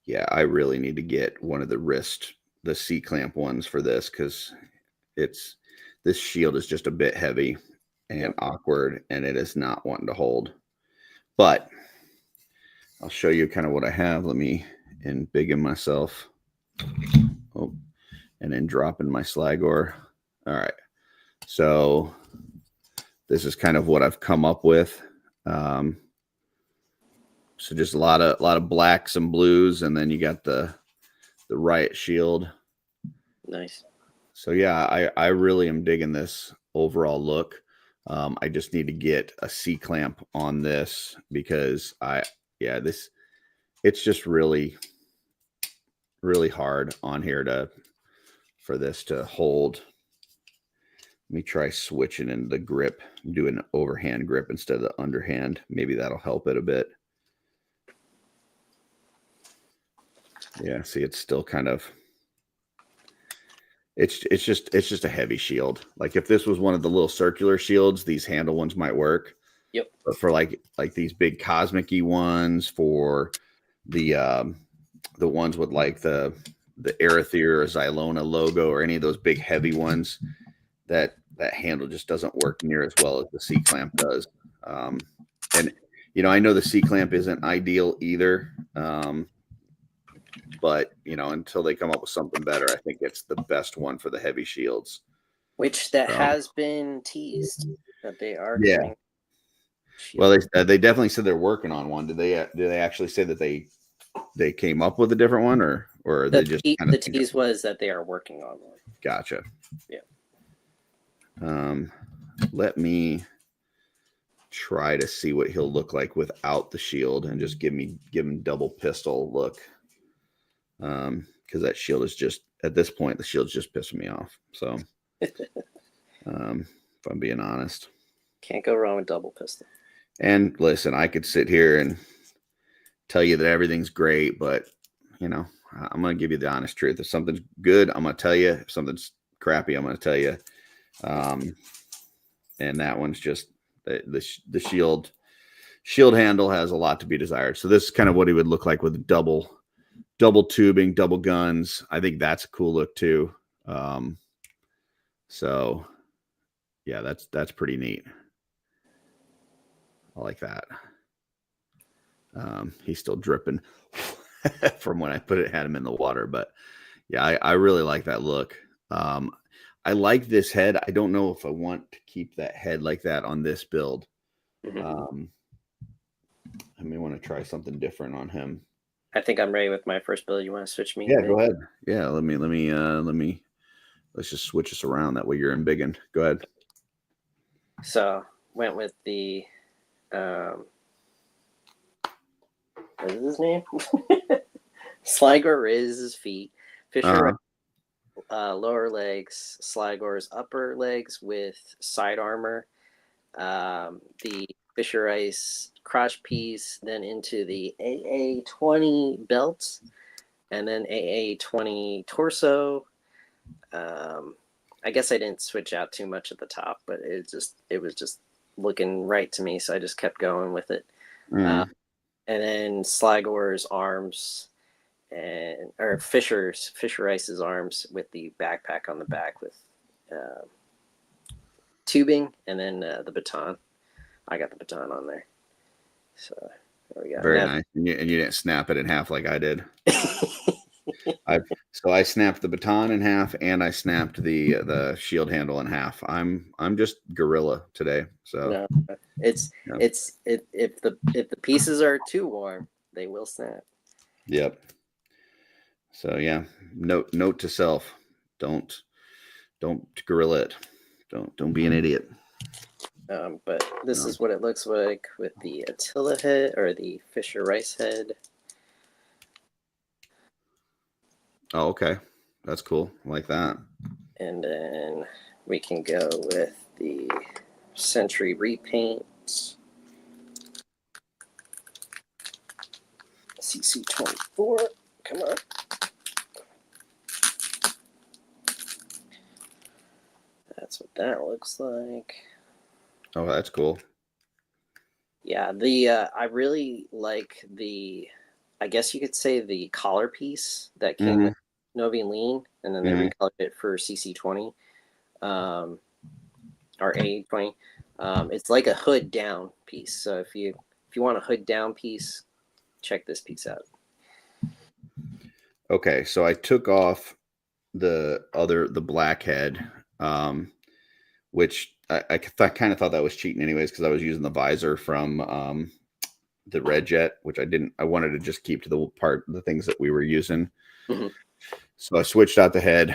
Yeah, I really need to get one of the C-clamp ones for this, because this shield is just a bit heavy and awkward, and it is not wanting to hold. But I'll show you kind of what I have. Let me embiggen myself. Oh, and then drop in my Slygor. All right. So this is kind of what I've come up with. So just a lot of blacks and blues, and then you got the riot shield. Nice. So yeah, I really am digging this overall look. I just need to get a C-clamp on this because it's just really, really hard on here for this to hold. Let me try switching in the grip, doing an overhand grip instead of the underhand. Maybe that'll help it a bit. Yeah, see, it's still kind of, it's just a heavy shield. Like if this was one of the little circular shields, these handle ones might work. Yep. But for like these big cosmic-y ones, for the ones with like the Arethyr or Xylona logo or any of those big heavy ones, that handle just doesn't work near as well as the C-clamp does. And I know the C-clamp isn't ideal either. But until they come up with something better, I think it's the best one for the heavy shields. Which has been teased that they are. Yeah. Well, they definitely said they're working on one. Did they actually say that they came up with a different one, or they just the tease was that they are working on one? Gotcha. Yeah. Let me try to see what he'll look like without the shield, and just give him double pistol look. Because that shield is just, at this point, the shield's just pissing me off. So, if I'm being honest, can't go wrong with double pistol. And listen, I could sit here and tell you that everything's great, but I'm gonna give you the honest truth. If something's good, I'm gonna tell you. If something's crappy, I'm gonna tell you. And that one's just the shield handle has a lot to be desired. So this is kind of what he would look like with double tubing, double guns. I think that's a cool look too. So yeah, that's pretty neat. I like that. He's still dripping from when I had him in the water, but yeah, I really like that look. I like this head. I don't know if I want to keep that head like that on this build. I may want to try something different on him. I think I'm ready with my first build. You want to switch me? Yeah, go ahead. Yeah, let's just switch us around. That way you're in biggin. Go ahead. So went with the what is his name? Slygor Ryyce's feet. Fisher lower legs, Slygor's upper legs with side armor. The Fisher Ryyce crotch piece, then into the AA-20 belt, and then AA-20 torso. I guess I didn't switch out too much at the top, but it was just looking right to me, so I just kept going with it. And then Slygor's arms, or Fisher Ryyce's arms with the backpack on the back with tubing, and then the baton. I got the baton on there. So there we go. Very nice. And you didn't snap it in half like I did. I snapped the baton in half, and I snapped the shield handle in half. I'm just gorilla today. So no, if the pieces are too warm, they will snap. Yep. So yeah, note to self: don't gorilla it. Don't be an idiot. But this is what it looks like with the Attila head, or the Fisher Ryyce head. Oh, okay. That's cool. I like that. And then we can go with the Sentry repaint. CC24. Come on. That's what that looks like. Oh, that's cool. Yeah, I really like the, I guess you could say, the collar piece that came with Novi and Lean, and then they recolored it for CC20, or A20. It's like a hood down piece. So if you want a hood down piece, check this piece out. Okay, so I took off the black head, which I kind of thought that was cheating anyways, because I was using the visor from the Red Jet, which I wanted to just keep to the things that we were using. So I switched out the head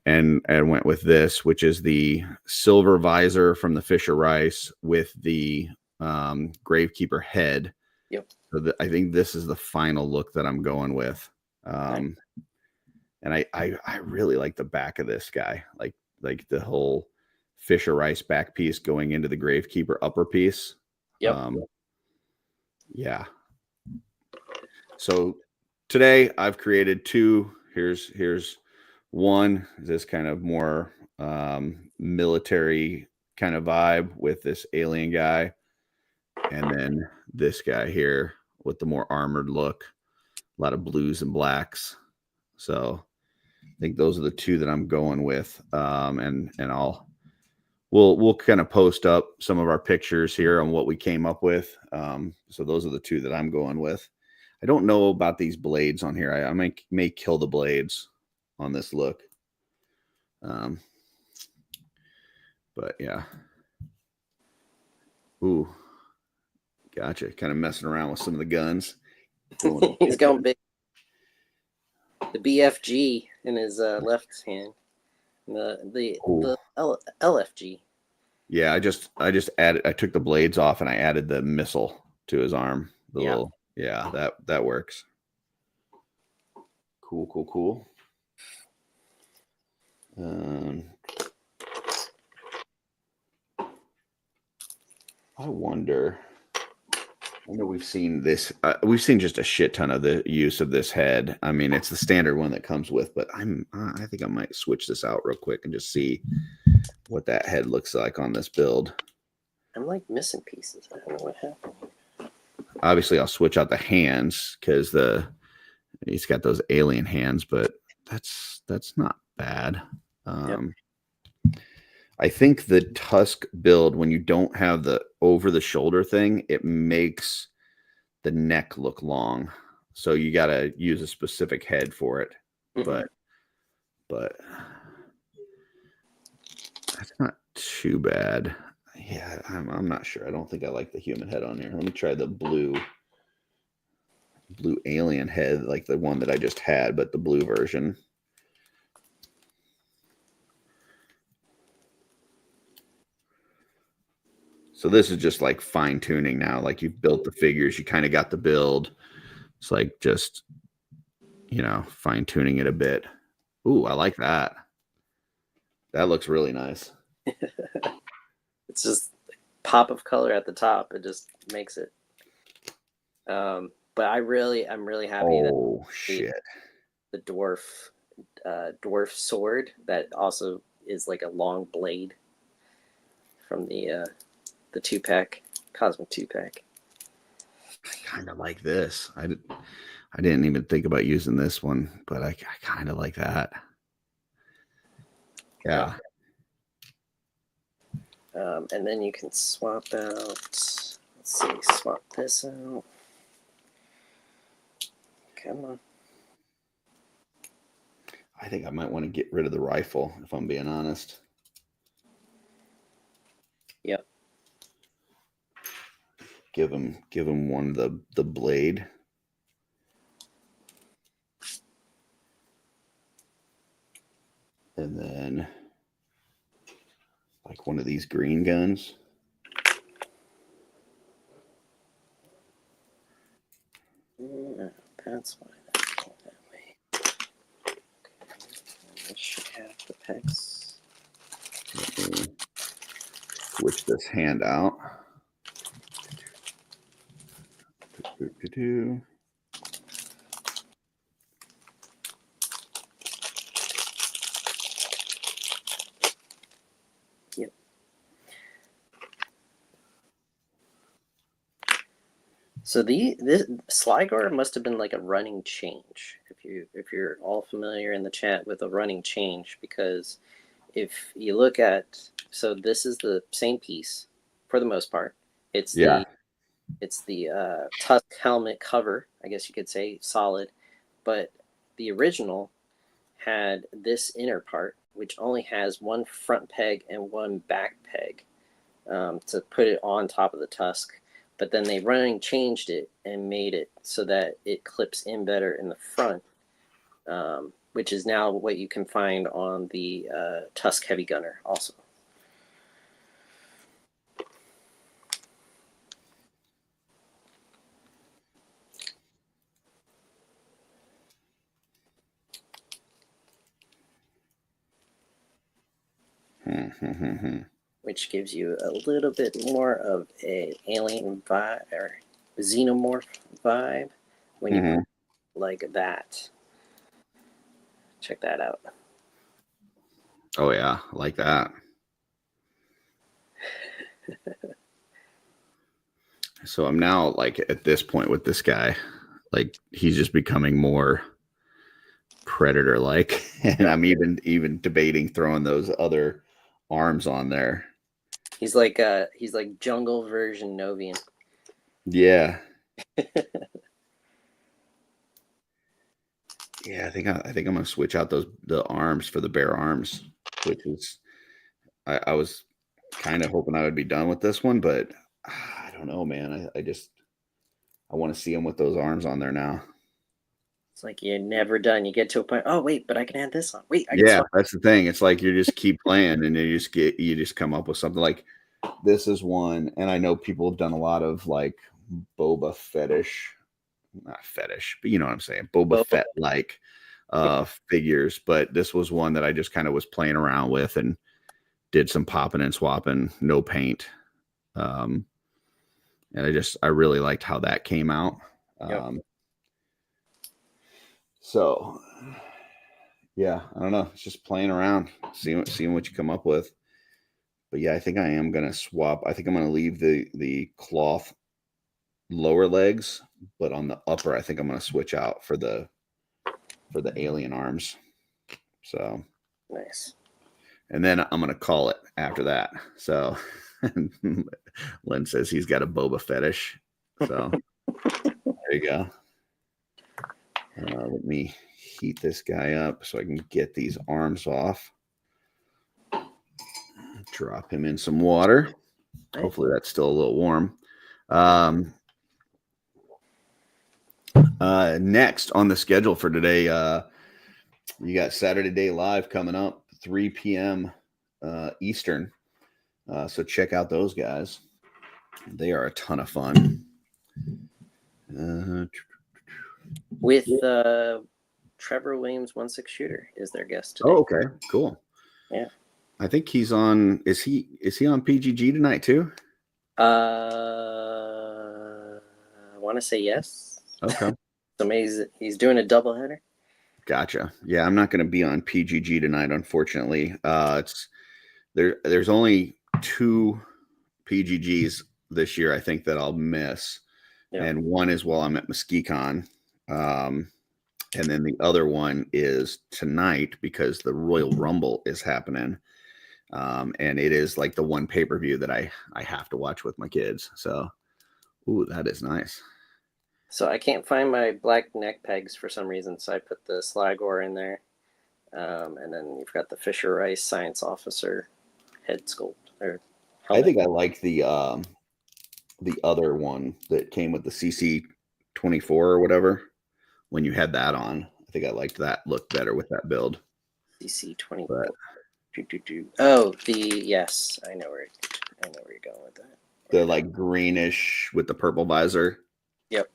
and went with this, which is the silver visor from the Fisher Ryyce with the Gravekeeper head. Yep. So I think this is the final look that I'm going with. And I really like the back of this guy, like the whole Fisher Ryyce back piece going into the Gravekeeper upper piece. Yep. Yeah. So today I've created two. Here's one, this kind of more military kind of vibe with this alien guy, and then this guy here with the more armored look, a lot of blues and blacks. So I think those are the two that I'm going with. And we'll kind of post up some of our pictures here on what we came up with. So those are the two that I'm going with. I don't know about these blades on here. I may kill the blades on this look. But yeah. Ooh, gotcha. Kind of messing around with some of the guns. He's going big. The BFG in his left hand. The LFG. Yeah, I just added. I took the blades off and I added the missile to his arm. That works. Cool. I wonder we've seen this. We've seen just a shit ton of the use of this head. I mean, it's the standard one that comes with, but I think I might switch this out real quick and just see what that head looks like on this build. I'm like missing pieces. I don't know what happened. Obviously, I'll switch out the hands because he's got those alien hands, but that's not bad. I think the Tusk build, when you don't have the over the shoulder thing, it makes the neck look long. So you got to use a specific head for it. Mm-hmm. But that's not too bad. Yeah, I'm not sure. I don't think I like the human head on here. Let me try the blue alien head, like the one that I just had, but the blue version. So this is just like fine tuning now. Like you've built the figures, you kind of got the build. It's like just, you know, fine tuning it a bit. Ooh, I like that. That looks really nice. It's just pop of color at the top. It just makes it. But I'm really happy that shit. the dwarf sword that also is like a long blade from the 2-pack, Cosmic 2-pack. I kind of like this. I didn't even think about using this one, but I kind of like that. Yeah. And then you can swap out. Let's see, swap this out. Come on. I think I might want to get rid of the rifle, if I'm being honest. Yep. Give him one of the blade. And then like one of these green guns. That's why that's going that way. Okay. I should have the pegs. Let me switch this hand out. Yep. So this Slygor must have been like a running change. If you're all familiar in the chat with a running change, because if you look at, so this is the same piece for the most part. It's the Tusk helmet cover, I guess you could say, solid, but the original had this inner part, which only has one front peg and one back peg to put it on top of the Tusk. But then they running changed it and made it so that it clips in better in the front, which is now what you can find on the Tusk Heavy Gunner also. Which gives you a little bit more of an alien vibe or xenomorph vibe when you like that. Check that out. Oh yeah, I like that. So I'm now like at this point with this guy, like he's just becoming more predator like, and I'm even debating throwing those other arms on there. He's like jungle version Novian. Yeah. Yeah, I think I'm gonna switch out the arms for the bare arms, which is I was kind of hoping I would be done with this one, but I don't know, man. I want to see him with those arms on there now. It's like you're never done. You get to a point. Oh wait, but I can add this on. Wait, that's the thing. It's like you just keep playing, and you just come up with something like this is one. And I know people have done a lot of like Boba fetish, not fetish, but you know what I'm saying, Boba Fett like figures. But this was one that I just kind of was playing around with and did some popping and swapping, no paint. And I really liked how that came out. So yeah, I don't know. It's just playing around, seeing what you come up with. But yeah, I think I am gonna swap. I think I'm gonna leave the cloth lower legs, but on the upper, I think I'm gonna switch out for the alien arms. So nice. And then I'm gonna call it after that. So Len says he's got a Boba fetish. So There you go. Let me heat this guy up so I can get these arms off. Drop him in some water. Nice. Hopefully that's still a little warm. Next on the schedule for today, you got Saturday Day Live coming up, 3 p.m. Eastern. So check out those guys. They are a ton of fun. With Trevor Williams, 1/6 shooter, is their guest today. Oh, okay, cool. Yeah, I think he's on. Is he on PGG tonight too? I want to say yes. Okay. So he's doing a doubleheader. Gotcha. Yeah, I'm not going to be on PGG tonight, unfortunately. There's only 2 PGGs this year, I think, that I'll miss. Yeah. And one is while I'm at Legionscon. And then the other one is tonight because the Royal Rumble is happening. And it is like the one pay-per-view that I have to watch with my kids. So, ooh, that is nice. So I can't find my black neck pegs for some reason, so I put the Slygor in there. And then you've got the Fisher Ryyce Science Officer head sculpt. Or helmet. I think I like the other one that came with the CC24 or whatever. When you had that on, I think I liked that look better with that build. CC24. But, oh, yes, I know where you're going with that. The like greenish with the purple visor. Yep.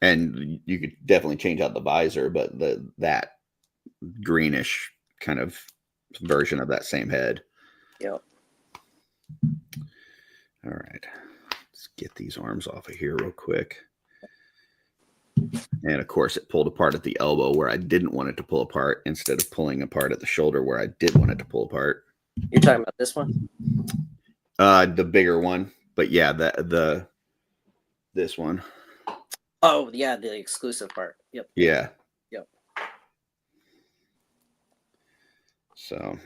And you could definitely change out the visor, but that greenish kind of version of that same head. Yep. All right. Let's get these arms off of here real quick. And of course, it pulled apart at the elbow where I didn't want it to pull apart instead of pulling apart at the shoulder where I did want it to pull apart. You're talking about this one? The bigger one. But yeah, this one. Oh, yeah, the exclusive part. Yep. Yeah. Yep. So.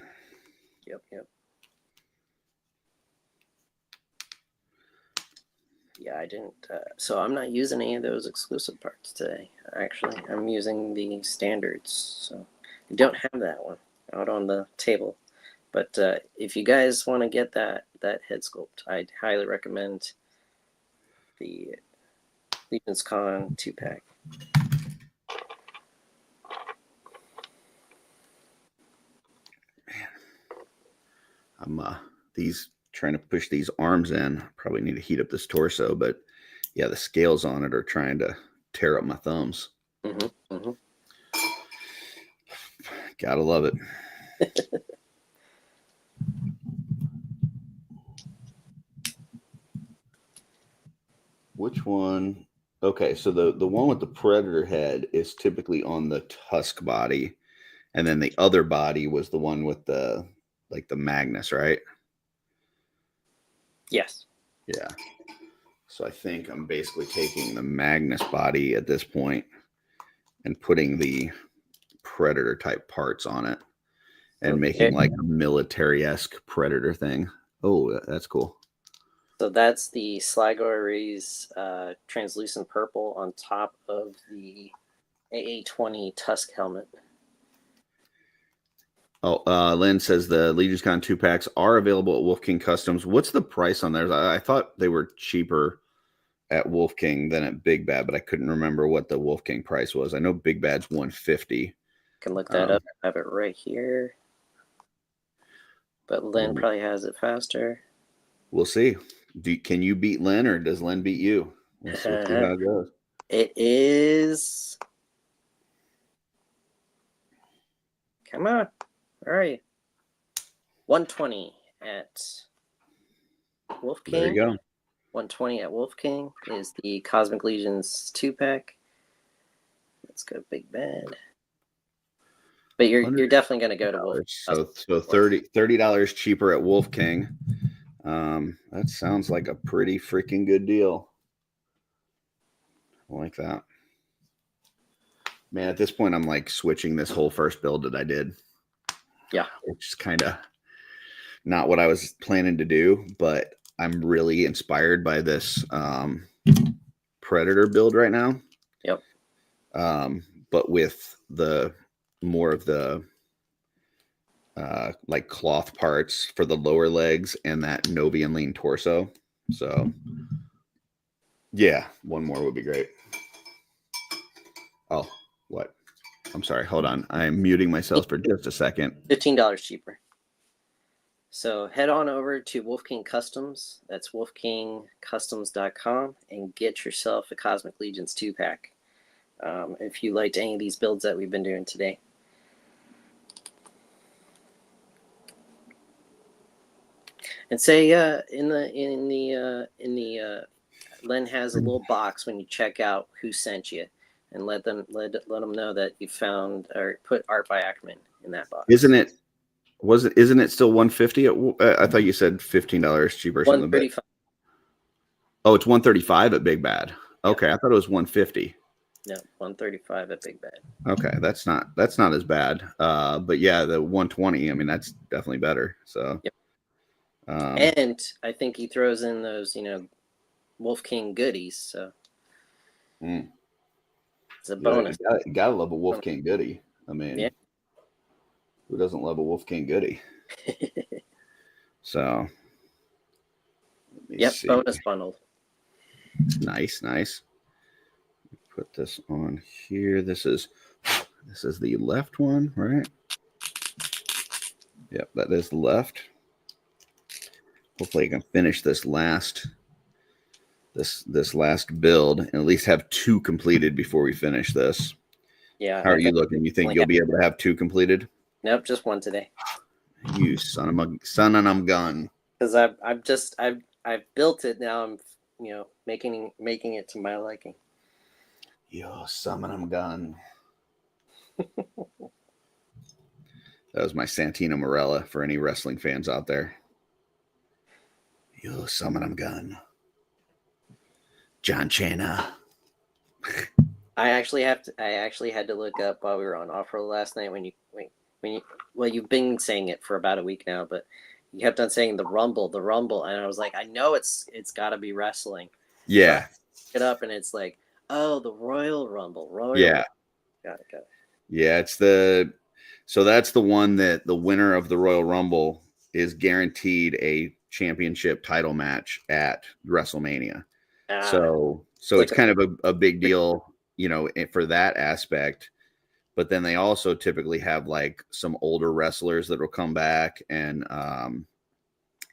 Yep. Yeah, I didn't. So I'm not using any of those exclusive parts today. Actually, I'm using the standards. So I don't have that one out on the table. But if you guys want to get that head sculpt, I'd highly recommend the Legionscon 2-pack. Man, I'm trying to push these arms in. Probably need to heat up this torso, but yeah, the scales on it are trying to tear up my thumbs. Mm-hmm, mm-hmm. Gotta love it. Which one? Okay, so the one with the predator head is typically on the tusk body, and then the other body was the one with the Magnus, right? Yes. Yeah. So I think I'm basically taking the Magnus body at this point and putting the predator type parts on it and making like a military-esque predator thing. Oh, that's cool. So that's the Slygor Ryyce translucent purple on top of the AA-20 Tusk helmet. Oh, Lynn says the Legionscon 2-packs are available at Wolf King Customs. What's the price on theirs? I thought they were cheaper at Wolf King than at Big Bad, but I couldn't remember what the Wolf King price was. I know Big Bad's $150. Can look that up. I have it right here. But Lynn probably has it faster. We'll see. Can you beat Lynn, or does Lynn beat you? We'll see how it goes. It is. Come on. Where are you? 120 at Wolf King. There you go. 120 at Wolf King is the Cosmic Legions 2-pack. Let's go Big Bad. But you're definitely going to go to Wolf. So $30 cheaper at Wolf King. That sounds like a pretty freaking good deal. I like that. Man, at this point, I'm like switching this whole first build that I did. Yeah. Which is kind of not what I was planning to do, but I'm really inspired by this Predator build right now. Yep. But with the more of the like cloth parts for the lower legs and that Novian lean torso. So yeah, one more would be great. Oh, what? I'm sorry. Hold on. I'm muting myself for just a second. $15 cheaper. So head on over to Wolf King Customs. That's wolfkingcustoms.com and get yourself a Cosmic Legions 2-pack. If you liked any of these builds that we've been doing today. And say in the Len has a little box when you check out who sent you, and let them know that you found or put art by Ackerman in that box. Isn't it still $150? I thought you said $15 cheaper or something. $135. Oh, it's $135 at Big Bad. Okay, I thought it was $150. No, $135 at Big Bad. Okay, that's not as bad. But yeah, the $120. I mean, that's definitely better. So. Yep. And I think he throws in those, Wolf King goodies. So it's a bonus. You gotta love a Wolf King goodie. I mean, yeah. Who doesn't love a Wolf King goodie? So, see. Bonus bundled. Nice. Put this on here. This is the left one, right? Yep, that is the left. Hopefully I can finish this last build and at least have 2 completed before we finish this. Yeah. How are you looking? You think you'll be able to have 2 completed? Nope, just 1 today. You son of a gun. Because I've built it now. I'm making it to my liking. You son of a gun. That was my Santino Marella for any wrestling fans out there. You summon him gun. John Cena. I actually had to look up while we were on off-road last night well, you've been saying it for about a week now, but you kept on saying the rumble, and I was like, I know it's got to be wrestling. Yeah. So I up and it's like, oh, the Royal Rumble. Yeah. Got it. Yeah, so that's the one that the winner of the Royal Rumble is guaranteed a championship title match at WrestleMania. So it's kind of a big deal, for that aspect. But then they also typically have like some older wrestlers that will come back and, so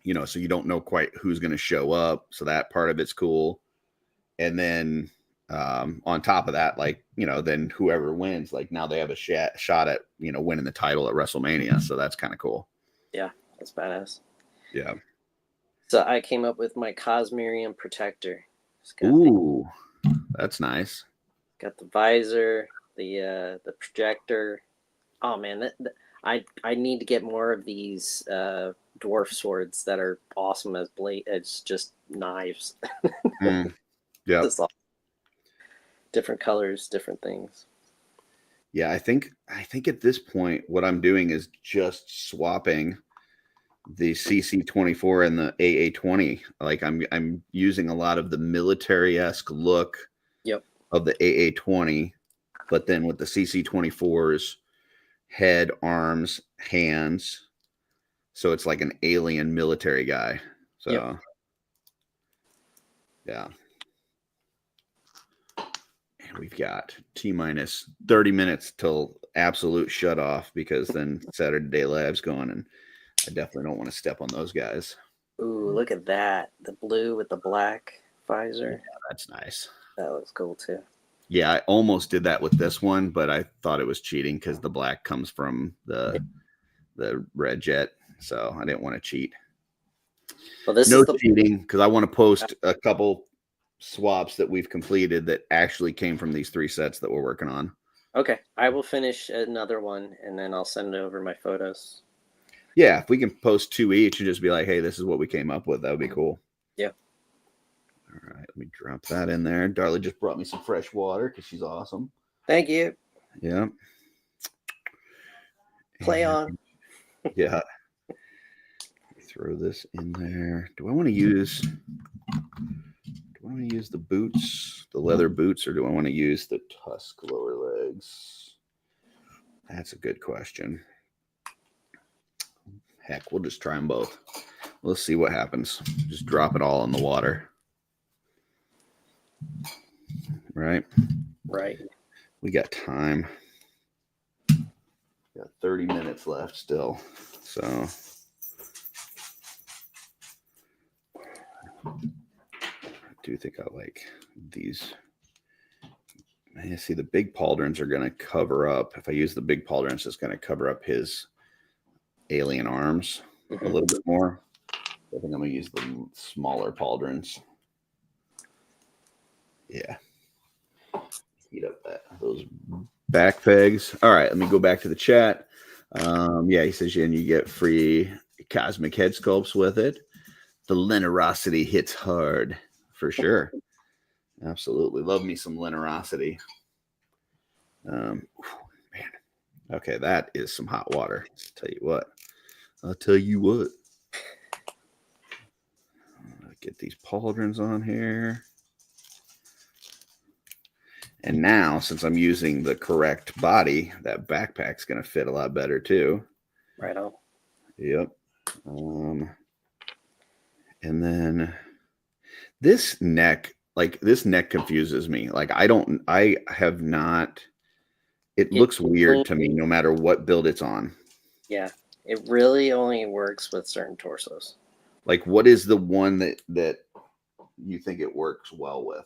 you don't know quite who's going to show up. So that part of it's cool. And then on top of that, then whoever wins, now they have a shot at, winning the title at WrestleMania. So that's kind of cool. Yeah, that's badass. Yeah. So I came up with my Cosmerium Protector. Ooh, that's nice. Got the visor, the projector. Oh man, I need to get more of these dwarf swords that are awesome as blade. It's just knives. Yeah. Different colors, different things. Yeah, I think at this point, what I'm doing is just swapping the CC-24 and the AA-20. I'm using a lot of the military-esque look of the AA-20, but then with the CC-24's head, arms, hands. So it's like an alien military guy. So yeah. And we've got T-minus 30 minutes till absolute shut off, because then Saturday Day Live's going, and I definitely don't want to step on those guys. Ooh, look at that. The blue with the black visor. Yeah, that's nice. That looks cool too. Yeah, I almost did that with this one, but I thought it was cheating because the black comes from the red jet. So I didn't want to cheat. Well, this no is cheating, because I want to post a couple swaps that we've completed that actually came from these 3 sets that we're working on. Okay. I will finish another one and then I'll send over my photos. Yeah, if we can post 2 each and just be like, hey, this is what we came up with, that would be cool. Yeah. All right, let me drop that in there. Darla just brought me some fresh water because she's awesome. Thank you. Yeah. Play on. Yeah. Throw this in there. Do I want to use the boots? the leather boots, or do I want to use the tusk lower legs? That's a good question. Heck, we'll just try them both. Let's see what happens. Just drop it all in the water. Right? Right. We got time. Got 30 minutes left still. So I do think I like these. I see the big pauldrons are going to cover up. If I use the big pauldrons, it's going to cover up his alien arms a little bit more. I think I'm going to use the smaller pauldrons. Yeah. Heat up those back pegs. All right, let me go back to the chat. Yeah, he says, and you get free cosmic head sculpts with it. The linerosity hits hard for sure. Absolutely. Love me some linerosity. Man. Okay, that is some hot water. I'll tell you what. Get these pauldrons on here. And now, since I'm using the correct body, that backpack's going to fit a lot better too. Right on. Yep. And then this neck confuses me. Like I have not, it looks weird to me no matter what build it's on. Yeah. It really only works with certain torsos. Like, what is the one that you think it works well with?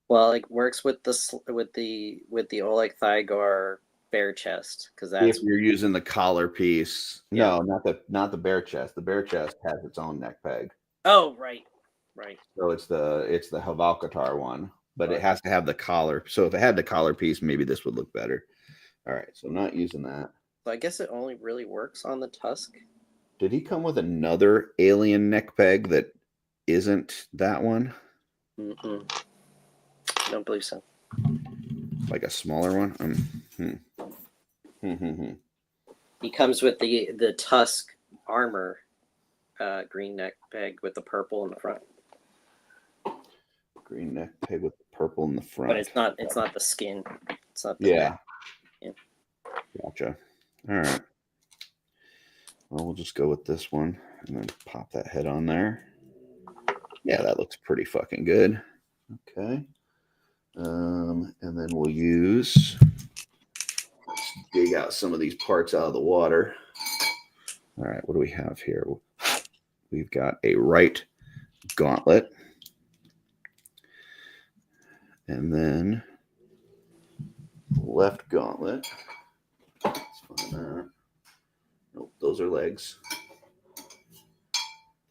Well, it works with the Oleg Thygor bare chest, because that's if you're using the collar piece. Yeah. No, not the bare chest. The bare chest has its own neck peg. Oh, right. So it's the Havalkatar one, but Right. it has to have the collar. So if it had the collar piece, maybe this would look better. All right, so I'm not using that. So I guess it only really works on the tusk. Did he come with another alien neck peg that isn't that one? Don't believe so. Like a smaller one? He comes with the tusk armor, green neck peg with the purple in the front. Green neck peg with purple in the front. But it's not the skin. It's not the Yeah. neck. Yeah. Gotcha. All right. Well, we'll just go with this one and then pop that head on there. Yeah, that looks pretty fucking good. Okay. And then we'll let's dig out some of these parts out of the water. All right, what do we have here? We've got a right gauntlet. And then left gauntlet. Let's find that. Nope, those are legs.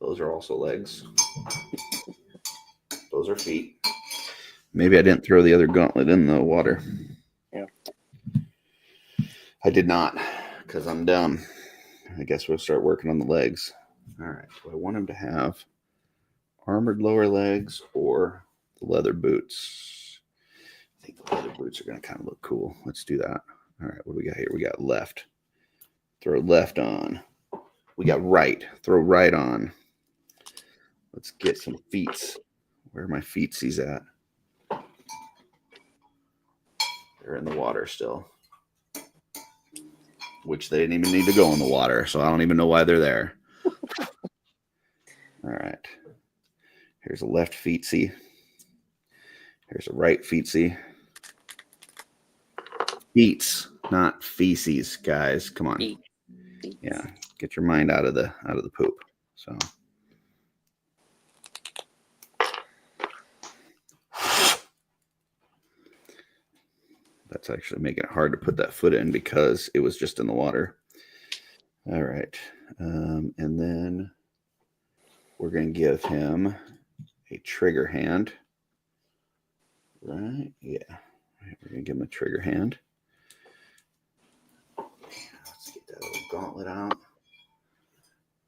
Those are also legs. Those are feet. Maybe I didn't throw the other gauntlet in the water. Yeah. I did not, because I'm dumb. I guess we'll start working on the legs. All right. So I want him to have armored lower legs or the leather boots. I think the leather boots are going to kind of look cool. Let's do that. All right. What do we got here? We got left. Throw left on. We got right. Throw right on. Let's get some feets. Where are my feetsies at? They're in the water still. Which they didn't even need to go in the water, so I don't even know why they're there. All right. Here's a left feetsy. Here's a right feetsy. Feets, not feces, guys. Come on. Feet. Yeah, get your mind out of the poop. So that's actually making it hard to put that foot in because it was just in the water. All right. And then we're going to give him a trigger hand. Right? Yeah. We're going to give him a trigger hand. Let's get that little gauntlet out.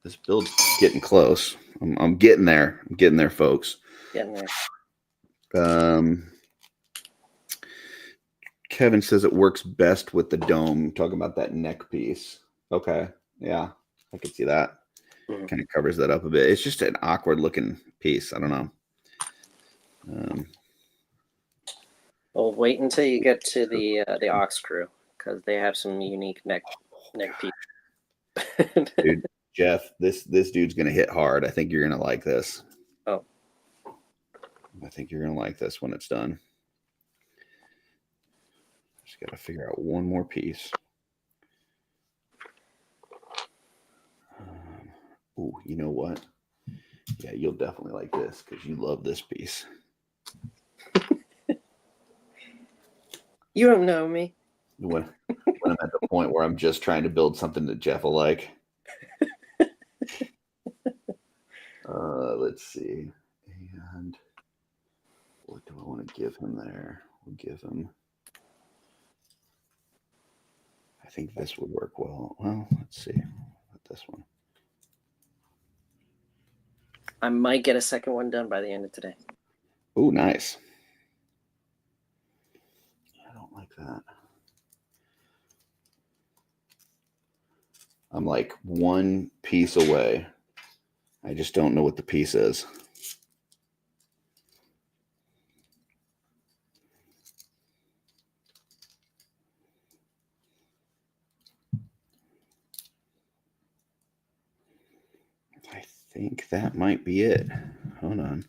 This build's getting close. I'm getting there. I'm getting there, folks. Getting there. Kevin says it works best with the dome. Talking about that neck piece. Okay. Yeah, I can see that. Mm-hmm. Kind of covers that up a bit. It's just an awkward looking piece. I don't know. Well, wait until you get to the Ox crew, because they have some unique neck pieces. Dude, Jeff, this dude's gonna hit hard. I think you're gonna like this. Oh. I think you're gonna like this when it's done. Just gotta figure out one more piece. Oh, you know what? Yeah, you'll definitely like this because you love this piece. You don't know me. When I'm at the point where I'm just trying to build something that Jeff will like. Let's see. And what do I want to give him there? We'll give him. I think this would work well. Well, let's see. This one. I might get a second one done by the end of today. Oh, nice. I don't like that. I'm like one piece away. I just don't know what the piece is. I think that might be it. Hold on.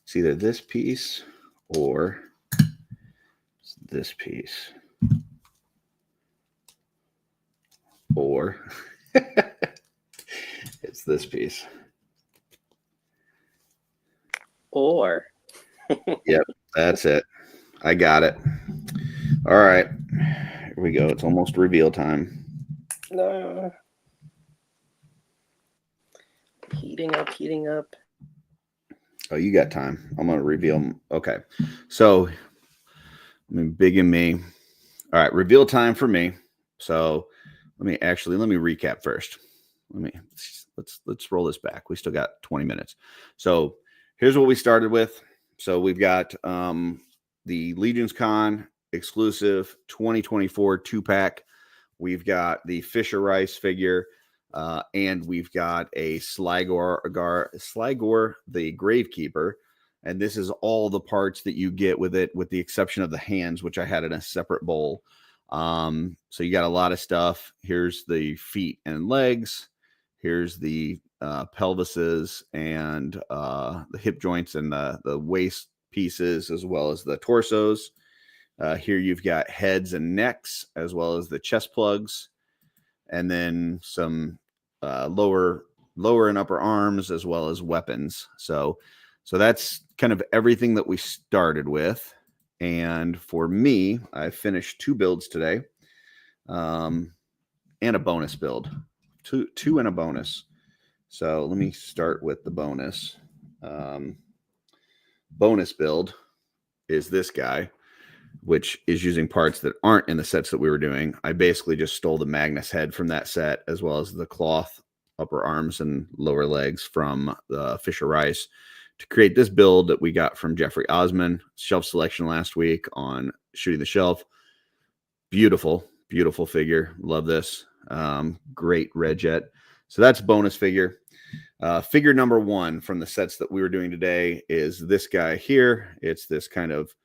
It's either this piece or this piece. Or it's this piece. Or. Yep, that's it. I got it. All right. Here we go. It's almost reveal time. No. Heating up. Oh, you got time. I'm going to reveal. Okay. So, I mean, big and me. All right. Reveal time for me. So, let me recap first. Let's roll this back. We still got 20 minutes. So, here's what we started with. So, we've got the Legionscon exclusive 2024 2-pack. We've got the Ryyce figure. And we've got a Slygor the Gravekeeper. And this is all the parts that you get with it, with the exception of the hands, which I had in a separate bowl. So you got a lot of stuff. Here's the feet and legs. Here's the pelvises and the hip joints and the waist pieces, as well as the torsos. Here you've got heads and necks, as well as the chest plugs. And then some lower and upper arms, as well as weapons. So that's kind of everything that we started with. And for me, I finished 2 builds today, and a bonus build, two and a bonus. So let me start with the bonus. Bonus build is this guy, which is using parts that aren't in the sets that we were doing. I basically just stole the Magnus head from that set, as well as the cloth upper arms and lower legs from the Ryyce to create this build that we got from Jeff-Rey Osmond shelf selection last week on Shooting the Shelf. Beautiful figure. Love this. Great red jet. So that's bonus figure. Figure number 1 from the sets that we were doing today is this guy here. It's this kind of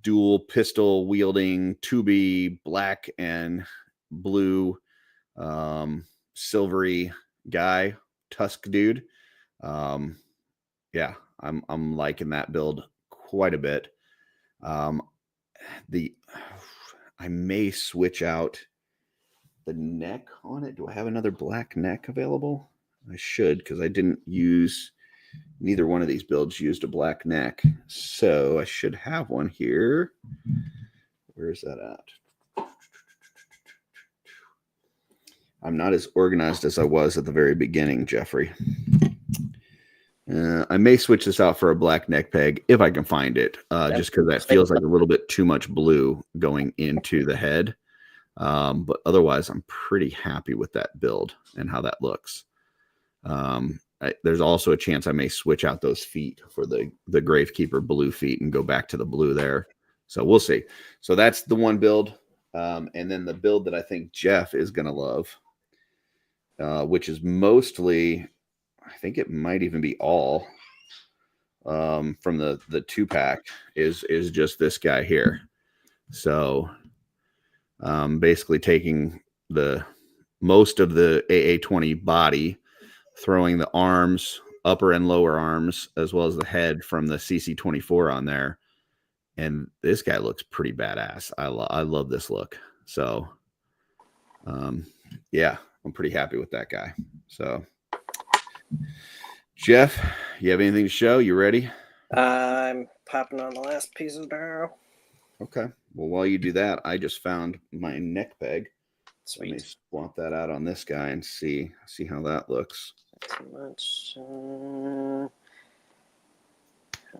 dual pistol wielding 2B black and blue silvery guy, tusk dude. Yeah, I'm liking that build quite a bit. I may switch out the neck on it. Do I have another black neck available? I should, because I didn't use, neither one of these builds used a black neck. So I should have one here. Where is that at? I'm not as organized as I was at the very beginning, Jeffrey. I may switch this out for a black neck peg if I can find it, just because that feels like a little bit too much blue going into the head. But otherwise, I'm pretty happy with that build and how that looks. There's also a chance I may switch out those feet for the Gravekeeper blue feet and go back to the blue there. So we'll see. So that's the one build. And then the build that I think Jeff is going to love, which is mostly, I think it might even be all from the 2-pack is just this guy here. So basically taking the most of the AA-20 body, throwing the arms, upper and lower arms, as well as the head from the CC-24 on there. And this guy looks pretty badass. I love this look. So, yeah, I'm pretty happy with that guy. So, Jeff, you have anything to show? You ready? I'm popping on the last piece of barrel. Okay. Well, while you do that, I just found my neck peg. Sweet. Let me swap that out on this guy and see how that looks. Not too much.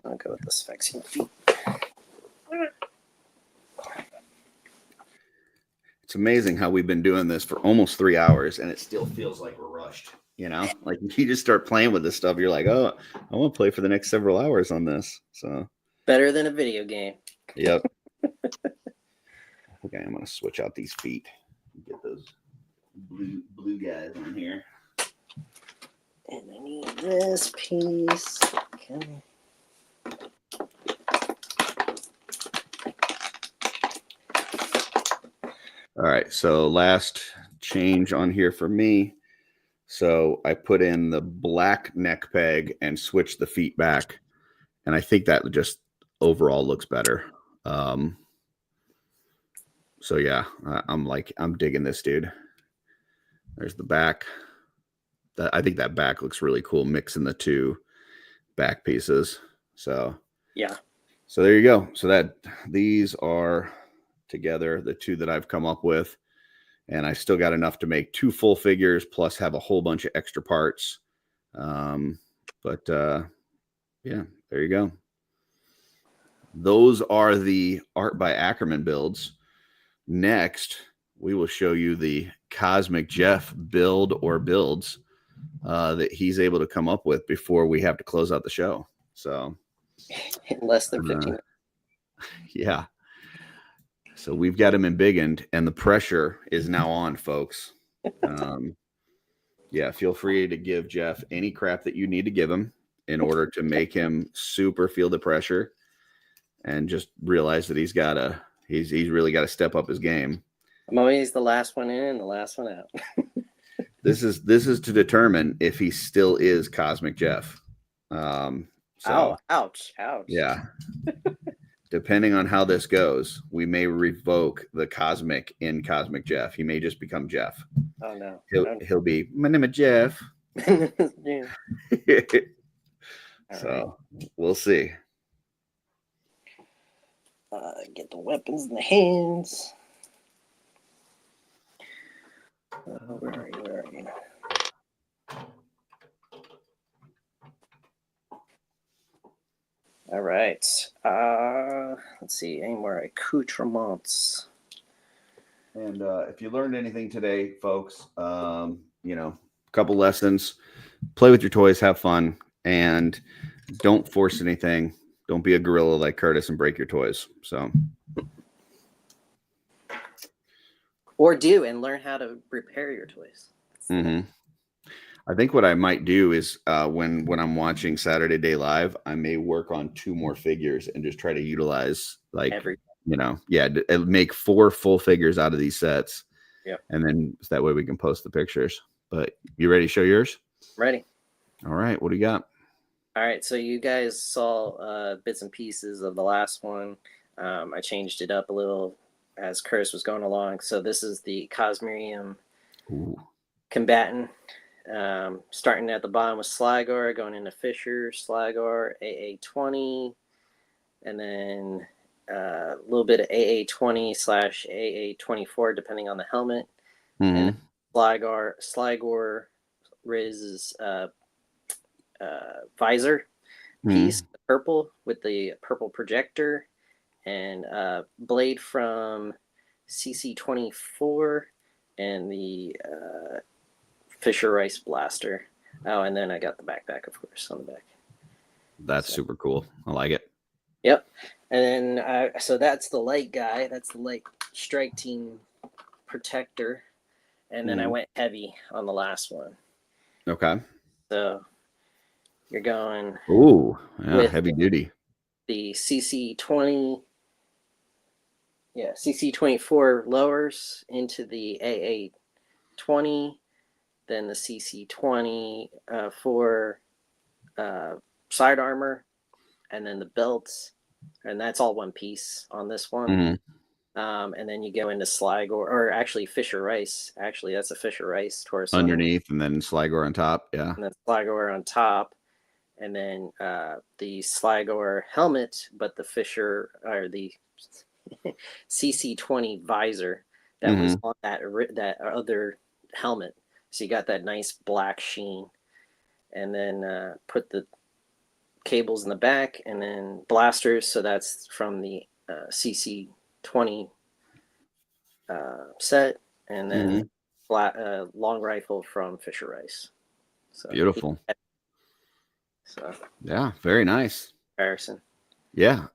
I'll go with the Sphyxian feet. It's amazing how we've been doing this for almost 3 hours and it still feels like we're rushed. You know, like you just start playing with this stuff. You're like, oh, I want to play for the next several hours on this. So better than a video game. Yep. Okay, I'm going to switch out these feet. Get those blue guys on here. And I need this piece. Okay. All right, so last change on here for me. So I put in the black neck peg and switched the feet back. And I think that just overall looks better. So yeah, I'm digging this, dude. There's the back. I think that back looks really cool, mixing the two back pieces. So yeah. So there you go. So these are together, the two that I've come up with. And I still got enough to make 2 full figures, plus have a whole bunch of extra parts. Yeah, there you go. Those are the Art by Ackerman builds. Next, we will show you the Cosmic Jeff build or builds that he's able to come up with before we have to close out the show. So in less than 15 minutes. Yeah. So we've got him embiggened, and the pressure is now on, folks. Yeah, feel free to give Jeff any crap that you need to give him in order to make him super feel the pressure, and just realize that he's really got to step up his game. I'm always the last one in and the last one out. This is to determine if he still is Cosmic Jeff. Ouch. Yeah. Depending on how this goes, we may revoke the Cosmic in Cosmic Jeff. He may just become Jeff. Oh no. He'll be, my name is Jeff. Yeah. So we'll see. Get the weapons in the hands. Where are you? All right. Let's see. Any more accoutrements? And if you learned anything today, folks, a couple lessons. Play with your toys, have fun, and don't force anything. Don't be a gorilla like Curtis and break your toys. So, or do and learn how to repair your toys. Mm-hmm. I think what I might do is when I'm watching Saturday Day Live, I may work on 2 more figures and just try to utilize make 4 full figures out of these sets. Yeah. And then that way we can post the pictures. But you ready to show yours? Ready. All right. What do you got? All right. So you guys saw bits and pieces of the last one. I changed it up a little as Curtis was going along. So this is the Cosmerium Combatant. Starting at the bottom with Slygor, going into Fisher, Slygor, AA-20, and then a little bit of AA-20 / AA-24, depending on the helmet. Mm-hmm. And Slygor Ryyce's visor piece, purple with the purple projector, and blade from CC-24, and the Fisher Ryyce blaster. Oh, and then I got the backpack, of course, on the back. That's super cool. I like it. Yep. And then so that's the light guy. That's the light strike team protector. And then I went heavy on the last one. Okay. So You're going Ooh, yeah, with heavy duty. the CC20, CC24 lowers into the AA20, then the CC20 for side armor, and then the belts, and that's all one piece on this one. Mhm. And then you go into Slygor, or actually Fisher Ryyce. Actually, that's a Fisher Ryyce torso. Underneath, and then Slygor on top. Yeah. And then Slygor on top. And then the Slygor helmet, but the Fisher, or the CC20 visor that was on that other helmet. So you got that nice black sheen. And then put the cables in the back, and then blasters. So that's from the CC20 set, and then long rifle from Fisher Ryyce. So beautiful. So yeah, very nice. Comparison. Yeah.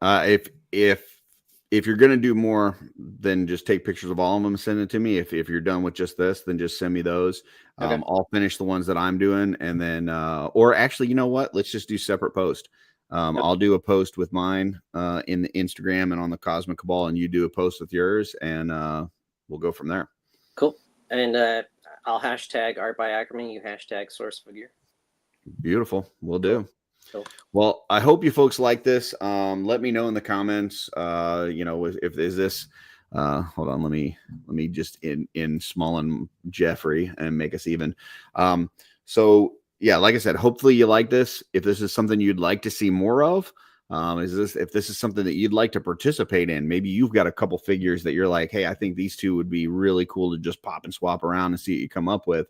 If you're gonna do more than just take pictures of all of them and send it to me, if you're done with just this, then just send me those. Okay. I'll finish the ones that I'm doing, and then or actually, you know what? Let's just do separate post. I'll do a post with mine in the Instagram and on the Cosmic Cabal, and you do a post with yours, and we'll go from there. Cool. And I'll hashtag Art by Ackerman. You hashtag Source Figure. Beautiful. We'll do. Cool. Well, I hope you folks like this. Let me know in the comments. If is this. Hold on. Let me just in small and Jeff-Rey and make us even. So yeah, like I said, hopefully you like this. If this is something you'd like to see more of, if this is something that you'd like to participate in, maybe you've got a couple figures that you're like, hey, I think these two would be really cool to just pop and swap around and see what you come up with.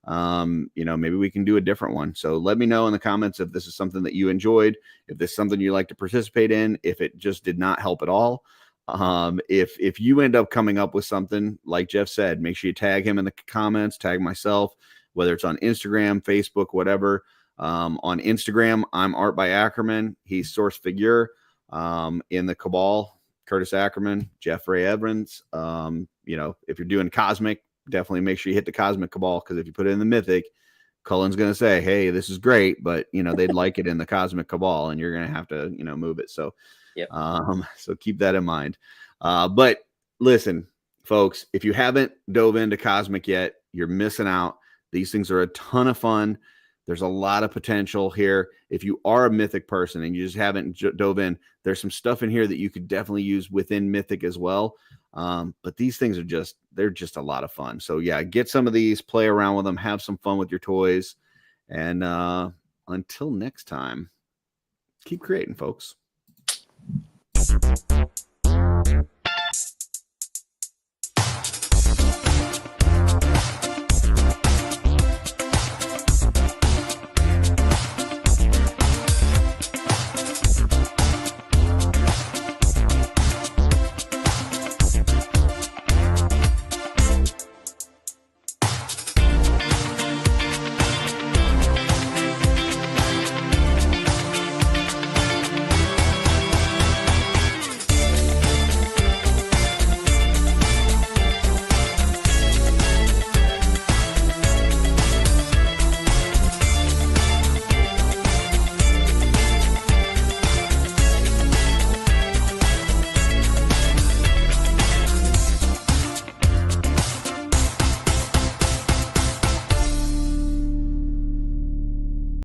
Maybe we can do a different one. So let me know in the comments if this is something that you enjoyed, if this is something you like to participate in, if it just did not help at all. If you end up coming up with something, like Jeff said, make sure you tag him in the comments, tag myself, whether it's on Instagram, Facebook, whatever. On Instagram, I'm Art by Ackerman. He's Source Figure. In the Cabal, Curtis Ackerman, Jeff-Rey Evans. If you're doing Cosmic, definitely make sure you hit the Cosmic Cabal, because if you put it in the Mythic, Cullen's going to say, hey, this is great, but they'd like it in the Cosmic Cabal, and you're going to have to move it. So so keep that in mind. But listen, folks, if you haven't dove into Cosmic yet, you're missing out. These things are a ton of fun. There's a lot of potential here. If you are a Mythic person and you just haven't dove in, there's some stuff in here that you could definitely use within Mythic as well. But these things they're just a lot of fun. So yeah, get some of these, play around with them, have some fun with your toys. And until next time, keep creating, folks.